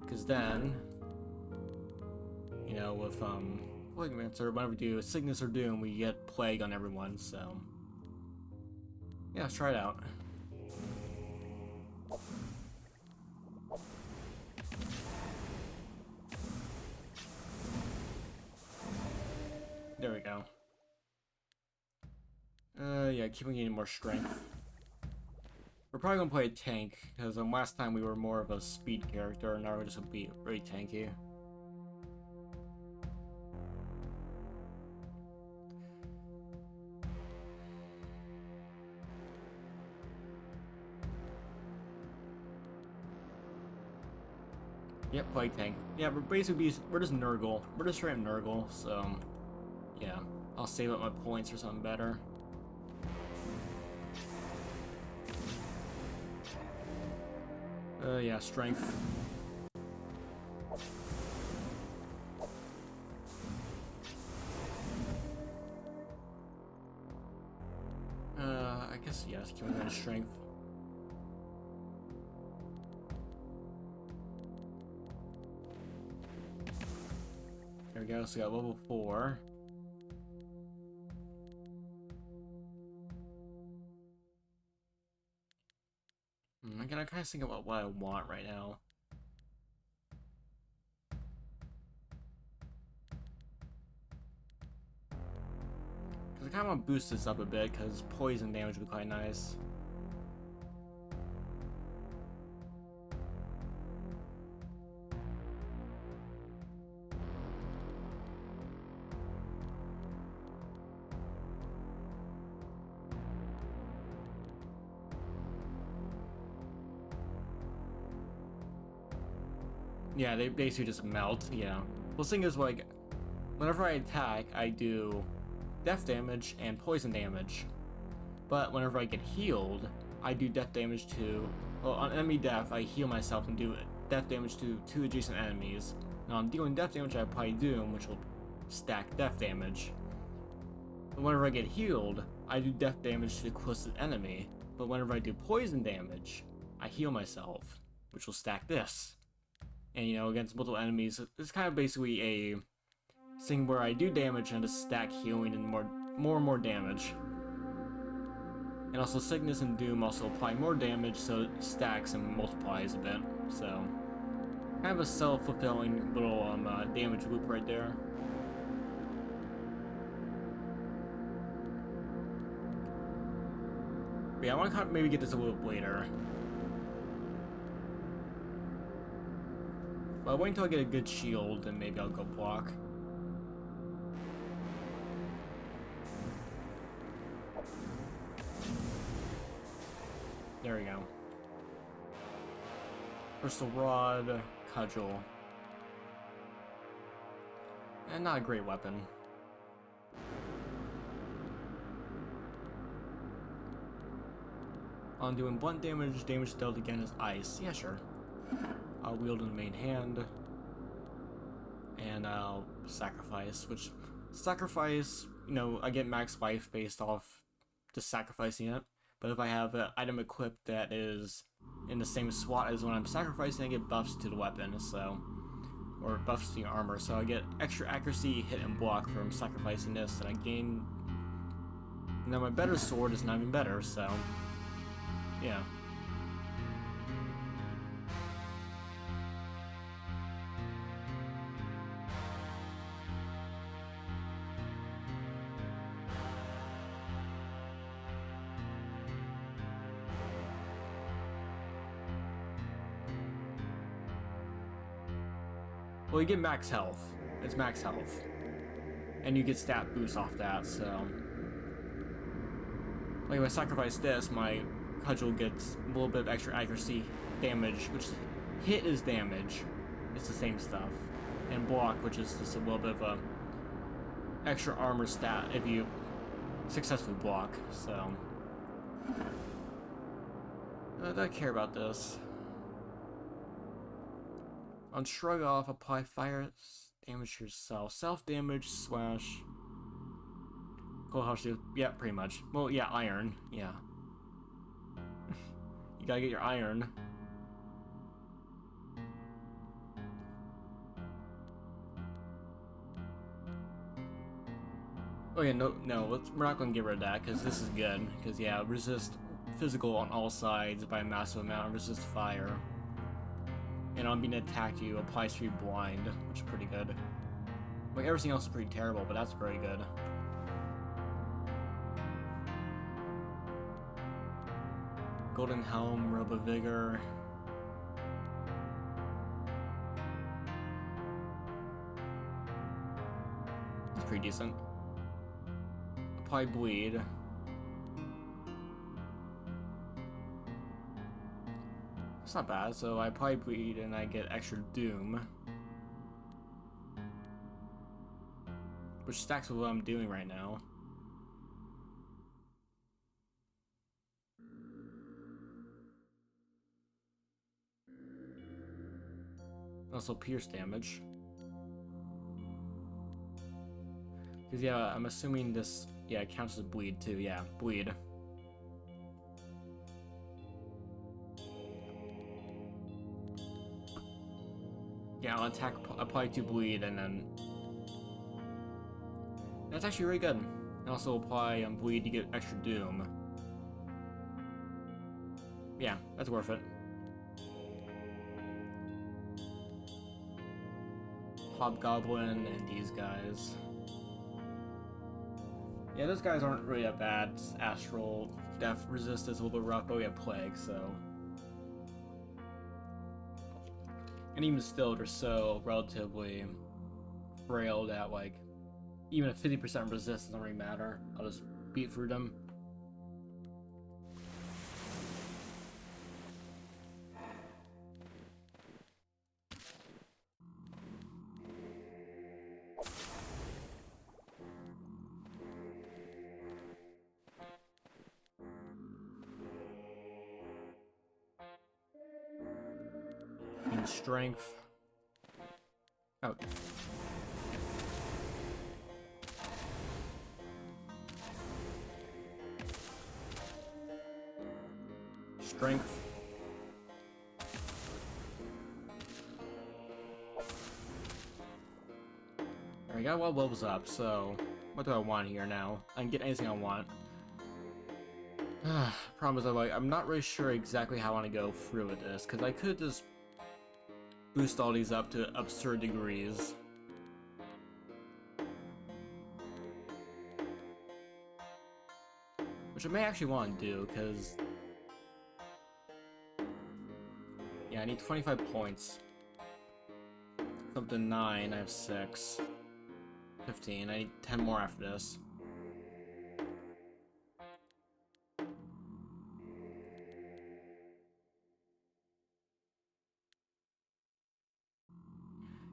Because then, you know, with Plaguemancer, whenever we do Sickness or Doom, we get Plague on everyone, so... Yeah, let's try it out. There we go. Yeah, keep on getting more strength. We're probably gonna play a tank, because last time we were more of a speed character, and now we're just gonna be very tanky. Yep, Plague Tank. Yeah, we're just Nurgle. We're just straight Nurgle, so... Yeah, I'll save up my points for something better. Yeah, strength. I guess, yes, keep on strength. There we go, so we got level 4. I gotta kind of think about what I want right now. Because I kind of want to boost this up a bit, because poison damage would be quite nice. Yeah, they basically just melt, yeah. Well, the thing is, like, whenever I attack, I do death damage and poison damage. But whenever I get healed, I do death damage to... Well, on enemy death, I heal myself and do death damage to 2 adjacent enemies. Now, I'm dealing death damage, I apply Doom, which will stack death damage. But whenever I get healed, I do death damage to the closest enemy. But whenever I do poison damage, I heal myself, which will stack this. And, you know, against multiple enemies, it's kind of basically a thing where I do damage and just stack healing and more damage. And also Sickness and Doom also apply more damage, so it stacks and multiplies a bit. So, kind of a self-fulfilling little damage loop right there. But yeah, I want to maybe get this a little bit later. But I'll wait until I get a good shield, and maybe I'll go block. There we go. Crystal Rod, Cudgel. And not a great weapon. On doing blunt damage, damage dealt again is ice. Yeah, sure. I'll wield in the main hand. And I'll sacrifice, which... Sacrifice, you know, I get max life based off just sacrificing it. But if I have an item equipped that is in the same slot as when I'm sacrificing, I get buffs to the weapon, so... Or buffs to the armor, so I get extra accuracy, hit, and block from sacrificing this, and I gain... Now my better sword is not even better, so... Yeah. Well, you get max health. It's max health. And you get stat boosts off that, so... Like if I sacrifice this, my cudgel gets a little bit of extra accuracy damage, which hit is damage. It's the same stuff. And block, which is just a little bit of a extra armor stat if you successfully block, so I don't care about this. On shrug off, apply fire damage to yourself. Self damage slash cold house. Yeah, pretty much. Well, yeah, iron. Yeah. You gotta get your iron. Oh yeah, no, we're not gonna get rid of that because this is good. Because yeah, resist physical on all sides by a massive amount, resist fire. And on being attacked, you apply 3 blind, which is pretty good. Like everything else is pretty terrible, but that's very good. Golden Helm, Robe of Vigor. It's pretty decent. Apply Bleed. It's not bad, so I apply Bleed and I get extra Doom. Which stacks with what I'm doing right now. Also pierce damage. Because yeah, I'm assuming this, yeah, counts as bleed too. Yeah, bleed. Yeah, I'll attack, apply 2 bleed, and then that's actually really good. And also apply bleed to get extra doom. Yeah, that's worth it. Hobgoblin and these guys. Yeah, those guys aren't really that bad. Astral Death resist is a little bit rough, but we have Plague, so. And even still, they're so relatively frail that, like, even a 50% resist doesn't really matter. I'll just beat through them. And strength. Oh. Strength. Alright, got a lot of levels up, so what do I want here now? I can get anything I want. Problem is, I'm not really sure exactly how I want to go through with this, because I could just boost all these up to absurd degrees. Which I may actually want to do, because yeah, I need 25 points. Up to 9, I have 6. 15, I need 10 more after this.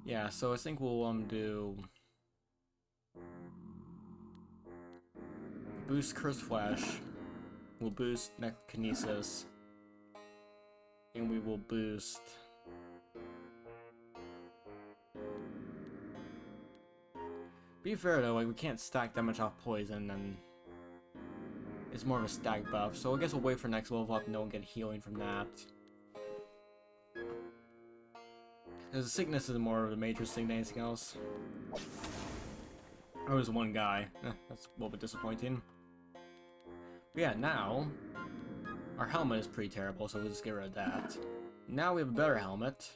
Yeah, so I think we'll do boost Curse Flash, we'll boost Necrokinesis, and we will boost be fair though, like we can't stack that much off poison, and it's more of a stack buff, so I guess we'll wait for next level up and don't get healing from that. Because sickness is more of a major thing than anything else. Oh, there's one guy. That's a little bit disappointing. But yeah, now our helmet is pretty terrible, so we'll just get rid of that. Now we have a better helmet.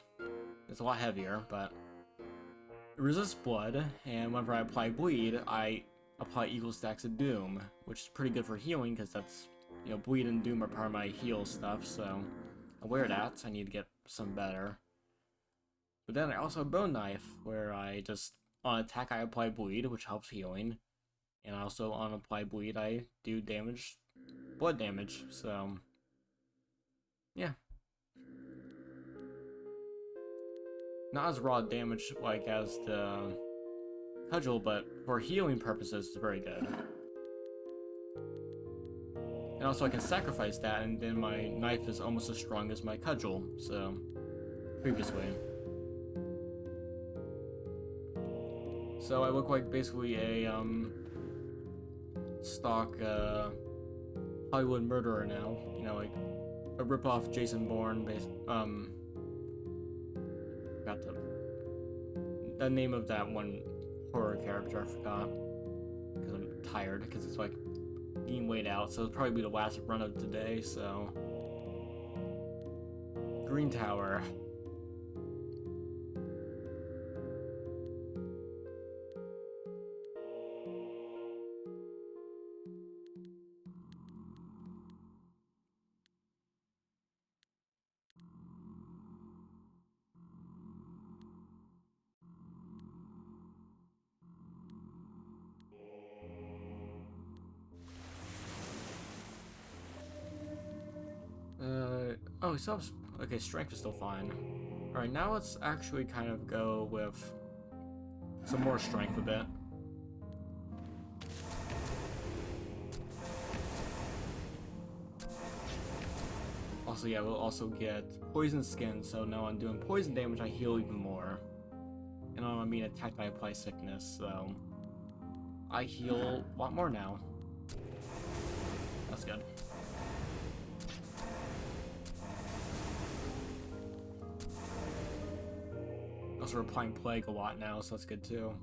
It's a lot heavier, but it resists blood, and whenever I apply bleed, I apply equal stacks of doom, which is pretty good for healing, because that's, you know, bleed and doom are part of my heal stuff, so I wear that. I need to get some better. But then I also have Bone Knife, where I just, on attack I apply bleed, which helps healing. And also on apply bleed I do damage blood damage, so yeah. Not as raw damage like as the cudgel, but for healing purposes, it's very good. And also I can sacrifice that, and then my knife is almost as strong as my cudgel, so previously. So I look like basically a stock Hollywood murderer now. You know, like a rip-off Jason Bourne got the name of that one horror character, I forgot. Because I'm tired, because it's like being weighed out, so it'll probably be the last run of today, so. Green Tower. Oh, he still has, okay, strength is still fine. Alright, now let's actually kind of go with some more strength a bit. Also, yeah, we'll also get poison skin, so now I'm doing poison damage, I heal even more. And I'm being attacked by apply sickness, so I heal a lot more now. That's good. Also, we're applying plague a lot now, so that's good too.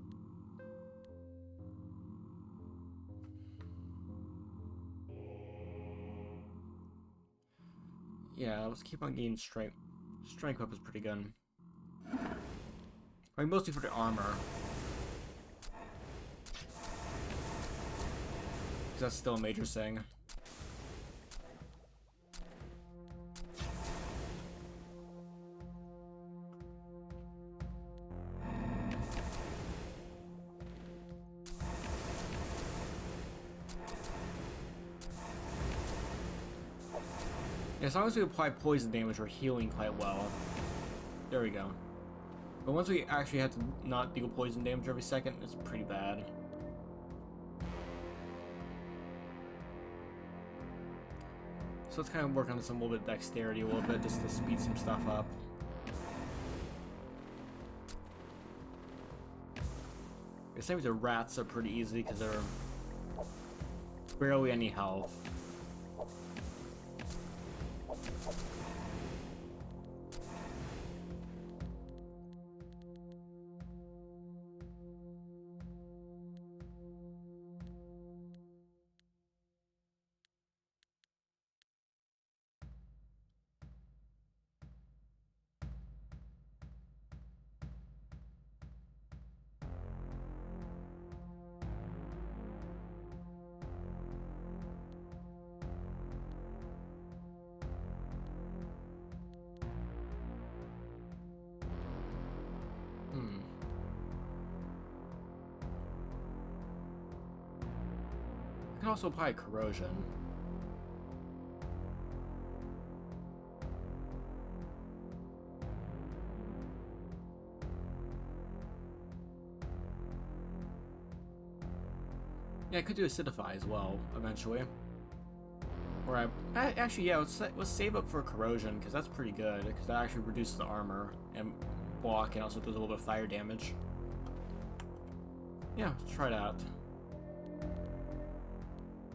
Yeah, let's keep on getting strength. Strength up is pretty good. I mean, mostly for the armor. Because that's still a major thing. Yeah, as long as we apply poison damage, we're healing quite well. There we go. But once we actually have to not deal poison damage every second, it's pretty bad. So let's kind of work on some little bit of dexterity a little bit, just to speed some stuff up. The same with the rats are pretty easy because they're barely any health. I can also apply corrosion. Yeah, I could do acidify as well, eventually. Or actually, yeah, let's save up for corrosion, because that's pretty good, because that actually reduces the armor and block, and also does a little bit of fire damage. Yeah, let's try that.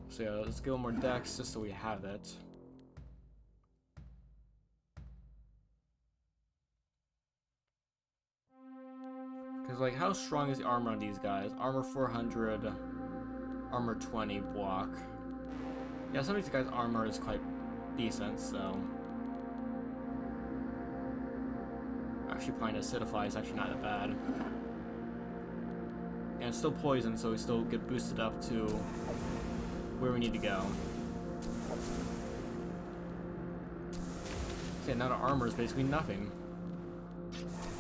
So yeah, let's get a little more dex, just so we have it. Because, like, how strong is the armor on these guys? Armor 400, armor 20, block. Yeah, some of these guys' armor is quite decent, so... Actually, applying acidify is actually not that bad. And it's still poison, so we still get boosted up to where we need to go. Okay, now the armor is basically nothing.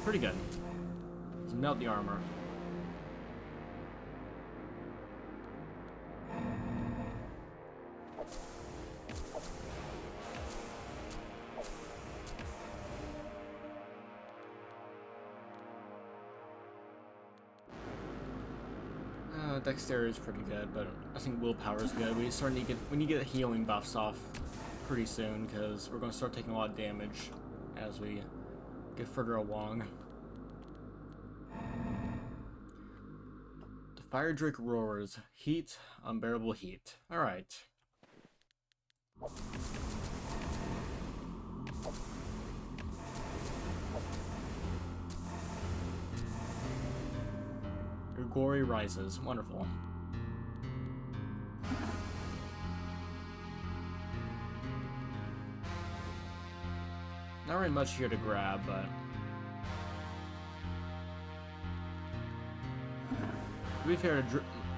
Pretty good. Let's melt the armor. dexterity is pretty good, but I think willpower is good. We need to get healing buffs off pretty soon, because we're going to start taking a lot of damage as we get further along. The Fire Drake roars. Heat, unbearable heat. Alright. Your glory rises. Wonderful. Not really much here to grab, but... to be fair,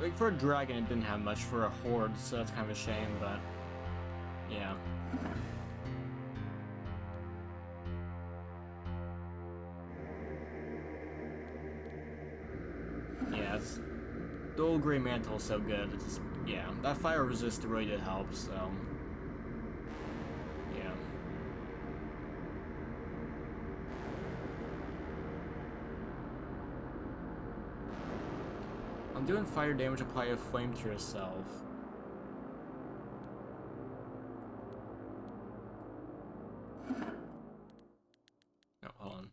like for a dragon it didn't have much. For a horde, so that's kind of a shame, but... yeah. Yeah, it's... the old Grey Mantle is so good. It's just... yeah, that fire resist really did help, so... yeah. I'm doing fire damage, apply a flame to yourself. No, hold on.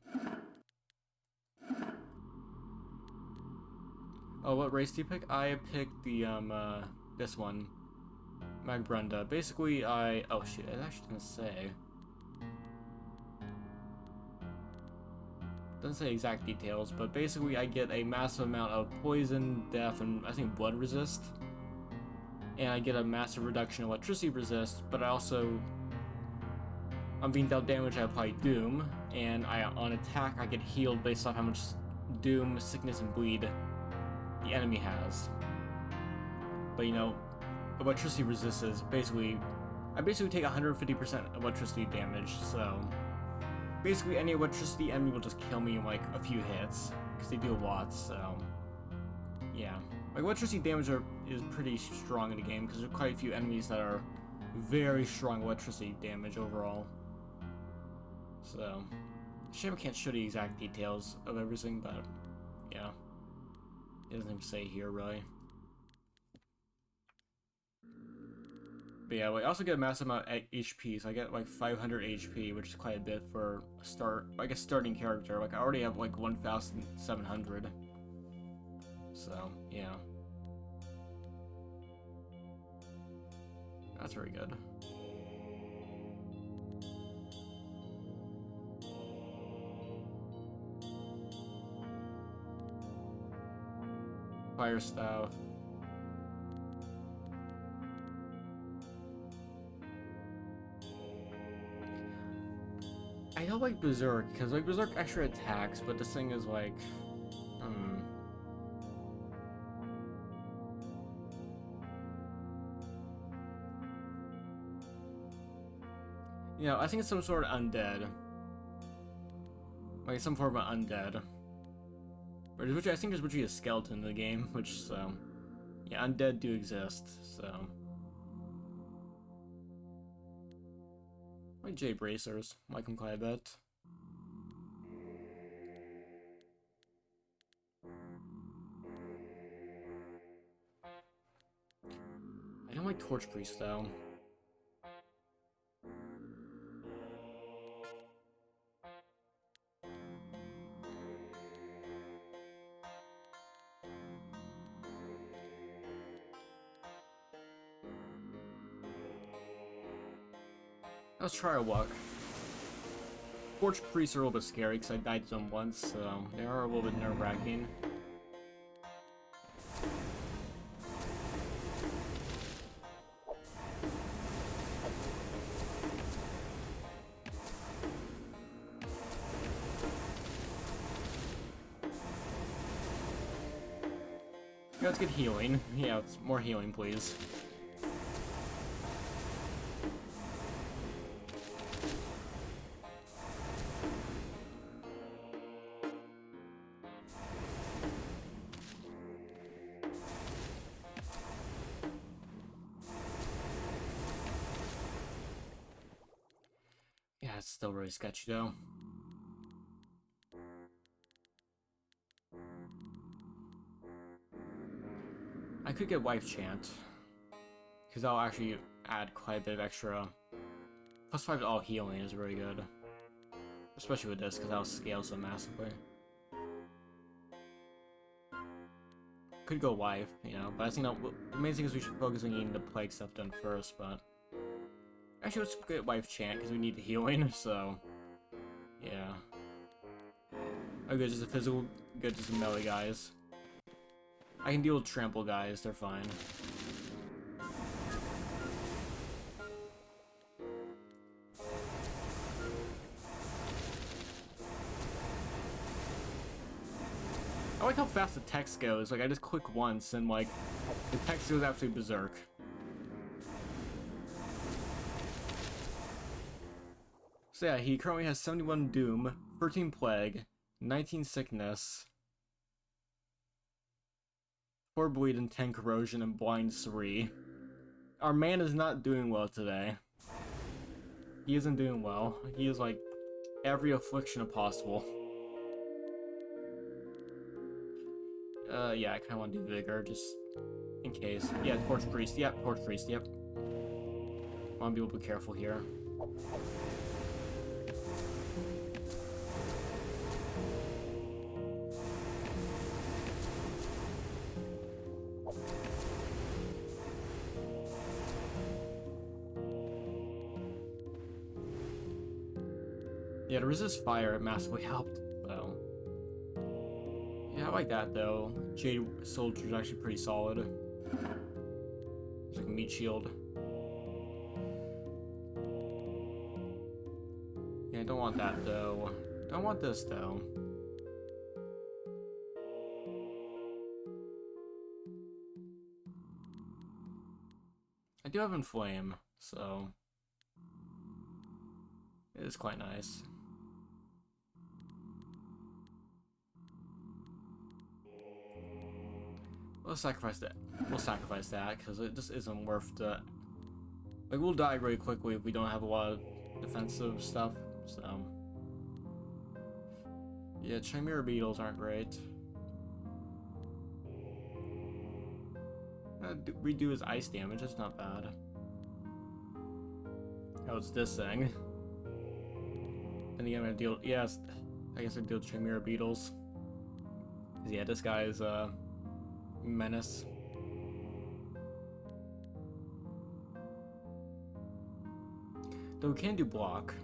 Oh, what race do you pick? I picked the, this one. Magbrunda. Basically, oh shit, it actually doesn't say. Doesn't say exact details, but basically I get a massive amount of poison, death, and I think blood resist. And I get a massive reduction in electricity resist, but I also... on being dealt damage, I apply Doom, and on attack, I get healed based off how much Doom, Sickness, and Bleed the enemy has. But you know, electricity resist is basically... I basically take 150% electricity damage, so... basically any electricity enemy will just kill me in like a few hits, because they do a lot, so... yeah. Like, electricity damage is pretty strong in the game, because there are quite a few enemies that are very strong electricity damage overall. So... shame I can't show the exact details of everything, but... yeah. It doesn't even say here, really. But yeah, I also get a massive amount of HP, so I get like 500 HP, which is quite a bit for a starting character. Like, I already have like 1,700. So, yeah. That's very good. Fire Staff. I don't like Berserk, because like Berserk extra attacks, but this thing is like... you know, I think it's some sort of undead. Like some form of undead. Which I think is literally a skeleton in the game, which, so... yeah, undead do exist, so... like J Bracers, like them quite a bit. I don't like Torch Priest though. Let's try a walk. Torch Priests are a little bit scary because I died to them once, so they are a little bit nerve-wracking. Yeah, let's get healing. Yeah, it's more healing, please. Yeah, it's still really sketchy though. could get Wife Chant, because that'll actually add quite a bit of extra. +5 to all healing is really good. Especially with this, because that'll scale so massively. Could go Wife, you know, but I think that the main thing is we should focus on getting the Plague stuff done first, but... Actually, let's get Wife Chant, because we need the healing, so... Yeah. Oh good, just a physical, good, just a melee guys. I can deal with trample guys, they're fine. I like how fast the text goes, like I just click once and like, the text goes absolutely berserk. So yeah, he currently has 71 Doom, 13 Plague, 19 Sickness, 4 Bleed and 10 Corrosion and Blind 3. Our man is not doing well today. He isn't doing well. He is like every affliction possible. Yeah, I kinda wanna do Vigor, just in case. Yeah, Torch Priest, yep, Torch Priest, yep. Wanna be a little bit careful here. Yeah, to resist fire, it massively helped, so... Yeah, I like that, though. Jade Soldier's actually pretty solid. It's like a meat shield. Yeah, I don't want that, though. Don't want this, though. I do have Inflame, so... It is quite nice. We'll sacrifice that. We'll sacrifice that because it just isn't worth the. Like we'll die really quickly if we don't have a lot of defensive stuff. So yeah, Chimera Beetles aren't great. Redo his ice damage. It's not bad. Oh, it's this thing. And again, I'm gonna deal. Yes, I guess I deal with Chimera Beetles. Cause yeah, this guy is menace. Though we can do block.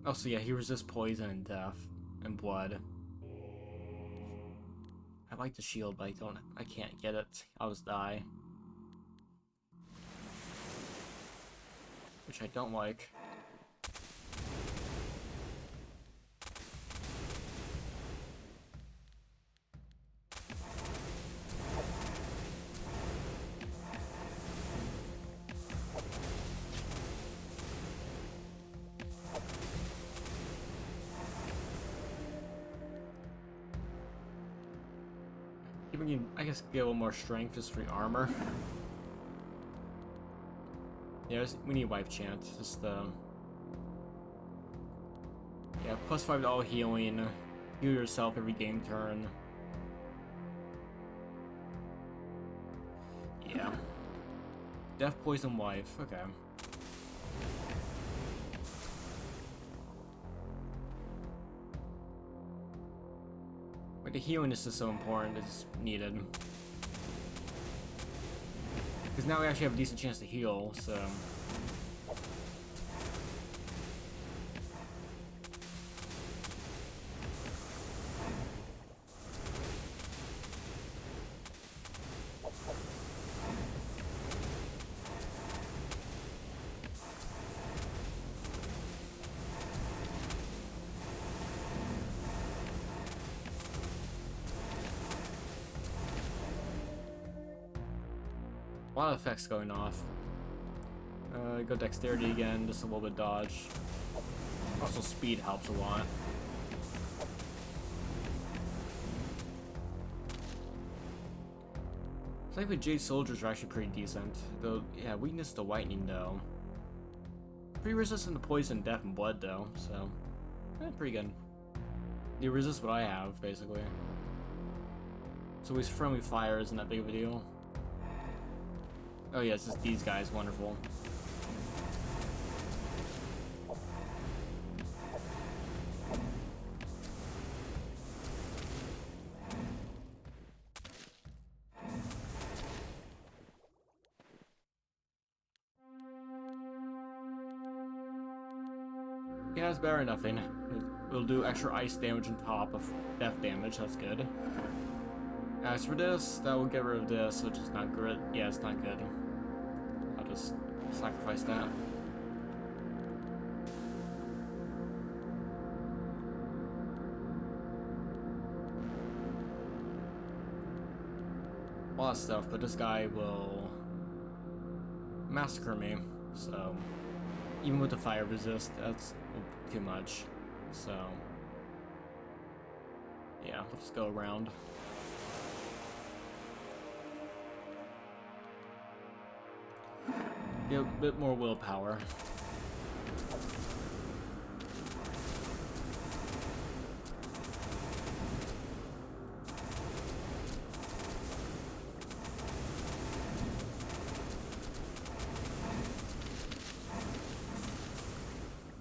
Oh, so yeah, he resists poison and death and blood. I like the shield, but I can't get it. I'll just die. Which I don't like. I guess get a little more strength just for armor. Yeah, we need Wife Chant. Just yeah, +5 to all healing. Heal yourself every game turn. Yeah. Death, Poison, Wife. Okay. The healing is just so important, it's needed. Because now we actually have a decent chance to heal, so... A lot of effects going off. Go dexterity again, just a little bit dodge. Also speed helps a lot. I think the Jade Soldiers are actually pretty decent. Though, yeah, weakness to lightning though. Pretty resistant to poison, death, and blood though, so... pretty good. You resist what I have, basically. So his friendly fire isn't that big of a deal. Oh yeah, it's just these guys, wonderful. Yeah, it's better than nothing. It'll do extra ice damage on top of death damage, that's good. As for this, that will get rid of this, which is not good. Yeah, it's not good. I'll just sacrifice that. A lot of stuff, but this guy will massacre me, so even with the fire resist, that's too much. So yeah, let's go around. Get a bit more willpower.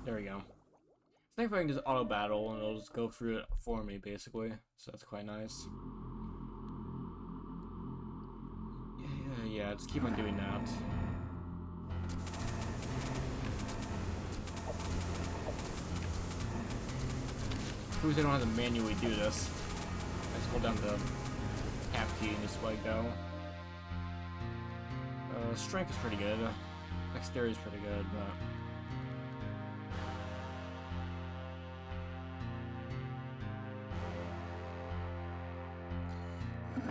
There we go. I think if I can just auto battle and it'll just go through it for me, basically. So that's quite nice. Yeah, just keep on doing that. Proves I don't have to manually do this. I just hold down the tab key and just let go. Strength is pretty good. Dexterity is pretty good, but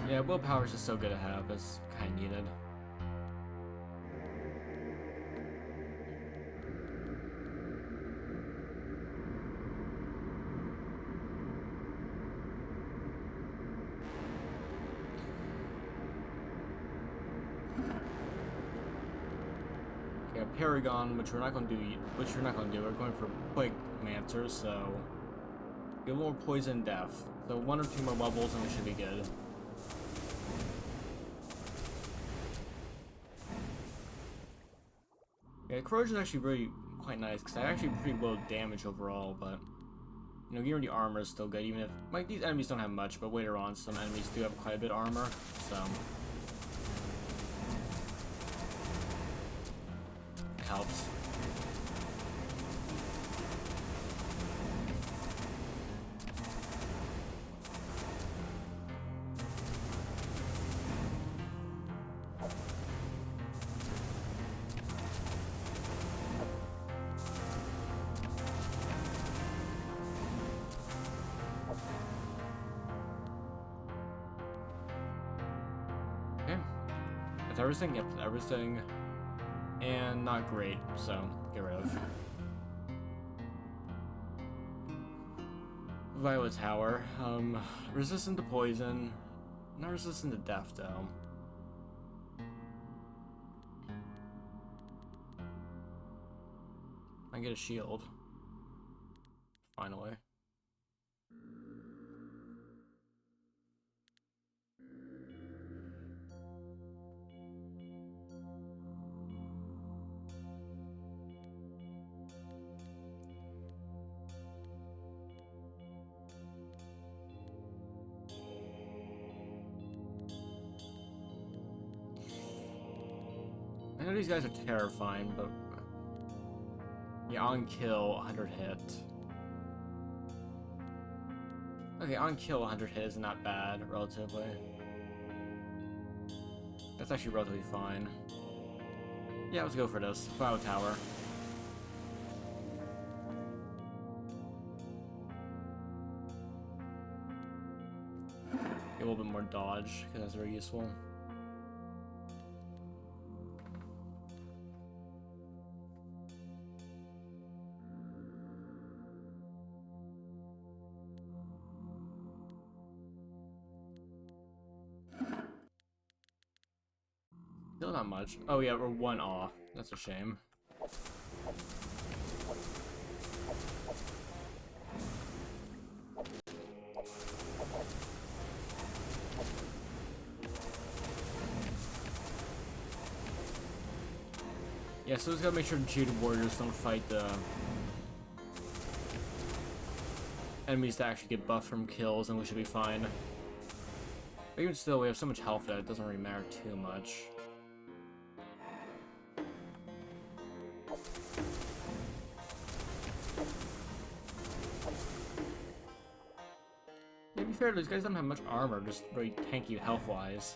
yeah, willpower is just so good to have. It's kind of needed. Yeah, Paragon, which we're not going to do. We're going for Plaguemancer, so get more poison death. So 1 or 2 more levels and we should be good. Yeah, corrosion is actually really quite nice because I actually pretty low damage overall, but you know, getting rid of the armor is still good. Even if like these enemies don't have much, but later on some enemies do have quite a bit of armor, so it helps. That's everything? Yep, everything. And not great, so get rid of. Violet Tower. Resistant to poison. Not resistant to death, though. I get a shield. Finally. I know these guys are terrifying, but yeah, on kill 100 hit. Okay, on kill 100 hit is not bad, relatively. That's actually relatively fine. Yeah, let's go for this. Violet Tower. Get a little bit more dodge, because that's very useful. Still not much. Oh yeah, we're 1 off. That's a shame. Yeah, so we just gotta make sure the Jaded Warriors don't fight the enemies that actually get buffed from kills, and we should be fine. But even still, we have so much health that it doesn't really matter too much. To be fair, these guys don't have much armor, just very tanky health-wise.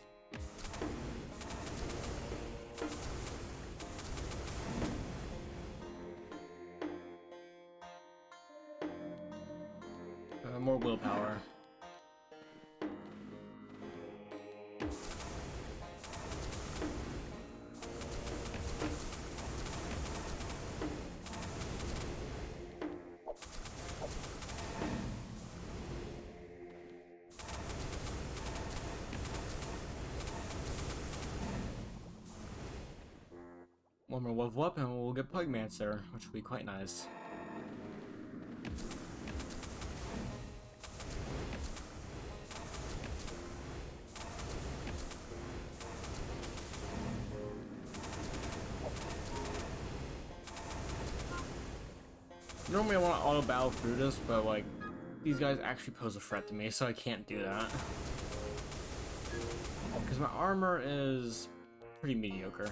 More willpower. One more level up and we'll get Plaguemancer, which will be quite nice. Normally I want to auto battle through this, but like, these guys actually pose a threat to me, so I can't do that. Because my armor is pretty mediocre.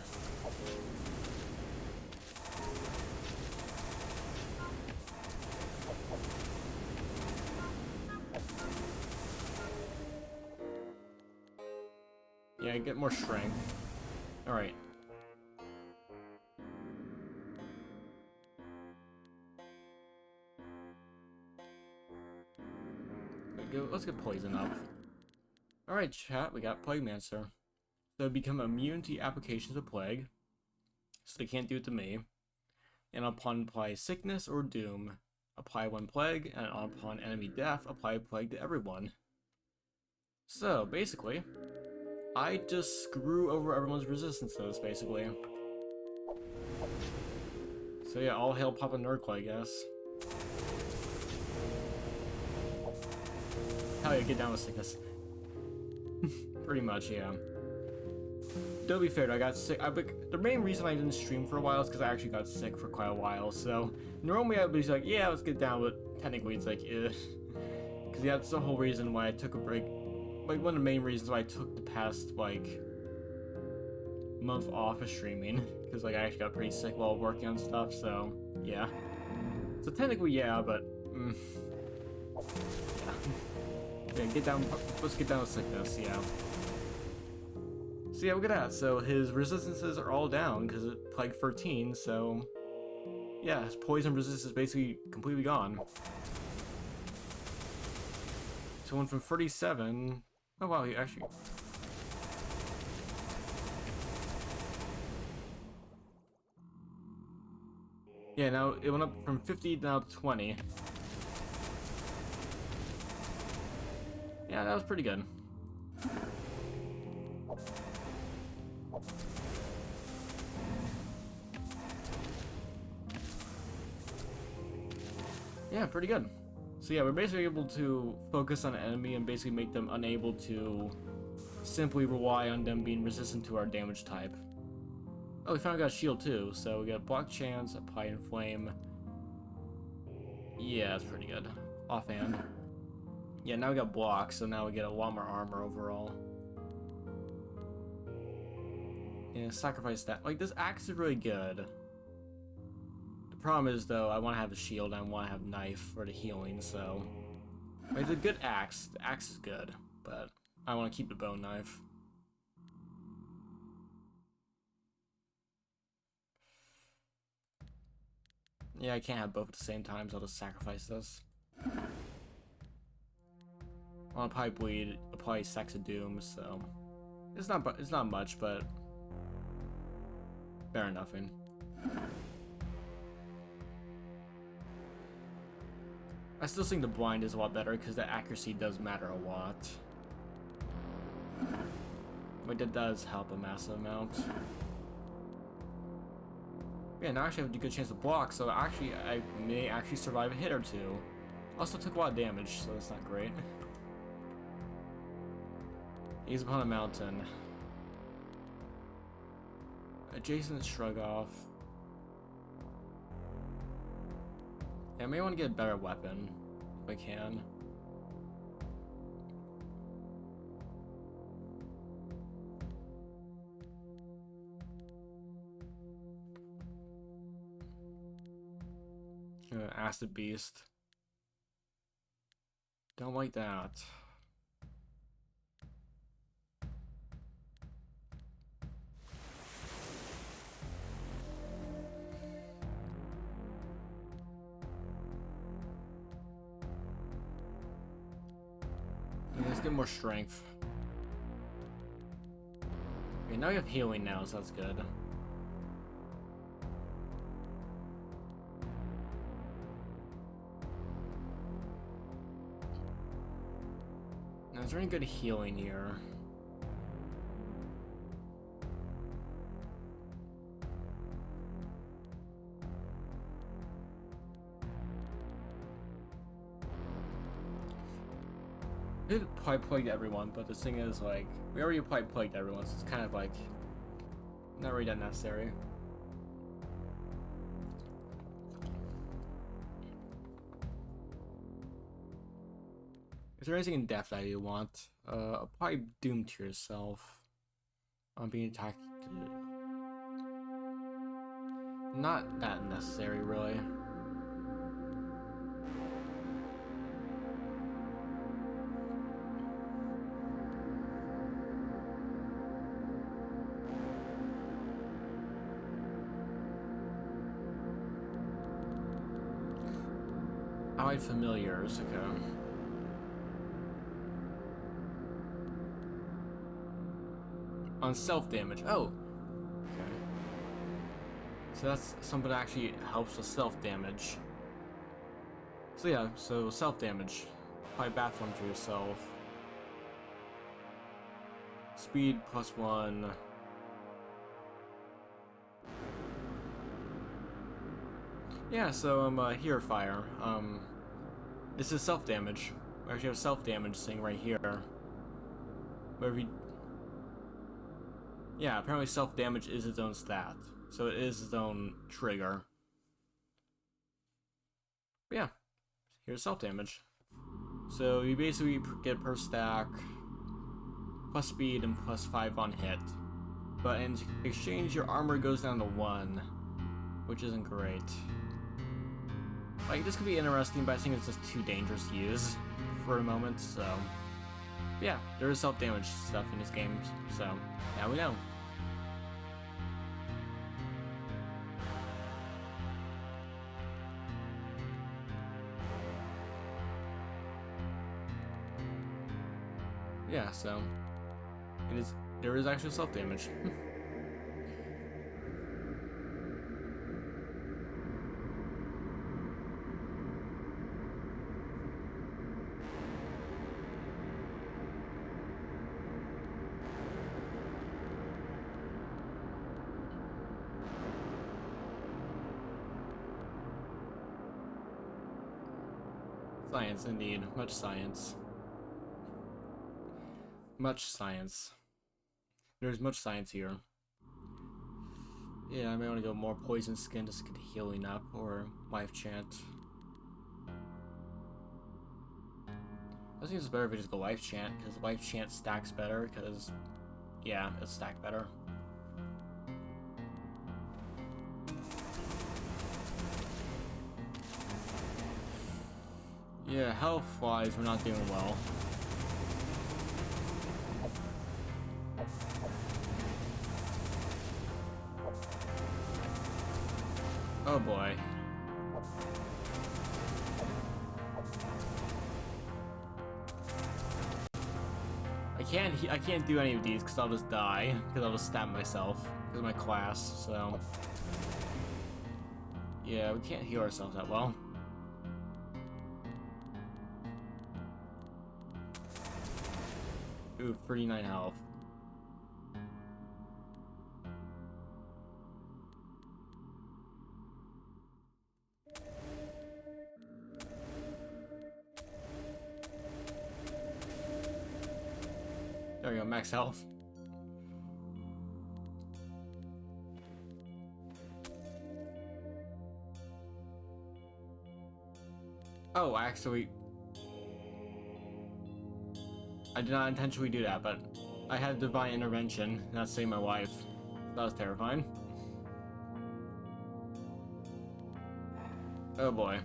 Yeah, I get more strength. Alright. Let's get poison up. Alright, chat, we got Plaguemancer. So become immune to applications of plague, so they can't do it to me. And upon apply sickness or doom, apply one plague, and upon enemy death, apply a plague to everyone. So, basically, I just screw over everyone's resistances, basically. So yeah, all hail Papa Nerdclaw, I guess. Hell yeah, get down with sickness. Pretty much, yeah. To be fair, I got sick. The main reason I didn't stream for a while is because I actually got sick for quite a while. So normally I'd be like, yeah, let's get down, but technically it's like, because yeah, that's the whole reason why I took a break. Like one of the main reasons why I took the past like month off of streaming, because like I actually got pretty sick while working on stuff. So yeah. So technically, yeah, but yeah, get down. Let's get down with sickness. Yeah. So yeah, look at that. So his resistances are all down because it's Plague 13. So yeah, his poison resistance is basically completely gone. So went from 37. Oh wow, he actually. Yeah, now it went up from 50 now to 20. Yeah, that was pretty good. Yeah, pretty good. So yeah, we're basically able to focus on an enemy and basically make them unable to simply rely on them being resistant to our damage type. Oh, we finally got a shield too, so we got block chance, apply and flame. Yeah, that's pretty good. Offhand. Yeah, now we got block, so now we get a lot more armor overall. Yeah, sacrifice that. Like, this axe is really good. The problem is, though, I want to have a shield and I want to have knife for the healing, so... Like, it's a good axe. The axe is good, but I want to keep the bone knife. Yeah, I can't have both at the same time, so I'll just sacrifice this. I want to probably bleed, apply Sex of Doom, so... It's not much, but... Better than nothing. I still think the blind is a lot better, because the accuracy does matter a lot. But that does help a massive amount. Yeah, now I actually have a good chance to block, so actually I may actually survive a hit or two. Also took a lot of damage, so that's not great. He's upon a mountain. Adjacent shrug off. Yeah, I may want to get a better weapon if I can. Acid beast. Don't like that. Let's get more strength. Okay, now we have healing now, so that's good. Now, is there any good healing here? We did probably plagued everyone, but the thing is, like, we already probably plagued everyone, so it's kind of like not really that necessary. Is there anything in depth that you want? Probably doom to yourself. On being attacked. Not that necessary, really. Allied familiars, okay. On self-damage. Oh! Okay. So that's something that actually helps with self-damage. So yeah, so self-damage. Apply bathroom to yourself. Speed +1. Yeah, so here fire. This is self-damage. We actually have self-damage thing right here. Where we... Yeah, apparently self-damage is its own stat. So it is its own trigger. But yeah, here's self-damage. So you basically get per stack, plus speed and +5 on hit. But in exchange, your armor goes down to 1, which isn't great. Like, this could be interesting, but I think it's just too dangerous to use for a moment, so... Yeah, there is self-damage stuff in this game, so now we know. Yeah, so... there is actually self-damage. Science, indeed. Much science. Much science. There's much science here. Yeah, I may want to go more poison skin just to get healing up, or life chant. I think it's better if we just go life chant, because life chant stacks better, because, yeah, it stacks better. Yeah, health-wise, we're not doing well. Oh boy. I can't do any of these because I'll just die, because I'll just stab myself because of my class, so... Yeah, we can't heal ourselves that well. Ooh, 39 health. There we go, max health. Oh, actually, I did not intentionally do that, but I had divine intervention, not saving my wife. That was terrifying. Oh boy.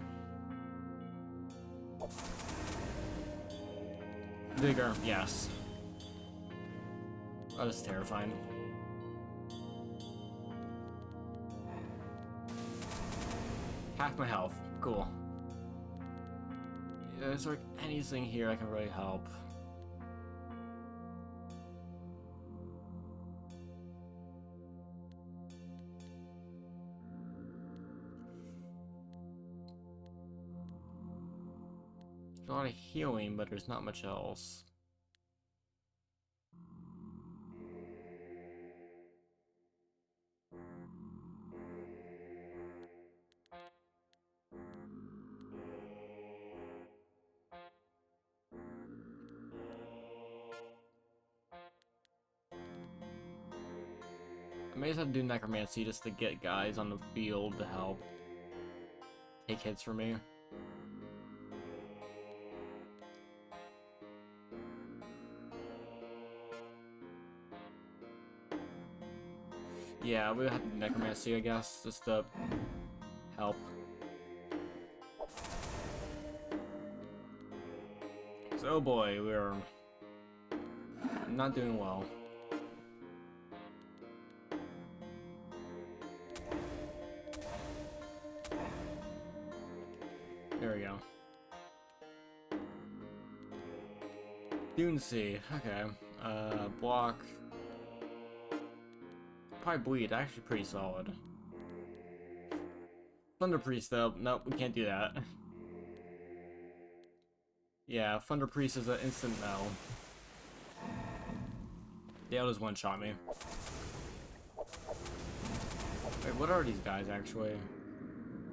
Vigor, yes. That was terrifying. Half my health. Cool. Is there anything here that can really help? There's a lot of healing, but there's not much else. I may as well do necromancy just to get guys on the field to help take hits for me. Yeah, we'll have to do necromancy, I guess, just to help. So, oh boy, we're not doing well. There we go. Dune Seed, okay. Block. Probably bleed, actually pretty solid. Thunder Priest though, nope, we can't do that. Yeah, Thunder Priest is an instant no. They'll just one-shot me. Wait, what are these guys actually?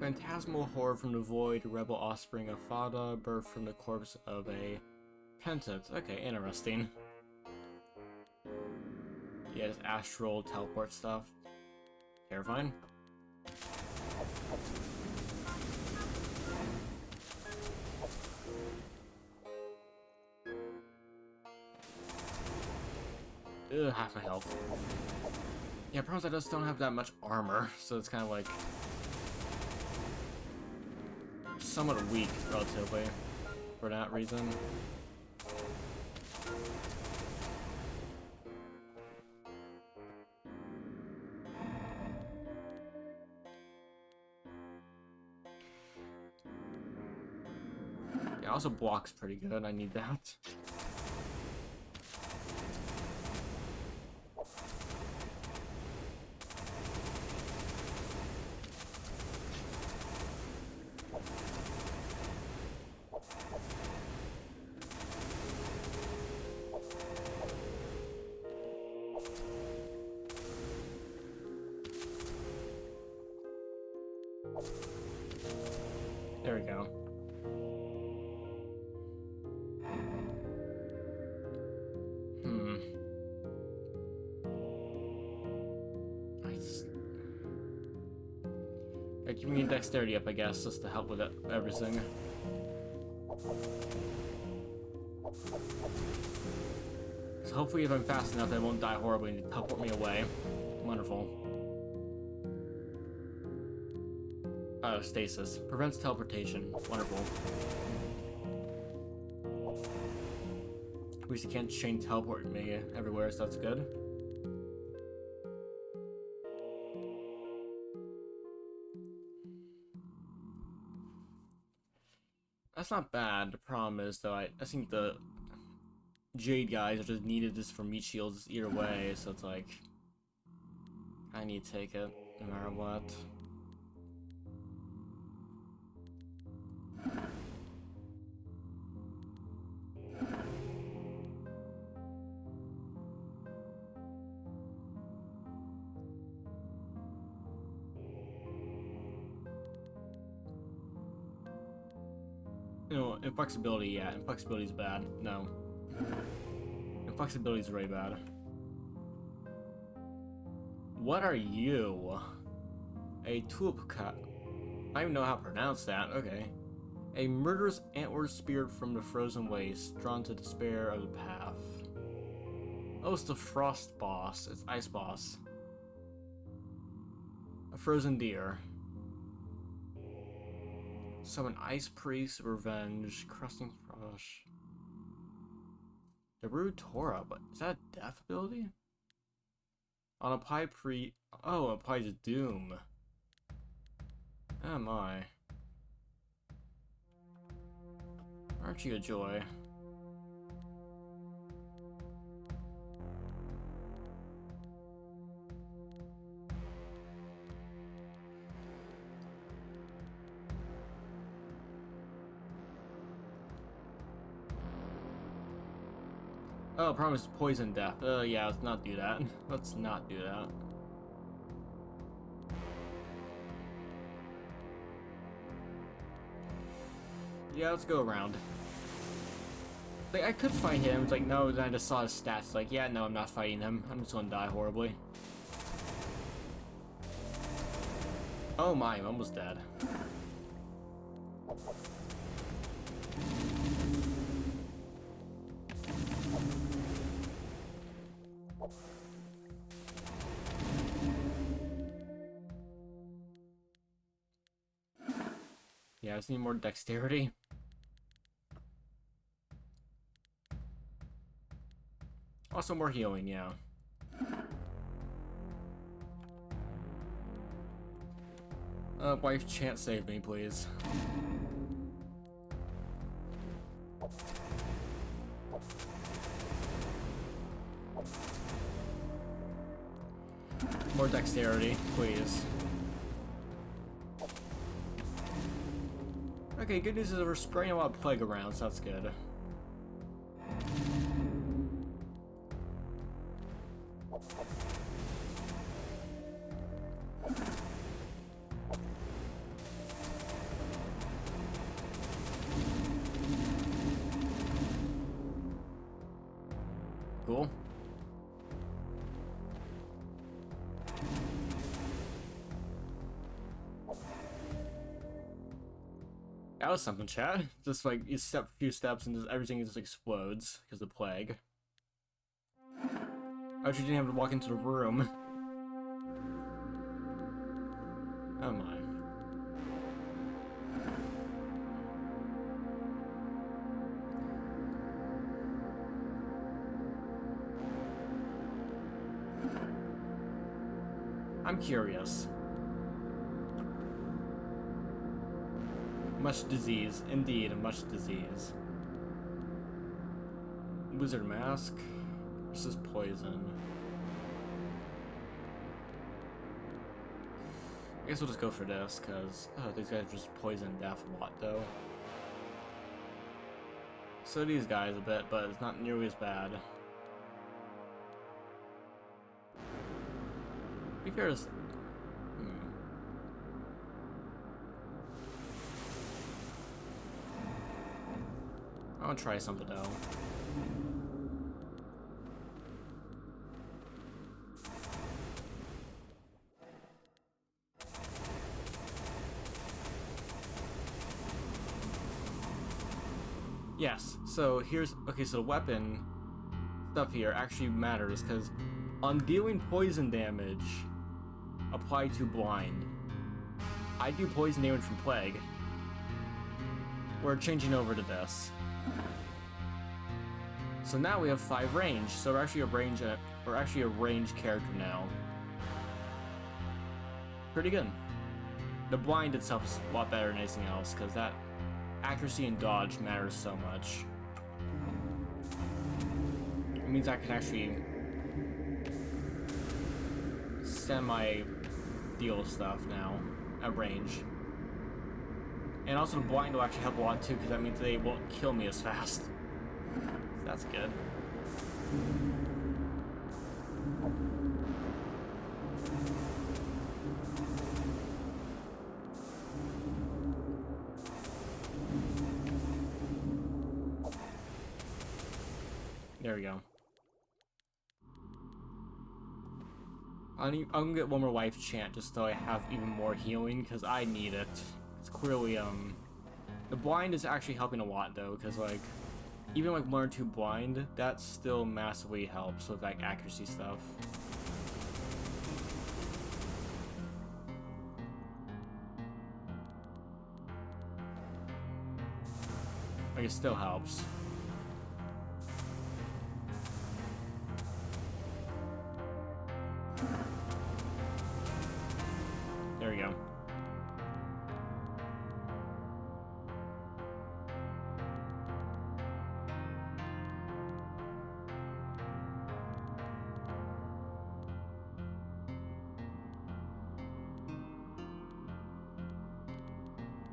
Phantasmal horde from the void, rebel offspring of Fada, birth from the corpse of a penitent. Okay, interesting. Yeah, just astral teleport stuff. Terrifying. Ugh, half my health. Yeah, problem is I just don't have that much armor, so it's kind of like somewhat weak, relatively, for that reason. Yeah, also block's pretty good, I need that. There we go. Yeah, keep me dexterity up, I guess, just to help with everything. So hopefully if I'm fast enough, I won't die horribly and teleport me away. Wonderful. Oh, stasis. Prevents teleportation. Wonderful. At least you can't chain teleport me everywhere, so that's good. That's not bad. The problem is, though, I think the Jade guys are just needed just for meat shields either way, so it's like I need to take it no matter what. You know, inflexibility, yeah, inflexibility is bad. No. flexibility is really bad. What are you? A tulip cat. I don't even know how to pronounce that. Okay. A murderous antler spirit from the frozen waste, drawn to despair of the path. Oh, it's the frost boss. It's ice boss. A frozen deer. Summon ice priest, revenge, crusting crush. The rude Torah, but is that a death ability? On apply oh, applies doom. Oh my. Aren't you a joy? Oh, promise poison death. Yeah, let's not do that. Let's not do that. Yeah, let's go around. Like, I could fight him. It's like, no, then I just saw his stats. Like, yeah, no, I'm not fighting him. I'm just gonna die horribly. Oh my, I'm almost dead. Yeah, I just need more dexterity. Also more healing, yeah. Wife, chant save me, please. More dexterity, please. Okay, good news is we're spraying a lot of plague around, so that's good. Cool. That was something, chat. Just like you step a few steps and just everything just explodes because of the plague. I actually didn't have to walk into the room. Oh my. I'm curious. Much disease. Indeed, much disease. Wizard mask versus poison. I guess we'll just go for this, because these guys just poison death a lot, though. So these guys a bit, but it's not nearly as bad. Be fair, is I want to try something though. Yes, so here's, okay, so weapon stuff here actually matters, because on dealing poison damage, apply to blind. I do poison damage from plague. We're changing over to this. So now we have 5 range, so we're actually a range character now. Pretty good. The blind itself is a lot better than anything else, because that accuracy and dodge matters so much. It means I can actually semi-deal stuff now at range. And also the blind will actually help a lot too, because that means they won't kill me as fast. So that's good. There we go. I'm gonna get one more life chant just so I have even more healing, because I need it. It's clearly, the blind is actually helping a lot, though, because, like, even, like, 1 or 2 blind, that still massively helps with, like, accuracy stuff. Like, it still helps. There we go.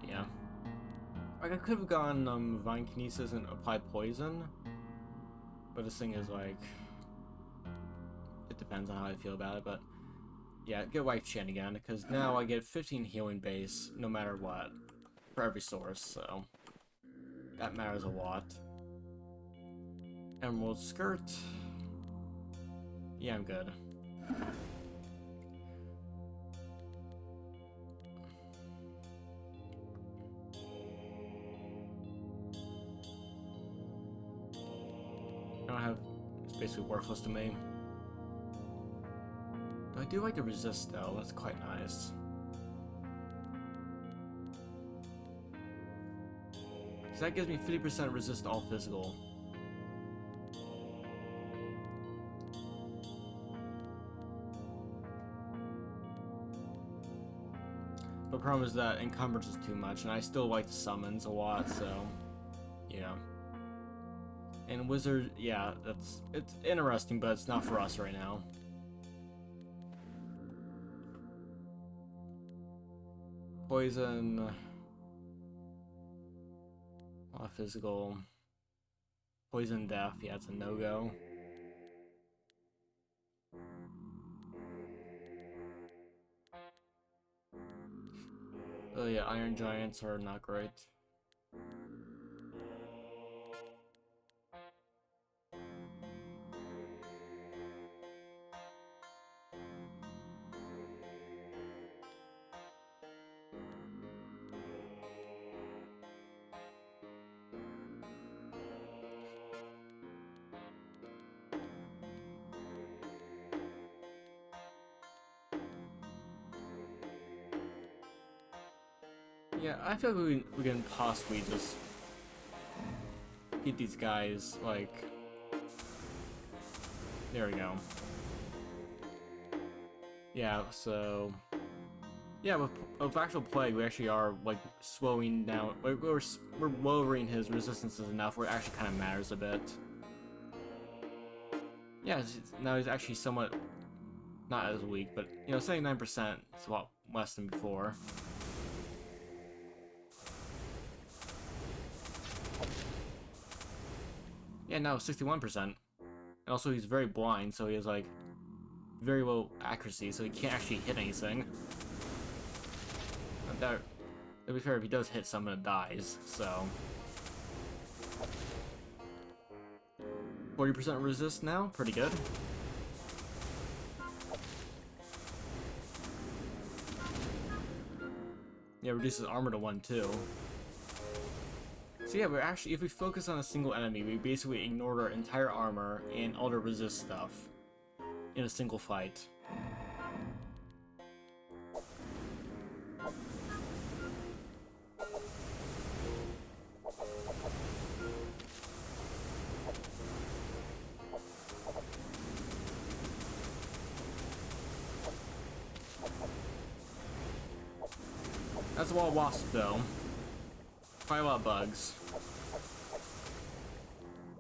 Yeah. Like, I could have gone, Vine Kinesis and applied poison. But this thing is, like... It depends on how I feel about it, but... Yeah, get Life Chant again, because now I get 15 healing base, no matter what. For every source, so... That matters a lot. Emerald Skirt... Yeah, I'm good. I don't have... It's basically worthless to me. But I do like the resist, though. That's quite nice. So that gives me 50% resist all physical. The problem is that encumbrance is too much, and I still like the summons a lot, so... Yeah. And Wizard, yeah, it's interesting, but it's not for us right now. Poison... physical... Poison Death, yeah, it's a no-go. Oh yeah, Iron Giants are not great. Yeah, I feel like we can possibly just get these guys, like... There we go. Yeah, so... Yeah, with actual Plague, we actually are, like, slowing down... Like, we're lowering his resistances enough where it actually kind of matters a bit. Yeah, now he's actually somewhat... Not as weak, but, you know, 79% is a lot less than before. Yeah, now 61%. And also, he's very blind, so he has, like, very low accuracy, so he can't actually hit anything. And that, to be fair, if he does hit someone, it dies, so... 40% resist now? Pretty good. Yeah, reduces armor to 1 too. So yeah, we're actually, if we focus on a single enemy, we basically ignored our entire armor and all the resist stuff in a single fight. That's a lot of wasps though. Probably a lot of bugs.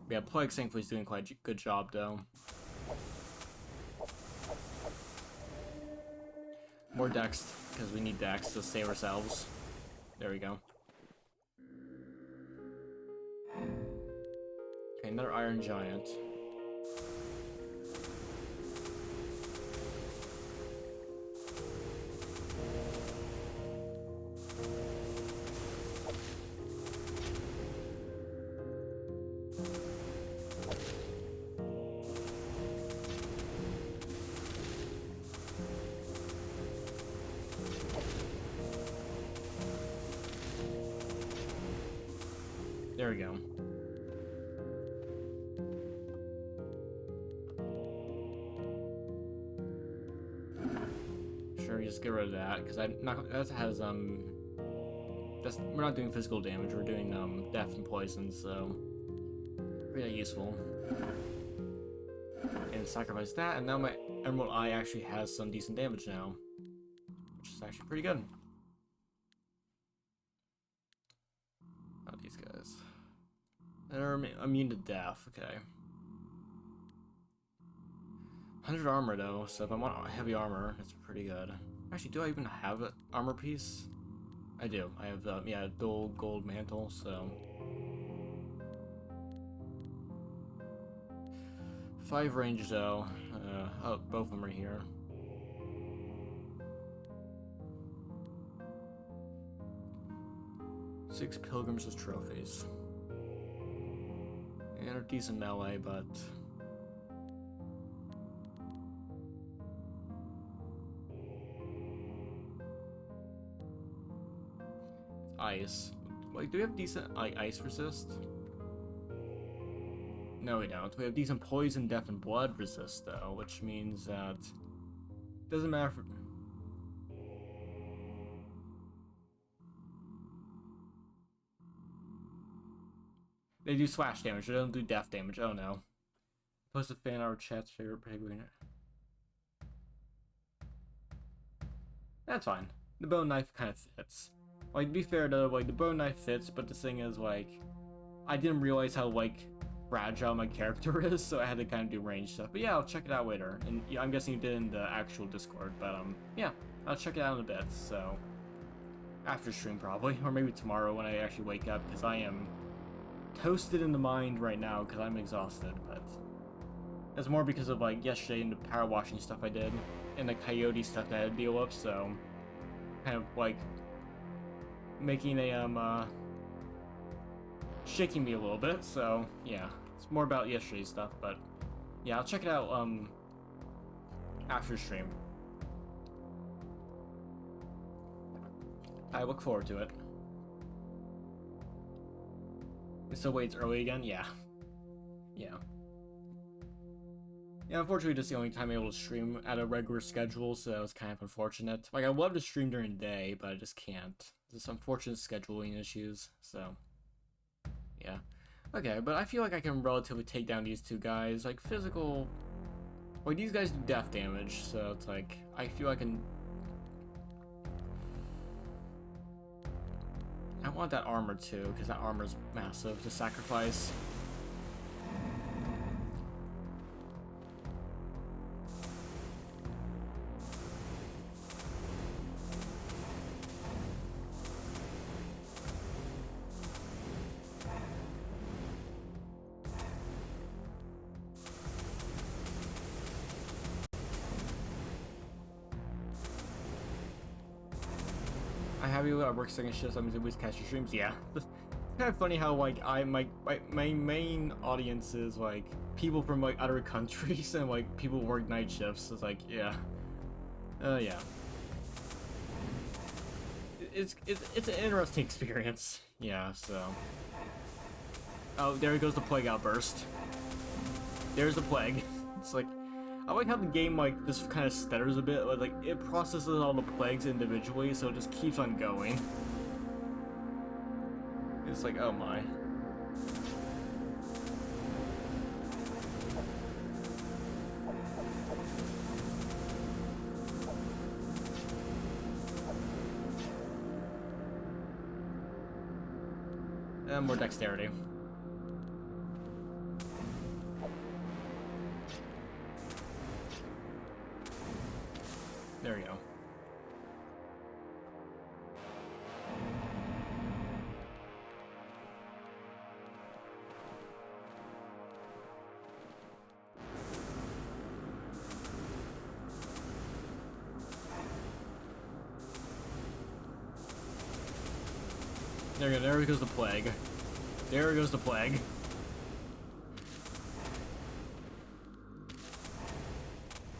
Yeah, Plague thankfully is doing quite a good job though. More dex, because we need dex to save ourselves. There we go. Okay, another Iron Giant. There we go. Sure, just get rid of that, because I'm not. That has we're not doing physical damage. We're doing death and poison, so really useful. And sacrifice that, and now my Emerald Eye actually has some decent damage now, which is actually pretty good. Not these guys. They're immune to death. Okay. 100 armor though, so if I want heavy armor, that's pretty good. Actually, do I even have an armor piece? I do. I have yeah, dual gold mantle, so 5 range though. Oh, both of them are here. Six pilgrims as trophies. And they're decent melee, but ice. Like, do we have decent like ice resist? No, we don't. We have decent poison, death, and blood resist though, which means that doesn't matter for. They do slash damage. They don't do death damage. Oh no. Post a fan our chat's favorite Plaguemancer. That's fine. The bone knife kind of fits. Like, to be fair though, like the bone knife fits, but the thing is, like, I didn't realize how like fragile my character is, so I had to kind of do range stuff. But yeah, I'll check it out later. And yeah, I'm guessing you did in the actual Discord, but yeah, I'll check it out in a bit. So after stream probably, or maybe tomorrow when I actually wake up, because I am toasted in the mind right now because I'm exhausted. But it's more because of like yesterday and the power washing stuff I did and the coyote stuff that I had to deal with. So kind of like making a shaking me a little bit. So yeah, it's more about yesterday's stuff. But yeah, I'll check it out after stream. I look forward to it. So wait, it's early again? Yeah. Yeah. Yeah, unfortunately, this is the only time I'm able to stream at a regular schedule, so it's kind of unfortunate. Like, I'd love to stream during the day, but I just can't. There's unfortunate scheduling issues, so. Yeah. Okay, but I feel like I can relatively take down these two guys. Like, physical. Like, these guys do death damage, so it's like, I feel I can. I want that armor too, because that armor's massive to sacrifice. I have you work second shifts. I'm always catch your streams. Yeah, it's kind of funny how like my main audience is like people from like other countries and like people who work night shifts. It's like yeah, yeah. It's an interesting experience. Yeah. So. Oh, there goes the plague outburst. There's the plague. It's like. I like how the game like just kind of stutters a bit, like it processes all the plagues individually, so it just keeps on going. It's like, oh my. And more dexterity. There we go. There we go. There goes the plague. There goes the plague.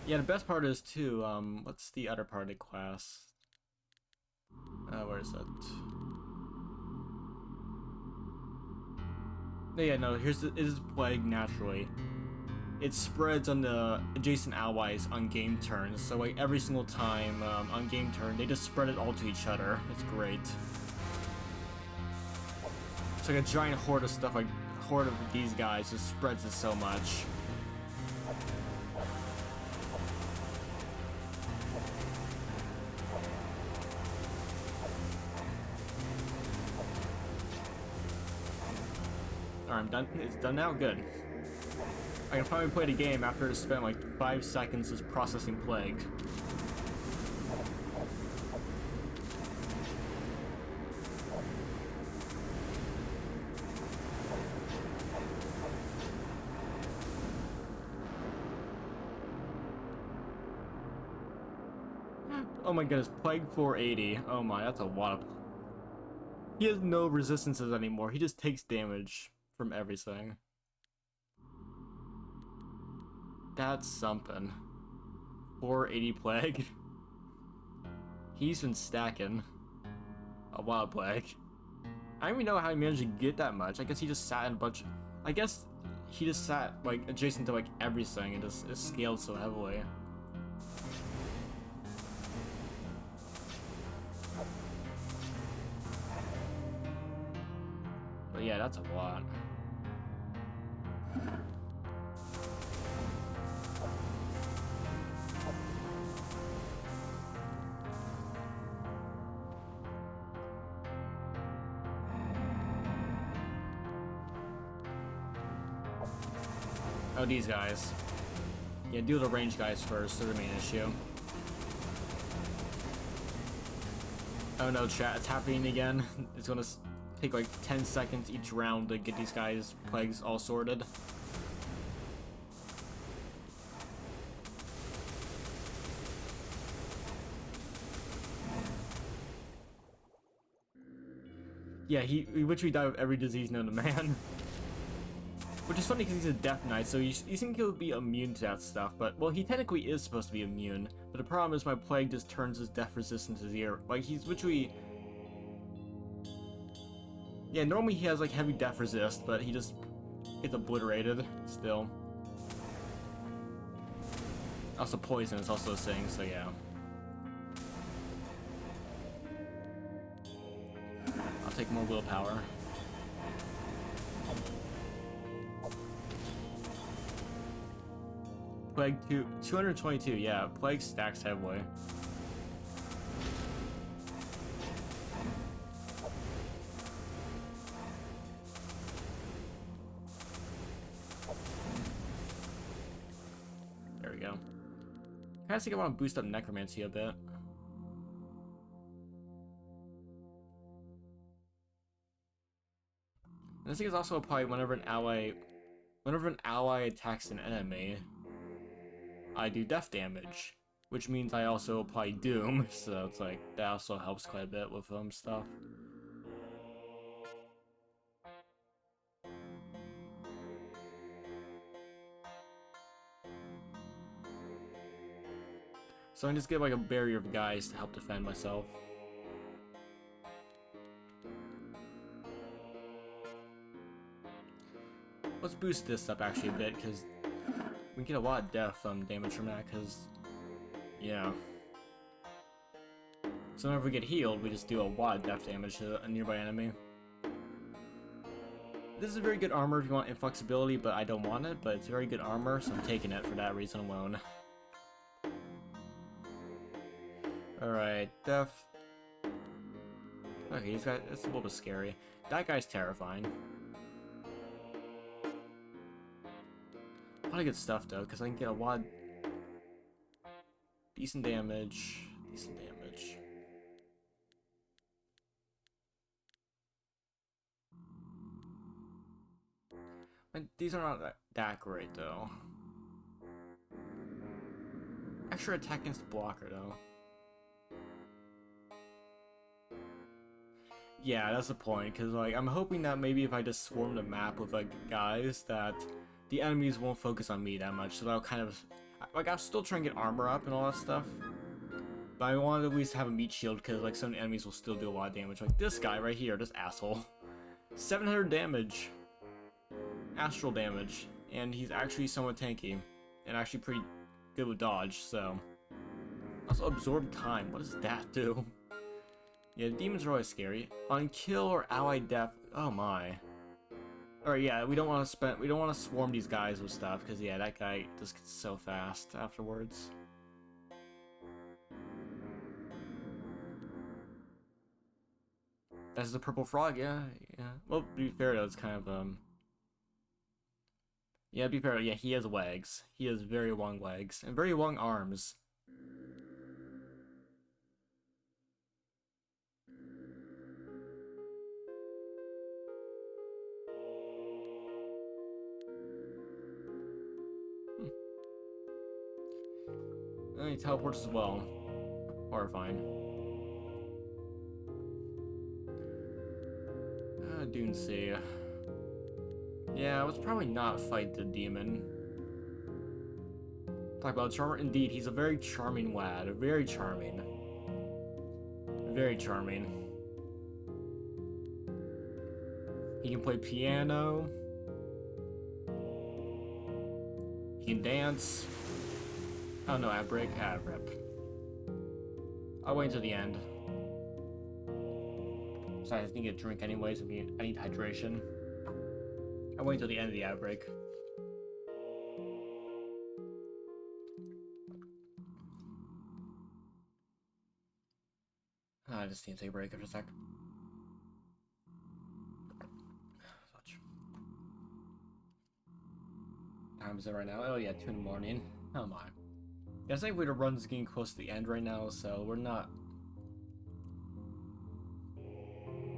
Yeah, the best part is too, what's the other part of the class? Where is it? Yeah, no, it is plague naturally. It spreads on the adjacent allies on game turns, so like every single time on game turn, they just spread it all to each other. It's great. It's like a giant horde of stuff, like horde of these guys just spreads it so much. Alright, I'm done. It's done now? Good. I can finally play the game after it spent like 5 seconds just processing Plague. Oh my goodness, Plague 480. Oh my, that's a lot of... He has no resistances anymore. He just takes damage from everything. That's something. 480 Plague. He's been stacking a lot of Plague. I don't even know how he managed to get that much. I guess he just sat in a bunch of... I guess he just sat like adjacent to like everything and just it scaled so heavily. But yeah, that's a lot. Oh, these guys. Yeah, do the range guys first, they're the main issue. Oh no, chat, it's happening again. It's gonna take like 10 seconds each round to get these guys' plagues all sorted. Yeah, he literally died of every disease known to man. Which is funny because he's a Death Knight, so you think he'll be immune to that stuff, but, well, he technically is supposed to be immune, but the problem is my Plague just turns his death resistance to 0. Like, he's literally... Yeah, normally he has, like, heavy death resist, but he just gets obliterated, still. Also, poison is also a thing, so yeah. I'll take more willpower. Plague 222, yeah, Plague stacks heavily. There we go. I think I want to boost up Necromancy a bit. And this thing is also probably whenever an ally attacks an enemy, I do death damage, which means I also apply Doom, so it's like, that also helps quite a bit with stuff. So I can just get like a barrier of guys to help defend myself. Let's boost this up actually a bit, because we can get a lot of death damage from that, because, yeah. So whenever we get healed, we just do a lot of death damage to a nearby enemy. This is very good armor if you want inflexibility, but I don't want it, but it's very good armor, so I'm taking it for that reason alone. Alright, death. Okay, that's a little bit scary. That guy's terrifying. A lot of good stuff though, because I can get a lot of decent damage. And these are not that great though. Extra attack against the blocker though. Yeah, that's the point, because like I'm hoping that maybe if I just swarm the map with like guys, that the enemies won't focus on me that much, so that'll kind of like I'll still try and get armor up and all that stuff. But I want to at least have a meat shield, because like some enemies will still do a lot of damage. Like this guy right here, this asshole. 700 damage. astral damage, and he's actually somewhat tanky, and actually pretty good with dodge, so. Also, absorb time. What does that do? Yeah, demons are always scary. On kill or allied death. Oh my. Alright, yeah, we don't want to swarm these guys with stuff, because yeah, that guy just gets so fast afterwards. That's the purple frog, yeah. Well, to be fair though, it's kind of yeah, to be fair, yeah, he has legs. He has very long legs and very long arms. And he teleports as well. Horrifying. Dune Sea. Yeah, let's probably not fight the demon. Talk about charmer. Indeed, he's a very charming lad. Very charming. Very charming. He can play piano. He can dance. Oh no, Outbreak. Rip. I'll wait until the end. Besides, I need to get a drink anyways. I need hydration. I'll wait until the end of the outbreak. I just need to take a break after a sec. Such. Time is it right now? Oh yeah, 2 in the morning. Oh my. Yeah, I think the run's getting close to the end right now, so we're not.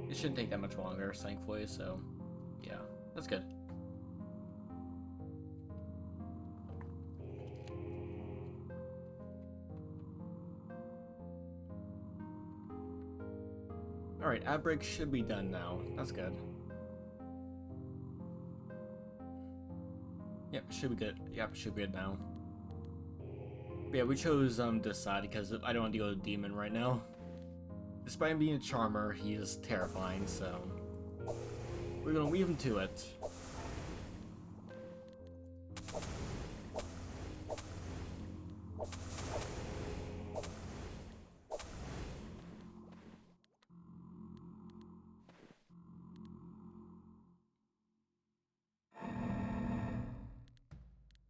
It shouldn't take that much longer, thankfully. So, yeah, that's good. Alright, outbreak should be done now. That's good. Yep, should be good. Yep, should be good now. But yeah, we chose this side because I don't want to go to Demon right now. Despite him being a charmer, he is terrifying, so we're gonna leave him to it.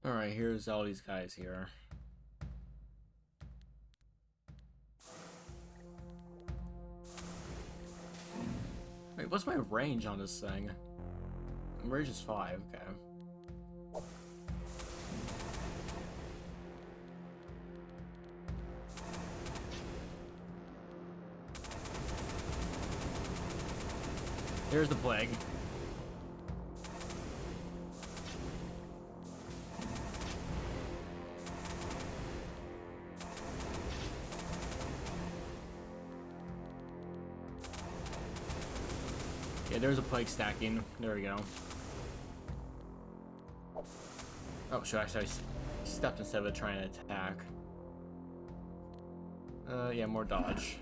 Alright, here's all these guys here. Wait, what's my range on this thing? Range is 5, okay. Here's the plague. Yeah, there's a plague stacking. There we go. Oh, should I stepped instead of trying to attack? Yeah, more dodge.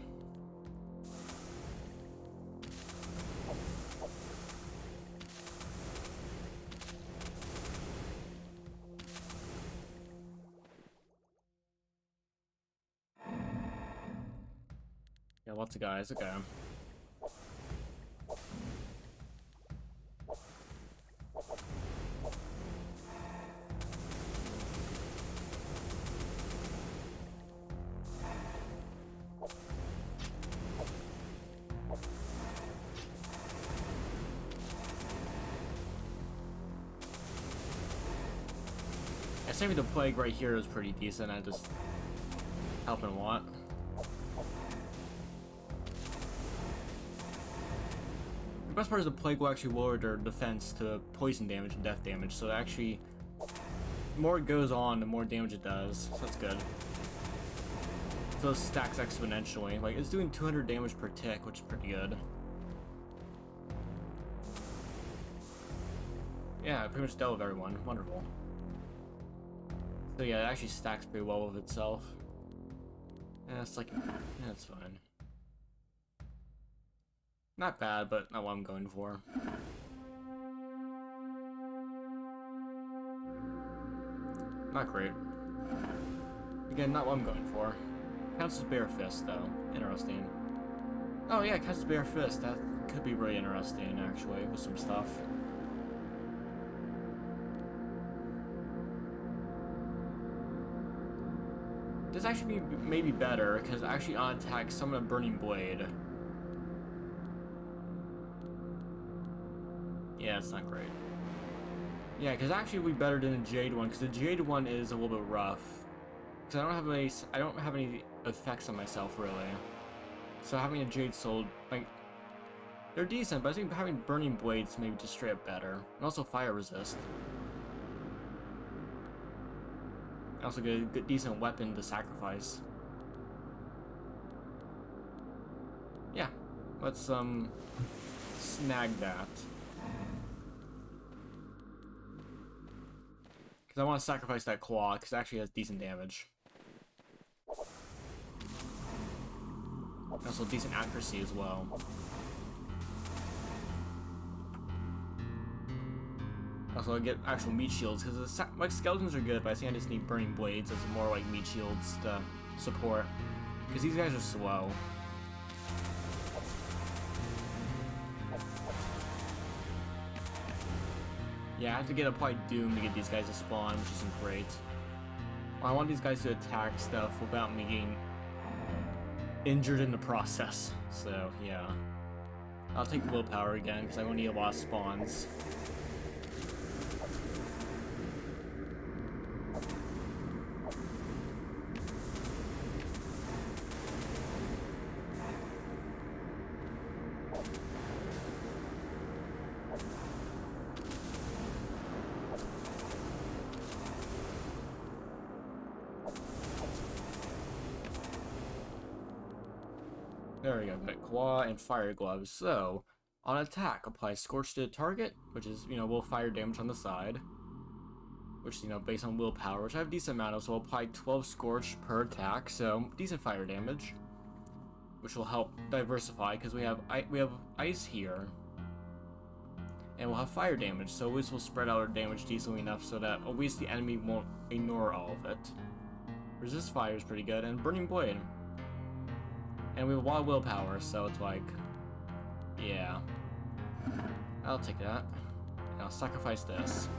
Yeah, lots of guys. Okay. Yeah, saving the plague right here is pretty decent. I just helping a lot. The best part is the plague will actually lower their defense to poison damage and death damage, so actually, the more it goes on, the more damage it does, so that's good. So it stacks exponentially. Like, it's doing 200 damage per tick, which is pretty good. Yeah, pretty much dealt with everyone. Wonderful. So yeah, it actually stacks pretty well with itself. Yeah, it's like, yeah, it's fine. Not bad, but not what I'm going for. Not great. Again, not what I'm going for. Counts as bare fist, though. Interesting. Oh yeah, counts as bare fist. That could be really interesting, actually, with some stuff. This actually may be better, because actually on attack, summon a Burning Blade. Yeah, it's not great. Yeah, because actually it would be better than the Jade one, because the Jade one is a little bit rough. Because I don't have any effects on myself, really. So having a Jade Soul, like, they're decent, but I think having Burning Blades maybe just straight up better. And also Fire Resist. Also get a good, decent weapon to sacrifice. Yeah, let's snag that. Because I want to sacrifice that claw, because it actually has decent damage. Also decent accuracy as well. Also I get actual meat shields, because like skeletons are good, but I think I just need Burning Blades as more like meat shields to support. Because these guys are slow. Yeah, I have to get Applied Doom to get these guys to spawn, which isn't great. I want these guys to attack stuff without me getting injured in the process. So, yeah. I'll take willpower again, because I won't need a lot of spawns. There we go, got Claw and Fire Gloves. So, on attack, apply Scorch to the target, which is, you know, will fire damage on the side. Which, you know, based on willpower, which I have a decent amount of, so I'll apply 12 Scorch per attack, so decent fire damage. Which will help diversify, because we have ice here. And we'll have fire damage, so at least we'll spread out our damage decently enough so that at least the enemy won't ignore all of it. Resist Fire is pretty good, and Burning Blade. And we have a lot of willpower, so it's like, yeah. I'll take that. And I'll sacrifice this.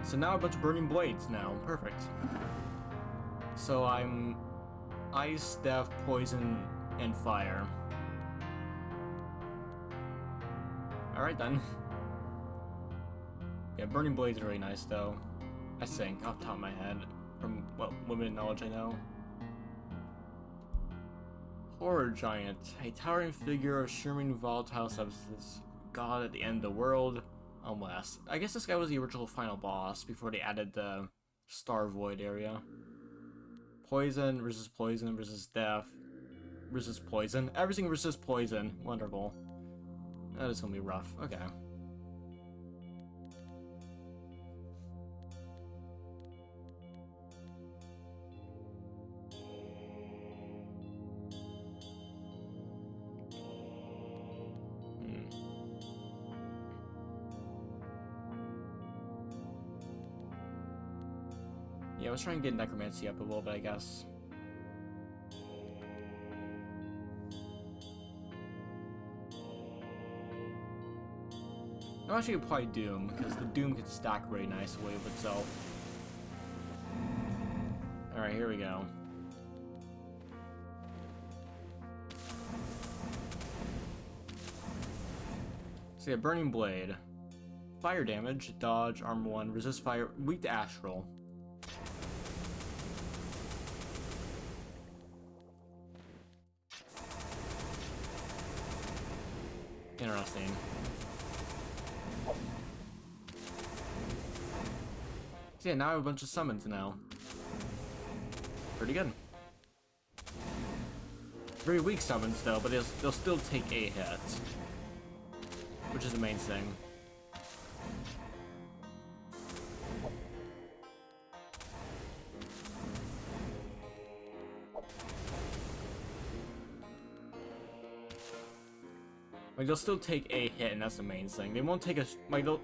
So now a bunch of Burning Blades now. Perfect. So I'm Ice, Death, Poison, and Fire. Alright then. Yeah, Burning Blades are really nice though. I think, off the top of my head, from what limited knowledge I know. Horror Giant, a towering figure of shimmering volatile substances, god at the end of the world, unless. I guess this guy was the original final boss before they added the Star Void area. Poison, resist death, resist poison. Everything resists poison. Wonderful. That is gonna be rough. Okay. Yeah, let's try and get Necromancy up a little bit, I guess. I'll actually apply Doom, because the Doom can stack really nicely with itself. Alright, here we go. So yeah, Burning Blade. Fire damage, dodge, armor 1, resist fire, weak to astral. Interesting. So yeah, now I have a bunch of summons now. Pretty good. Very weak summons though, but they'll still take a hit. Which is the main thing. Like, they'll still take a hit, and that's the main thing. They won't take a... Like, they'll...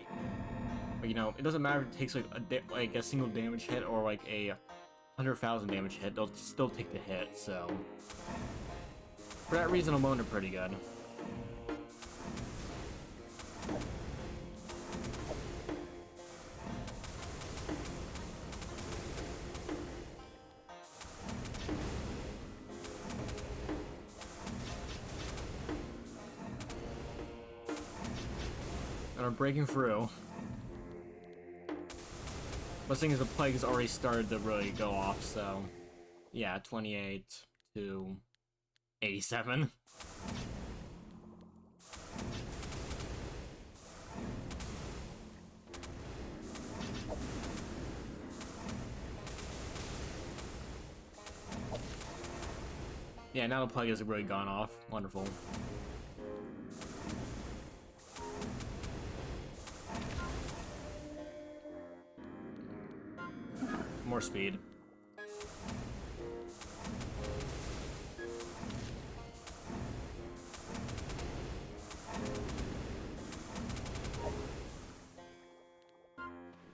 But, you know, it doesn't matter if it takes like a single damage hit or like a 100,000 damage hit. They'll still take the hit. So for that reason alone, they're pretty good. And I'm breaking through. But the thing is, the plague has already started to really go off, so yeah, 28 to 87. Yeah, now the plague has really gone off. Wonderful. More speed.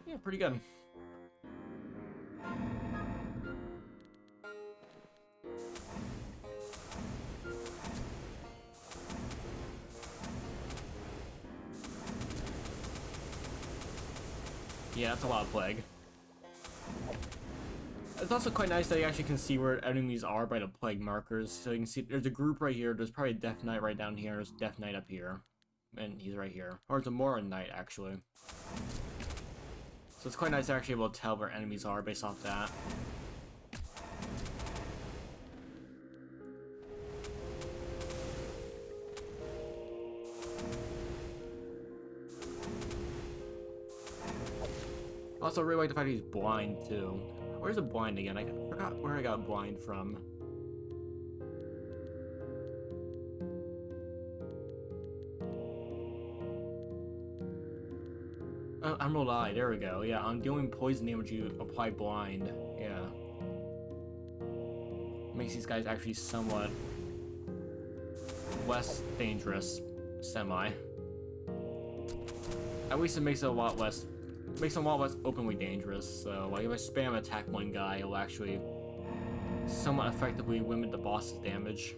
Yeah, pretty good. Yeah, that's a lot of plague. It's also quite nice that you actually can see where enemies are by the plague markers. So you can see there's a group right here. There's probably a Death Knight right down here. There's Death Knight up here. And he's right here. Or it's a Morin Knight, actually. So it's quite nice to actually be able to tell where enemies are based off that. Also, I really like the fact that he's blind, too. Where's the blind again? I forgot where I got blind from. Emerald Eye, there we go. Yeah, on dealing poison damage, you apply blind. Yeah. Makes these guys actually somewhat less dangerous, semi. At least it makes it a lot less openly dangerous. So, like, if I spam attack one guy, it'll actually somewhat effectively limit the boss's damage.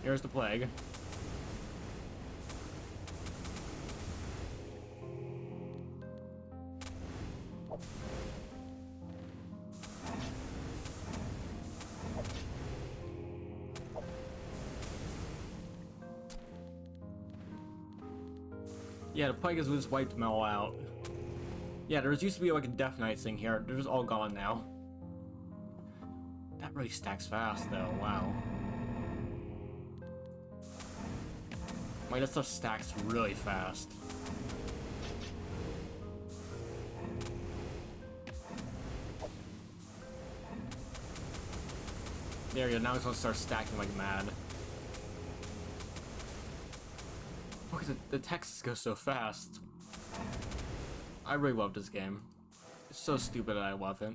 Here's the plague. Yeah, the plague has just wiped them all out. Yeah, there used to be like a Death Knight thing here. They're just all gone now. That really stacks fast, though. Wow. Like, that stuff stacks really fast. There you go, now it's gonna start stacking like mad. Look at the texts go so fast. I really love this game. It's so stupid that I love it.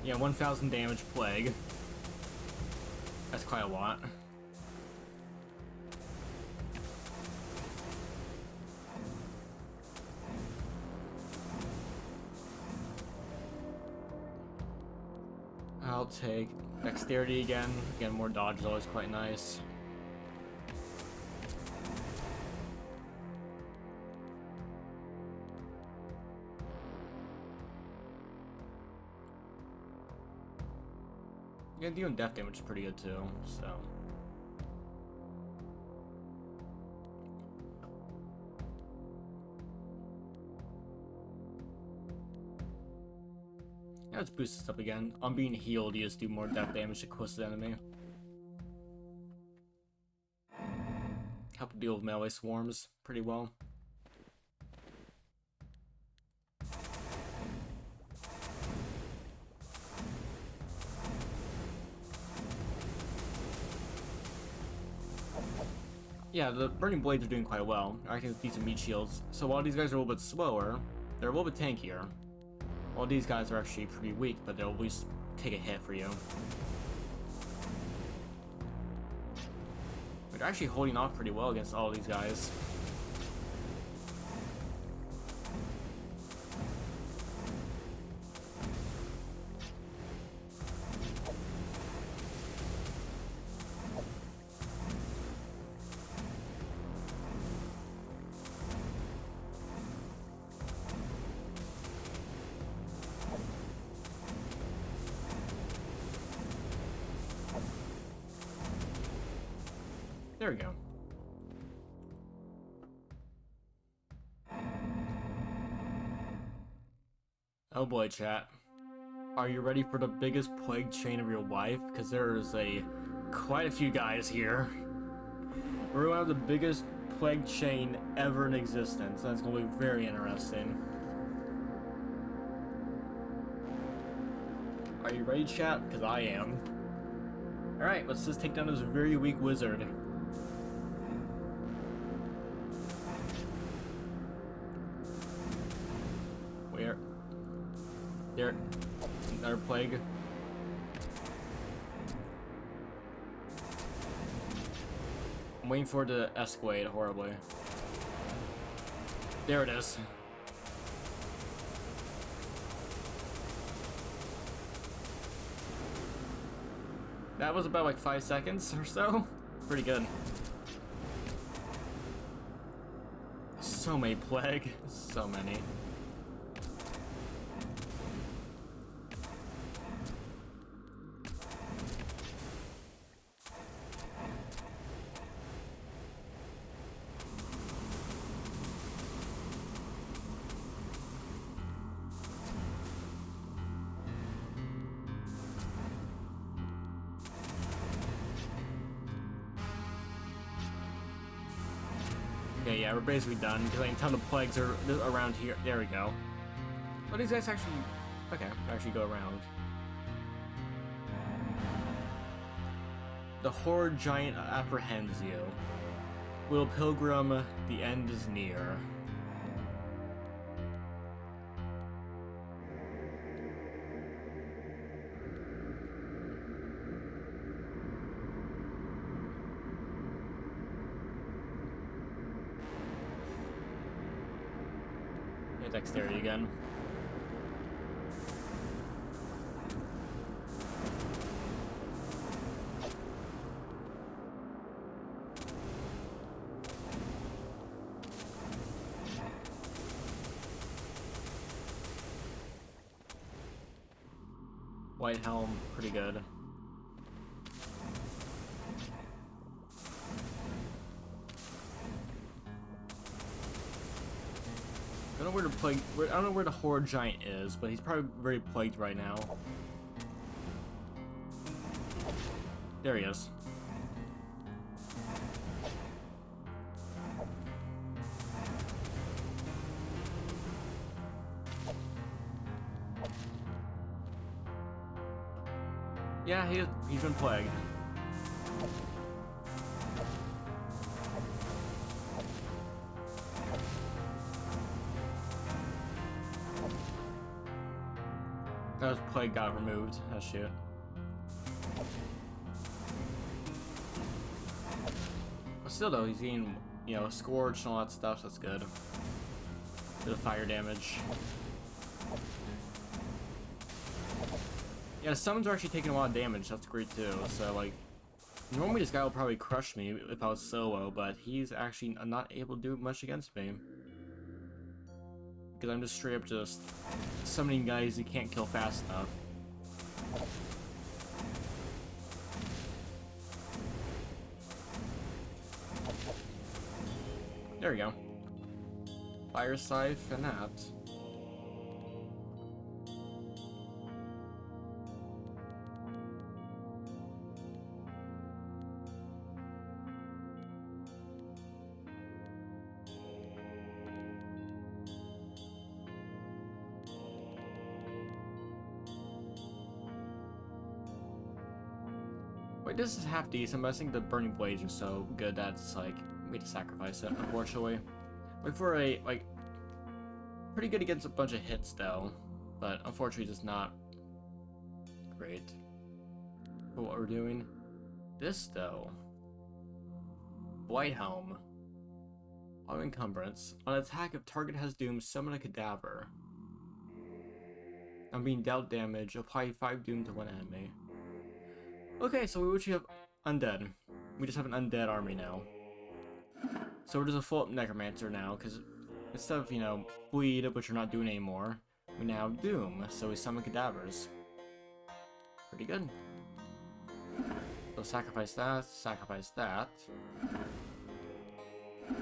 Yeah, 1,000 damage plague. That's quite a lot. I'll take dexterity again. Again, more dodge is always quite nice. Yeah, dealing death damage is pretty good too, so. Yeah, let's boost this up again. On being healed, you just do more death damage to close the enemy. deal with melee swarms pretty well. Yeah, the Burning Blades are doing quite well, acting with decent meat shields. So while these guys are a little bit slower, they're a little bit tankier. While these guys are actually pretty weak, but they'll at least take a hit for you. They're actually holding off pretty well against all these guys. There we go. Oh boy, chat. Are you ready for the biggest plague chain of your life? Because there's quite a few guys here. We're gonna have the biggest plague chain ever in existence. That's gonna be very interesting. Are you ready, chat? Because I am. Alright, let's just take down this very weak wizard. Where? There. Another plague. I'm waiting for it to escalate horribly. There it is. That was about like 5 seconds or so. Pretty good. So many plague. So many. Okay, yeah, we're basically done, because I can tell the plagues are around here. There we go. Oh, these guys actually... Okay, actually go around. The Horde Giant apprehends you. Little Pilgrim, the end is near. Dexterity again. White Helm, pretty good. I don't know where the plague. I don't know where the Horde Giant is, but he's probably very plagued right now. There he is. Yeah, he's been plagued. That was plague got removed. Oh shit. But still though, he's getting, you know, scorched and all that stuff, so that's good. Bit of fire damage. Yeah, the summons are actually taking a lot of damage, that's great too. So like, normally this guy will probably crush me if I was solo, but he's actually not able to do much against me. Because I'm just straight up just summoning guys you can't kill fast enough. There we go. Fire Scythe and that. Wait, this is half decent, but I think the Burning Blades are so good that it's like, we need to sacrifice it, unfortunately. Like for a, like, pretty good against a bunch of hits though, but unfortunately just not great for what we're doing. This though, Blight Helm. Auto encumbrance. On attack, if target has doom, summon a cadaver. I'm being dealt damage. Apply 5 doom to one enemy. Okay, so we actually have undead. We just have an undead army now. So we're just a full up necromancer now, because instead of, you know, bleed, which we're not doing anymore, we now have doom, so we summon cadavers. Pretty good. So sacrifice that, sacrifice that.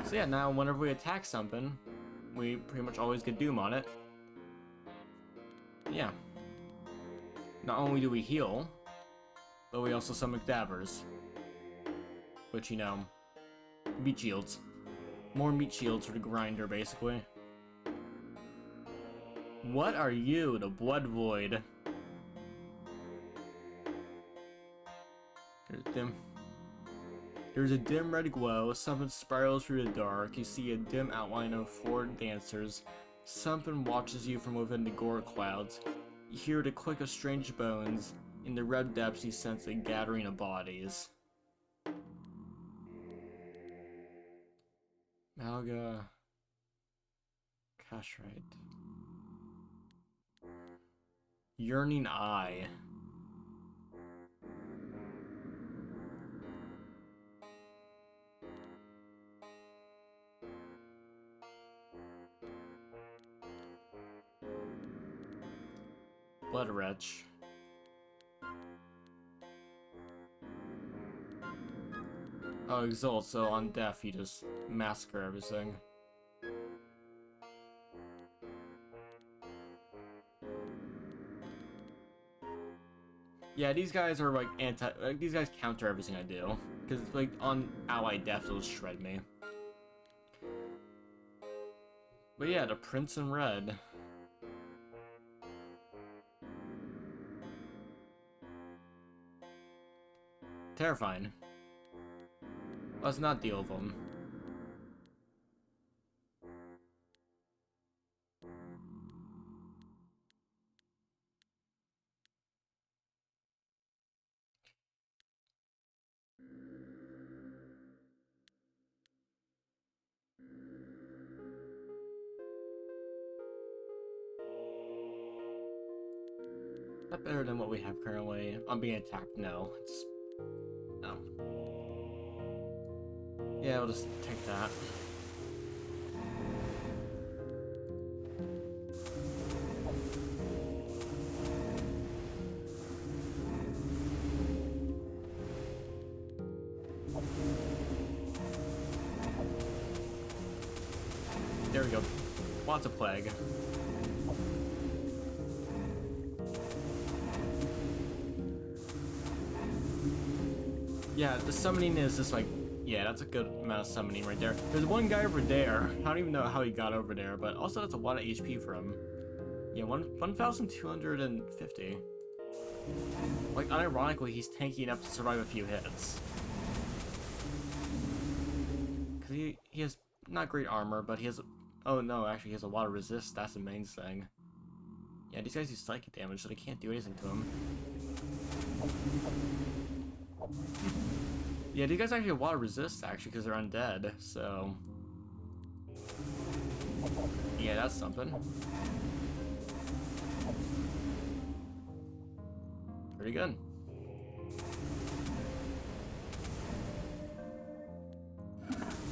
So yeah, now whenever we attack something, we pretty much always get doom on it. Yeah. Not only do we heal, but we also summon cadavers. Which, you know, meat shields. More meat shields for the grinder, basically. What are you, the Blood Void? There's a dim red glow, something spirals through the dark, you see a dim outline of 4 dancers, something watches you from within the gore clouds, you hear the click of strange bones, in the red depths you sense a gathering of bodies. Malga... Cashrite. Yearning Eye. Blood Wretch. Oh, Exalt, so on death you just massacre everything. Yeah, these guys are like these guys counter everything I do. Because like on ally death they'll shred me. But yeah, the Prince in Red. Terrifying. Let's not deal with them. Is that better than what we have currently? I'm being attacked? No. It's... no. Yeah, we'll just take that. There we go. Lots of plague. Yeah, the summoning is just like, yeah, that's a good amount of summoning right there. There's one guy over there. I don't even know how he got over there, but also that's a lot of HP for him. Yeah, 1,250. Like, unironically, he's tanky enough to survive a few hits. Because he has not great armor, but he has... oh no, actually he has a lot of resist. That's the main thing. Yeah, these guys do psychic damage, so they can't do anything to him. Yeah, these guys actually have a lot of resist, actually, because they're undead, so... yeah, that's something. Pretty good.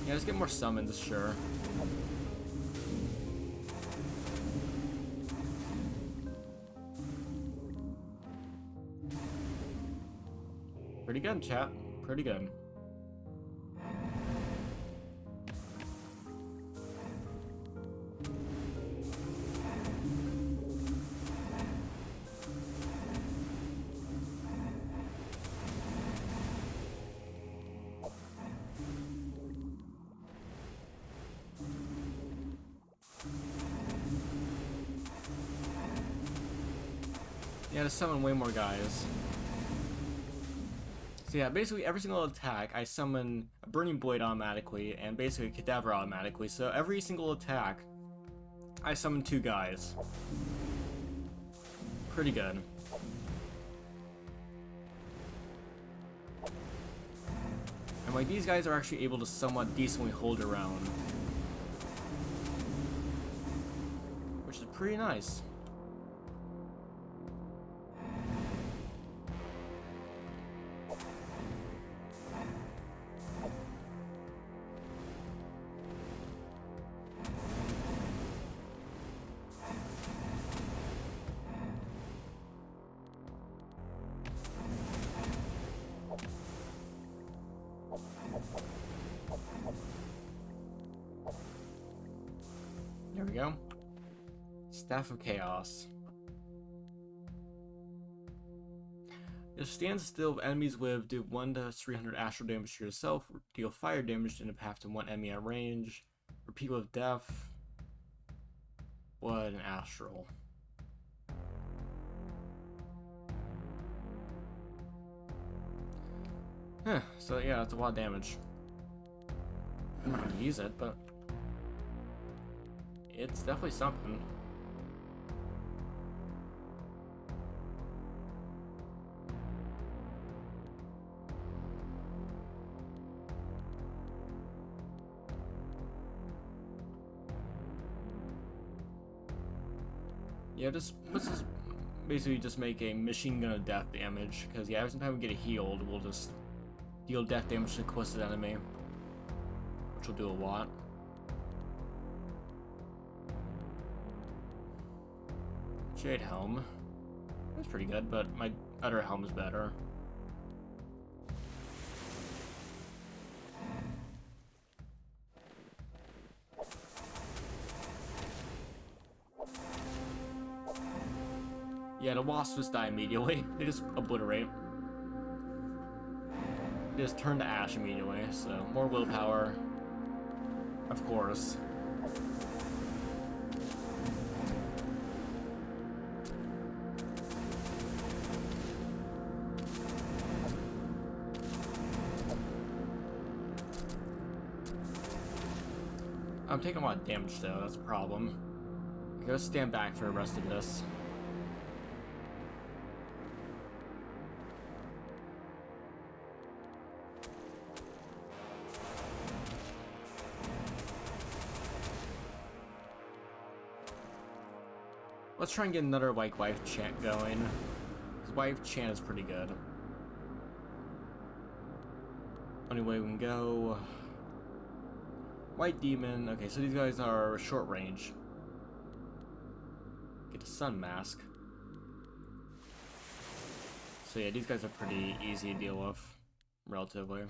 Yeah, let's get more summons, sure. Pretty good, chat. Pretty good. Yeah, to summon way more guys. So yeah, basically every single attack, I summon a Burning Blade automatically, and basically a Cadaver automatically. So every single attack, I summon 2 guys. Pretty good. And like, these guys are actually able to somewhat decently hold their own, which is pretty nice. There we go. Staff of Chaos. It stands still. Enemies live. Do 1 to 300 astral damage to yourself. Deal fire damage in a path to 1 enemy at range. Repeat with death. Blood and astral. Huh, so yeah, that's a lot of damage. I'm not gonna use it, but it's definitely something. Yeah, let's just basically just make a machine gun of death damage, because yeah, every time we get healed, we'll just deal death damage to the closest enemy, which will do a lot. Jade Helm. That's pretty good, but my other helm is better. Yeah, the wasps just die immediately. They just obliterate. They just turn to ash immediately, so more willpower. Of course. I'm taking a lot of damage though, that's a problem. I gotta stand back for the rest of this. Let's try and get another like wife chant going. His wife chant is pretty good. Only way we can go. White Demon. Okay, so these guys are short range. Get a Sun Mask. So yeah, these guys are pretty easy to deal with, relatively.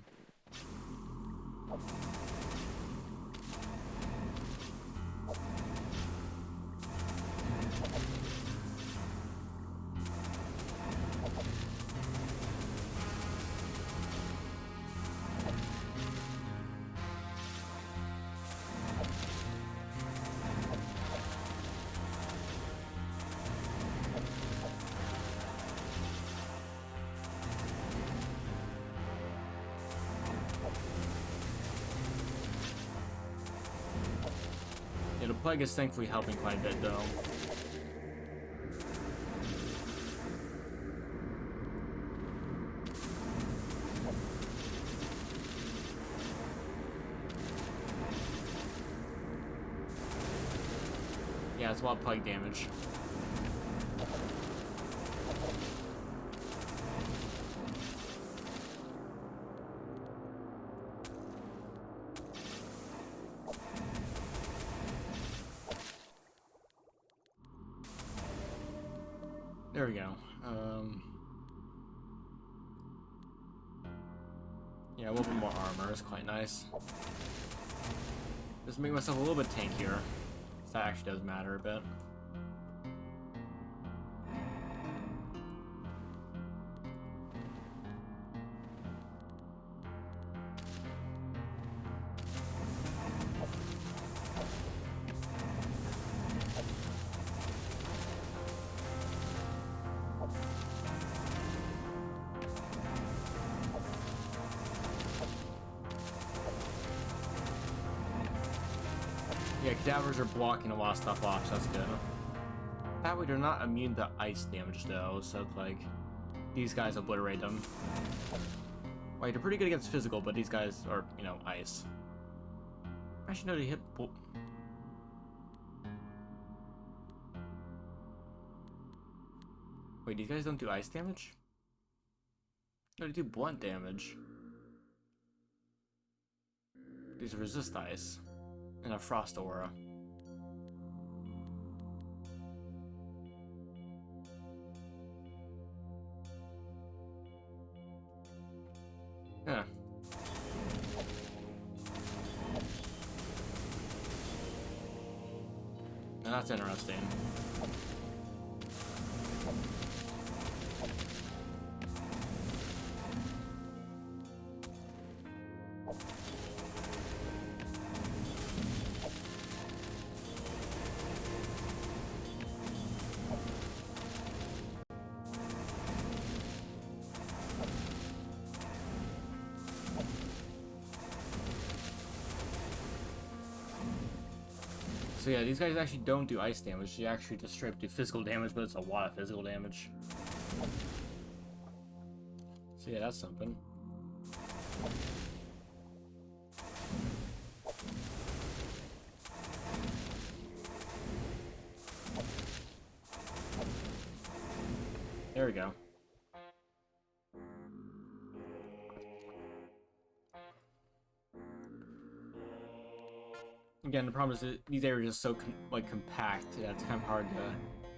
Yeah, the Plague is thankfully helping quite a bit, though. Yeah, it's a lot of Plague damage. There we go. Yeah, a little bit more armor is quite nice. Just make myself a little bit tankier. That actually does matter a bit. Okay, cadavers are blocking a lot of stuff off, so that's good. That way they're not immune to ice damage though, so like these guys obliterate them. Like they're pretty good against physical, but these guys are, you know, ice. Actually, no, they hit. Wait, these guys don't do ice damage? No, they do blunt damage. These resist ice and a frost aura. Yeah. Now that's interesting. So yeah, these guys actually don't do ice damage. They actually just straight up do physical damage, but it's a lot of physical damage. So yeah, that's something. There we go. Again, the problem is that these areas are so like compact that it's kind of hard to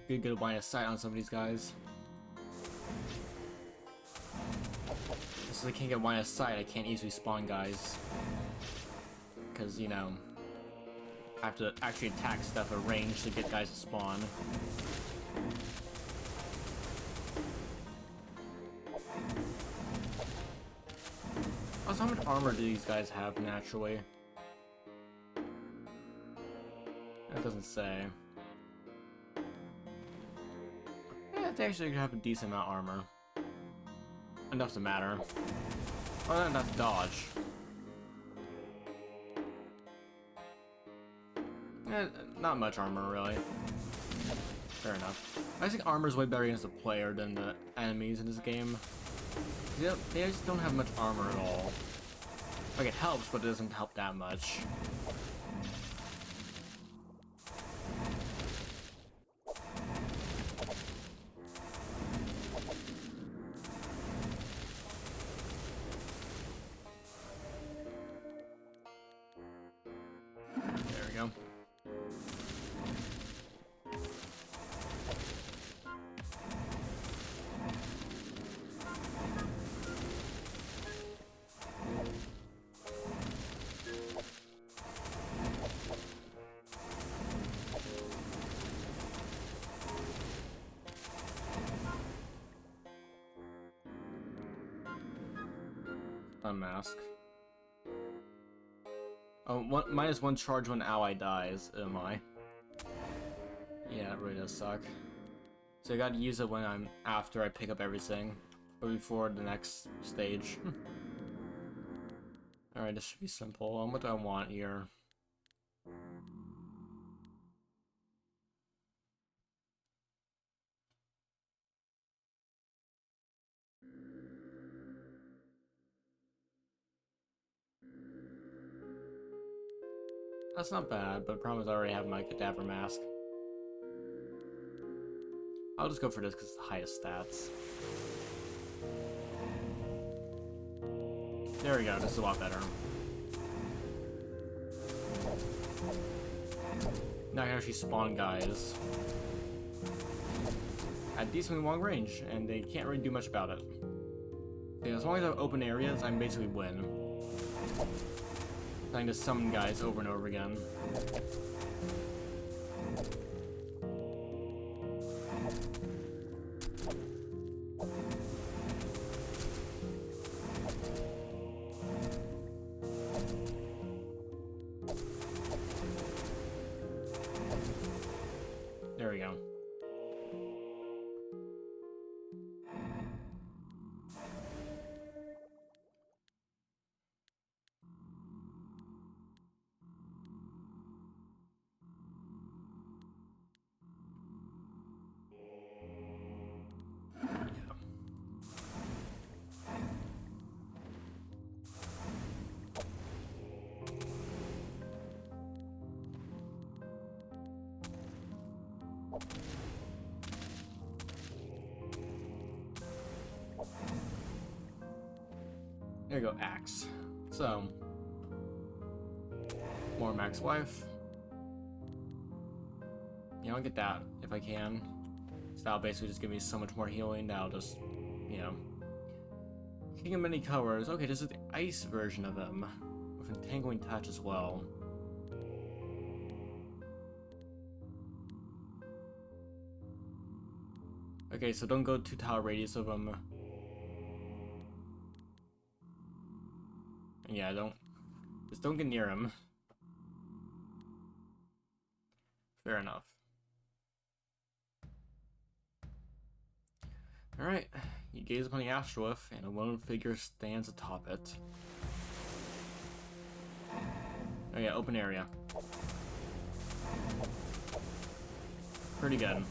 get a good line of sight on some of these guys. Since I can't get line of sight, I can't easily spawn guys. Because, you know, I have to actually attack stuff at range to get guys to spawn. Also, how much armor do these guys have naturally? That doesn't say. Yeah, they actually have a decent amount of armor. Enough to matter. Oh, then that's dodge. Not much armor, really. Fair enough. I think armor is way better against the player than the enemies in this game. They just don't have much armor at all. Like, it helps, but it doesn't help that much. There we go. Unmask. Oh, -1 charge when ally dies. Am I? Yeah, it really does suck. So I gotta use it when I'm after I pick up everything, or before the next stage. Alright, this should be simple. What do I want here? That's not bad, but the problem is I already have my cadaver mask. I'll just go for this because it's the highest stats. There we go, this is a lot better. Now I can actually spawn guys at decently long range, and they can't really do much about it. Yeah, as long as I have open areas, I basically win. I can just summon guys over and over again. There we go. There you go, axe. So, more max life. Yeah, I'll get that if I can. So that'll basically just give me so much more healing. That'll just, you know. King of many colors. Okay, this is the ice version of him. With entangling touch as well. Okay, so don't go 2 tile radius of him. And yeah, just don't get near him. Fair enough. Alright, you gaze upon the astrolith, and a lone figure stands atop it. Oh yeah, open area. Pretty good.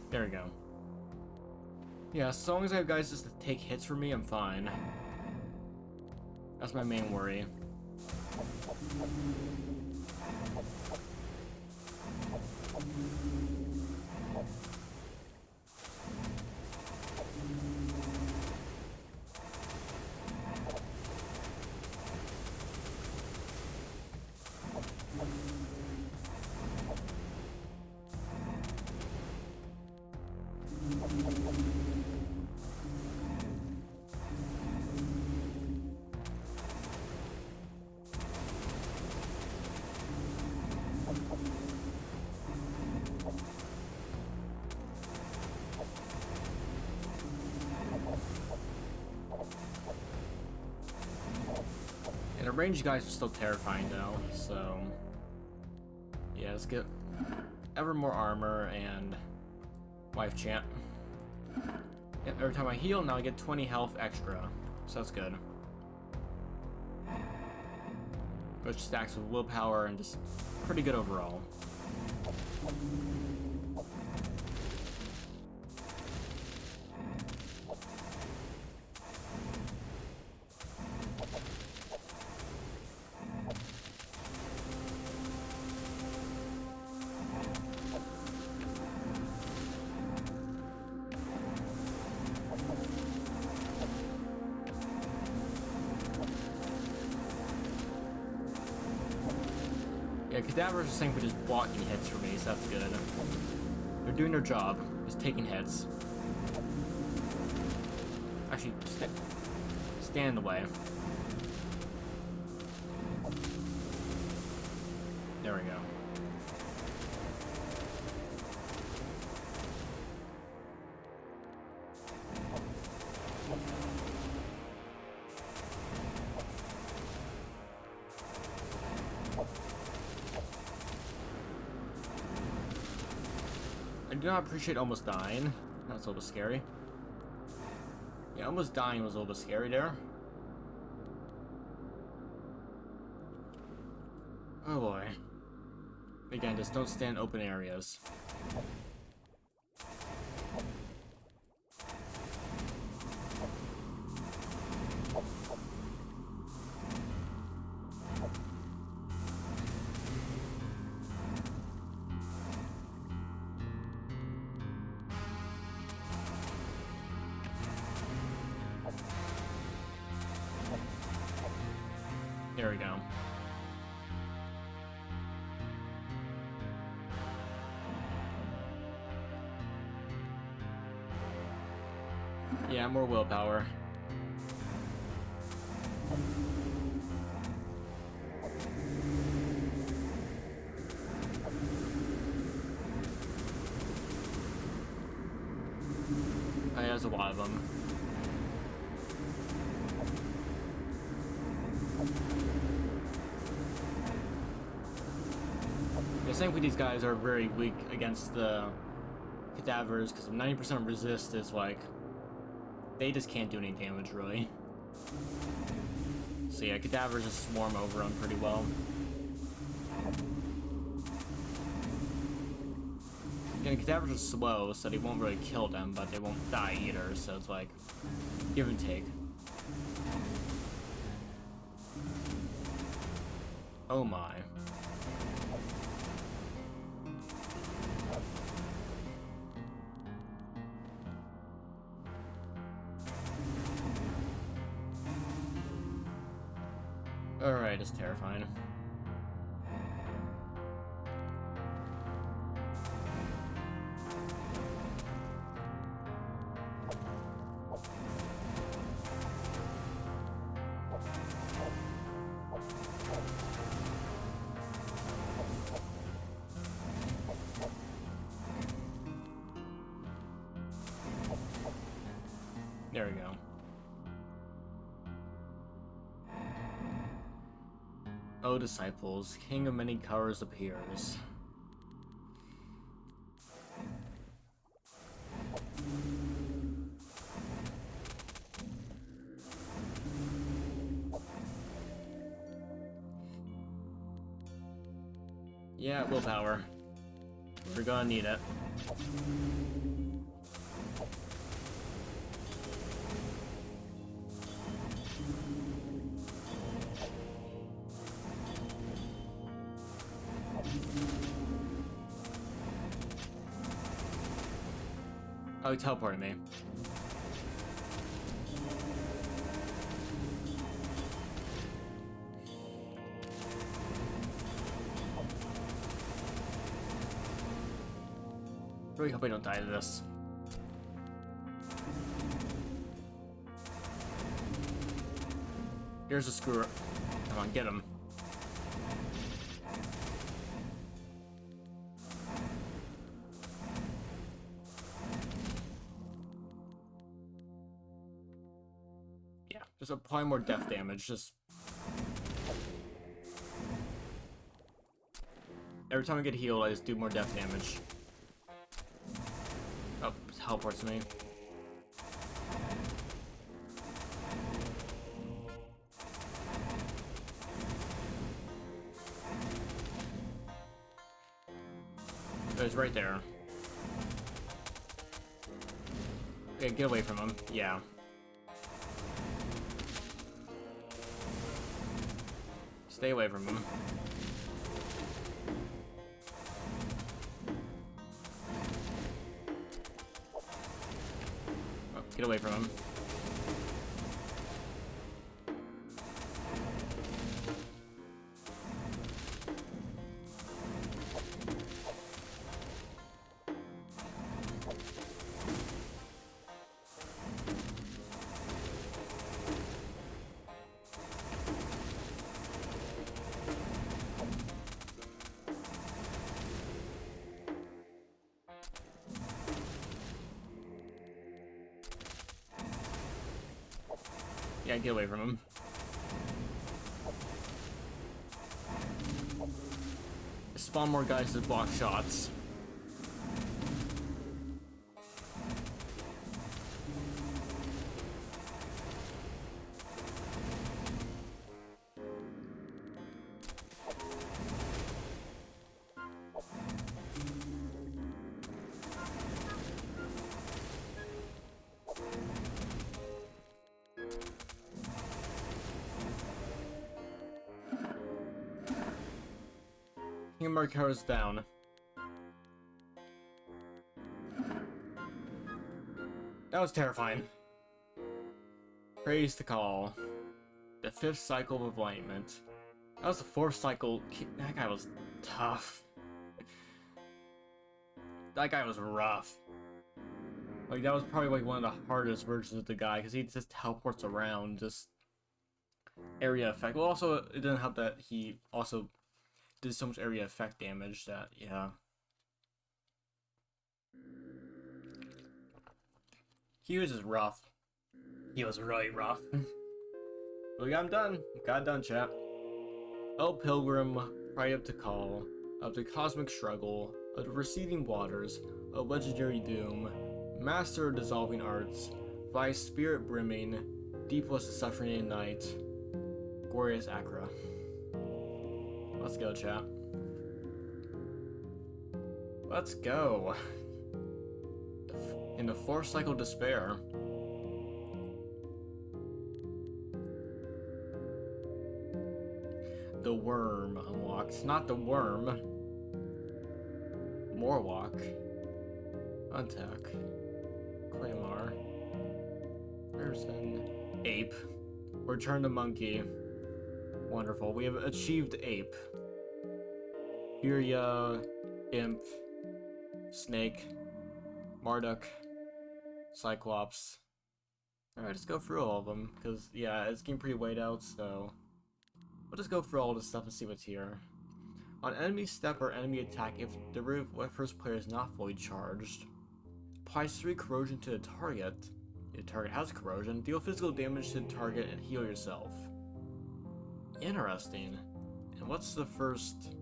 There we go. Yeah, as long as I have guys just to take hits for me, I'm fine. That's my main worry. The ranged guys are still terrifying though, so yeah, let's get ever more armor and life chant. Yep, every time I heal, now I get 20 health extra, so that's good. Which stacks with willpower and just pretty good overall. Yeah, cadavers are simply just blocking hits for me, so that's good. They're doing their job, just taking hits. Actually, stand in the way. There we go. I do not appreciate almost dying. That's a little bit scary. Yeah, almost dying was a little bit scary there. Oh boy. Again, just don't stand in open areas. There we go. Yeah, more willpower. Oh, yeah, there's a lot of them. was saying these guys are very weak against the cadavers because 90% resist is like they just can't do any damage really. So yeah, cadavers just swarm over them pretty well. Again, cadavers are slow, so they won't really kill them, but they won't die either. So it's like give and take. Oh my. Alright, it's terrifying. There we go. O disciples, king of many colors appears. Yeah, willpower. We're gonna need it. Oh, he teleported me. Really hope I don't die to this. Here's a screwer. Come on, get him. Yeah, just apply more death damage. Just every time I get healed, I just do more death damage. Oh, it teleports me. It's right there. Okay, get away from him. Yeah. Stay away from him. Oh, get away from him. Yeah, get away from him. Spawn more guys to block shots. Marco's down. That was terrifying. Praise the call. The 5th cycle of enlightenment. That was the 4th cycle. That guy was tough. That guy was rough. Like, that was probably like one of the hardest versions of the guy, because he just teleports around, just area effect. Well, also, it didn't help that he also did so much area effect damage that, yeah. He was just rough. He was really rough. But I'm done. Got done, chap. Oh, Pilgrim, pray up to call. of the cosmic struggle, of the receding waters, of legendary doom, master of dissolving arts, thy spirit brimming, deep was the suffering in night, glorious Acra. Let's go, chat. Let's go. In the fourth cycle of despair. The worm unlocked, not the worm. Morlock. Untack. Claymore. Person. Ape. Return to monkey. Wonderful. We have achieved ape. Furia. Imp. Snake. Marduk. Cyclops. Alright, just go through all of them, because, yeah, it's getting pretty weighed out, so... We'll just go through all this stuff and see what's here. On enemy step or enemy attack, if the first player is not fully charged, applies 3 corrosion to the target. If the target has corrosion, deal physical damage to the target and heal yourself. Interesting. And what's the first?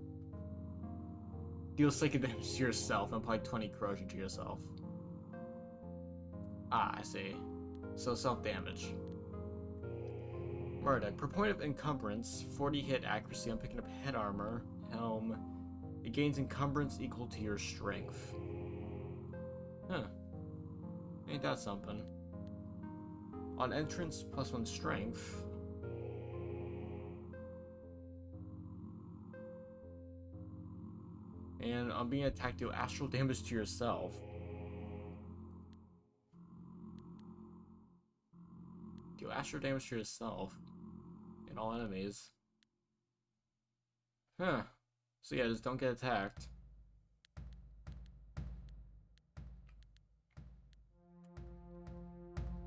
Deal psychic damage to yourself and apply 20 corrosion to yourself. Ah, I see. So self-damage. Marduk, per point of encumbrance, 40 hit accuracy on picking up head armor, helm. It gains encumbrance equal to your strength. Huh. Ain't that something? On entrance, +1 strength. And on being attacked, deal astral damage to yourself. Deal astral damage to yourself. And all enemies. Huh. So yeah, just don't get attacked.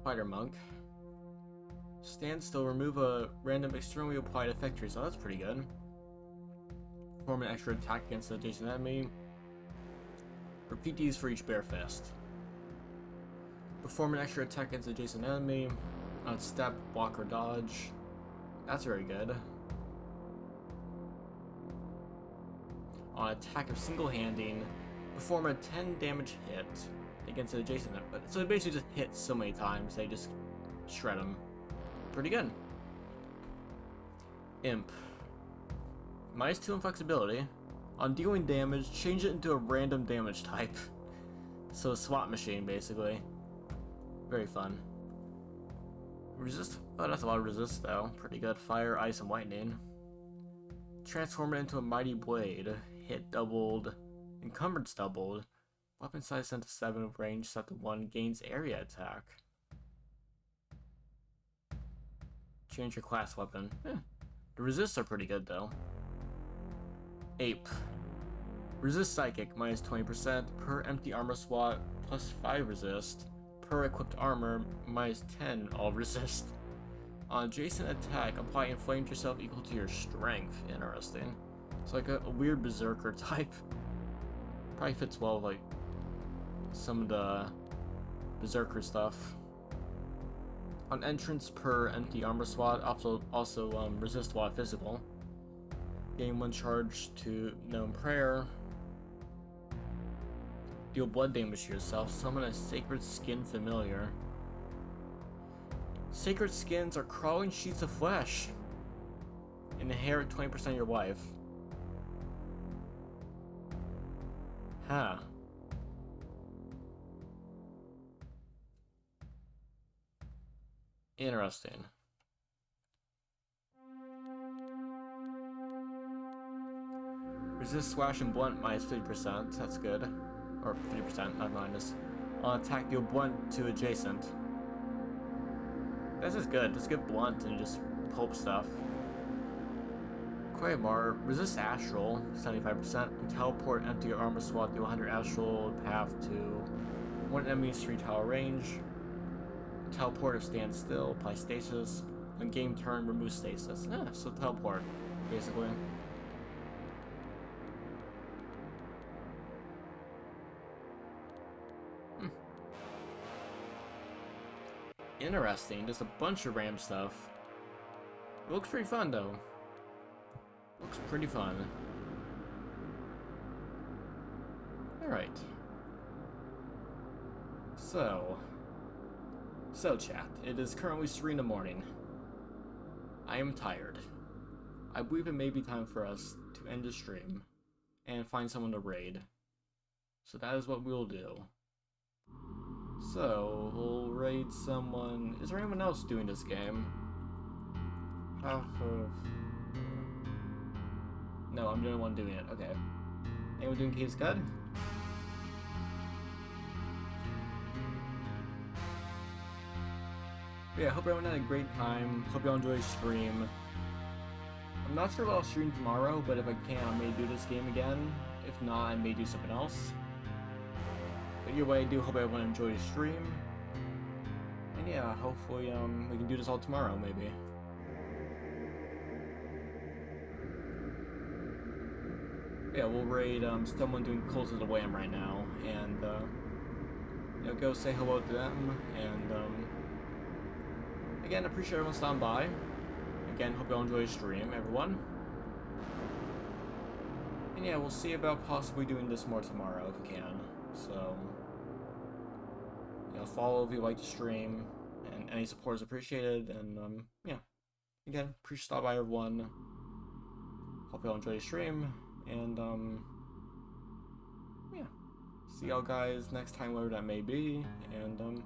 Spider Monk. Stand still, remove a random externally applied effect, so that's pretty good. Perform an extra attack against an adjacent enemy. Repeat these for each Bear Fist. Perform an extra attack against an adjacent enemy. On step, block, or dodge. That's very good. On attack of single-handing, perform a 10 damage hit against an adjacent enemy. So it basically just hits so many times, they just shred them. Pretty good. Imp. -2 in flexibility. On dealing damage, change it into a random damage type. So a SWAT machine, basically. Very fun. Resist. Oh, that's a lot of resist, though. Pretty good. Fire, ice, and lightning. Transform it into a mighty blade. Hit doubled. Encumbrance doubled. Weapon size sent to 7, range set to 1. Gains area attack. Change your class weapon. The resists are pretty good, though. Ape. Resist psychic, -20%. Per empty armor slot, +5 resist. Per equipped armor, -10 all resist. On adjacent attack, apply inflame to yourself equal to your strength. Interesting. It's like a weird berserker type. Probably fits well with like some of the berserker stuff. On entrance, per empty armor slot, also resist while physical. Gain 1 charge to known prayer. Deal blood damage to yourself. Summon a sacred skin familiar. Sacred skins are crawling sheets of flesh. Inherit 20% of your life. Huh. Interesting. Resist slash and blunt -50%. That's good. Or 50%, not minus. On attack, deal blunt to adjacent. This is good. Just get blunt and just pulp stuff. Claymore, resist astral, 75%. And teleport empty armor slot, deal 100 astral path to 1 enemy's 3 tower range. Teleport if stand still, apply stasis. On game turn, remove stasis. Yeah, so teleport, basically. Interesting, just a bunch of RAM stuff. It looks pretty fun though. Looks pretty fun. Alright. So chat, it is currently 3 in the morning. I am tired. I believe it may be time for us to end the stream and find someone to raid. So that is what we'll do. So, we'll raid someone... Is there anyone else doing this game? Half of... No, I'm the only one doing it. Okay. Anyone doing Cave Scud? But yeah, hope everyone had a great time. Hope y'all enjoyed the stream. I'm not sure what I'll stream tomorrow, but if I can, I may do this game again. If not, I may do something else. But either way, I do hope everyone enjoyed the stream. And yeah, hopefully we can do this all tomorrow, maybe. Yeah, we'll raid someone doing Cult of the Lamb right now, and you know, go say hello to them. And again, appreciate everyone stopping by. Again, hope you all enjoy the stream, everyone. And yeah, we'll see about possibly doing this more tomorrow if we can. So, you know, follow if you like the stream, and any support is appreciated. And yeah, again, appreciate stop by everyone. Hope you all enjoy the stream, and yeah, see y'all guys next time, whatever that may be. And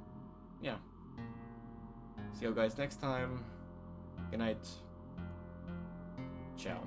yeah, see y'all guys next time. Good night. Ciao.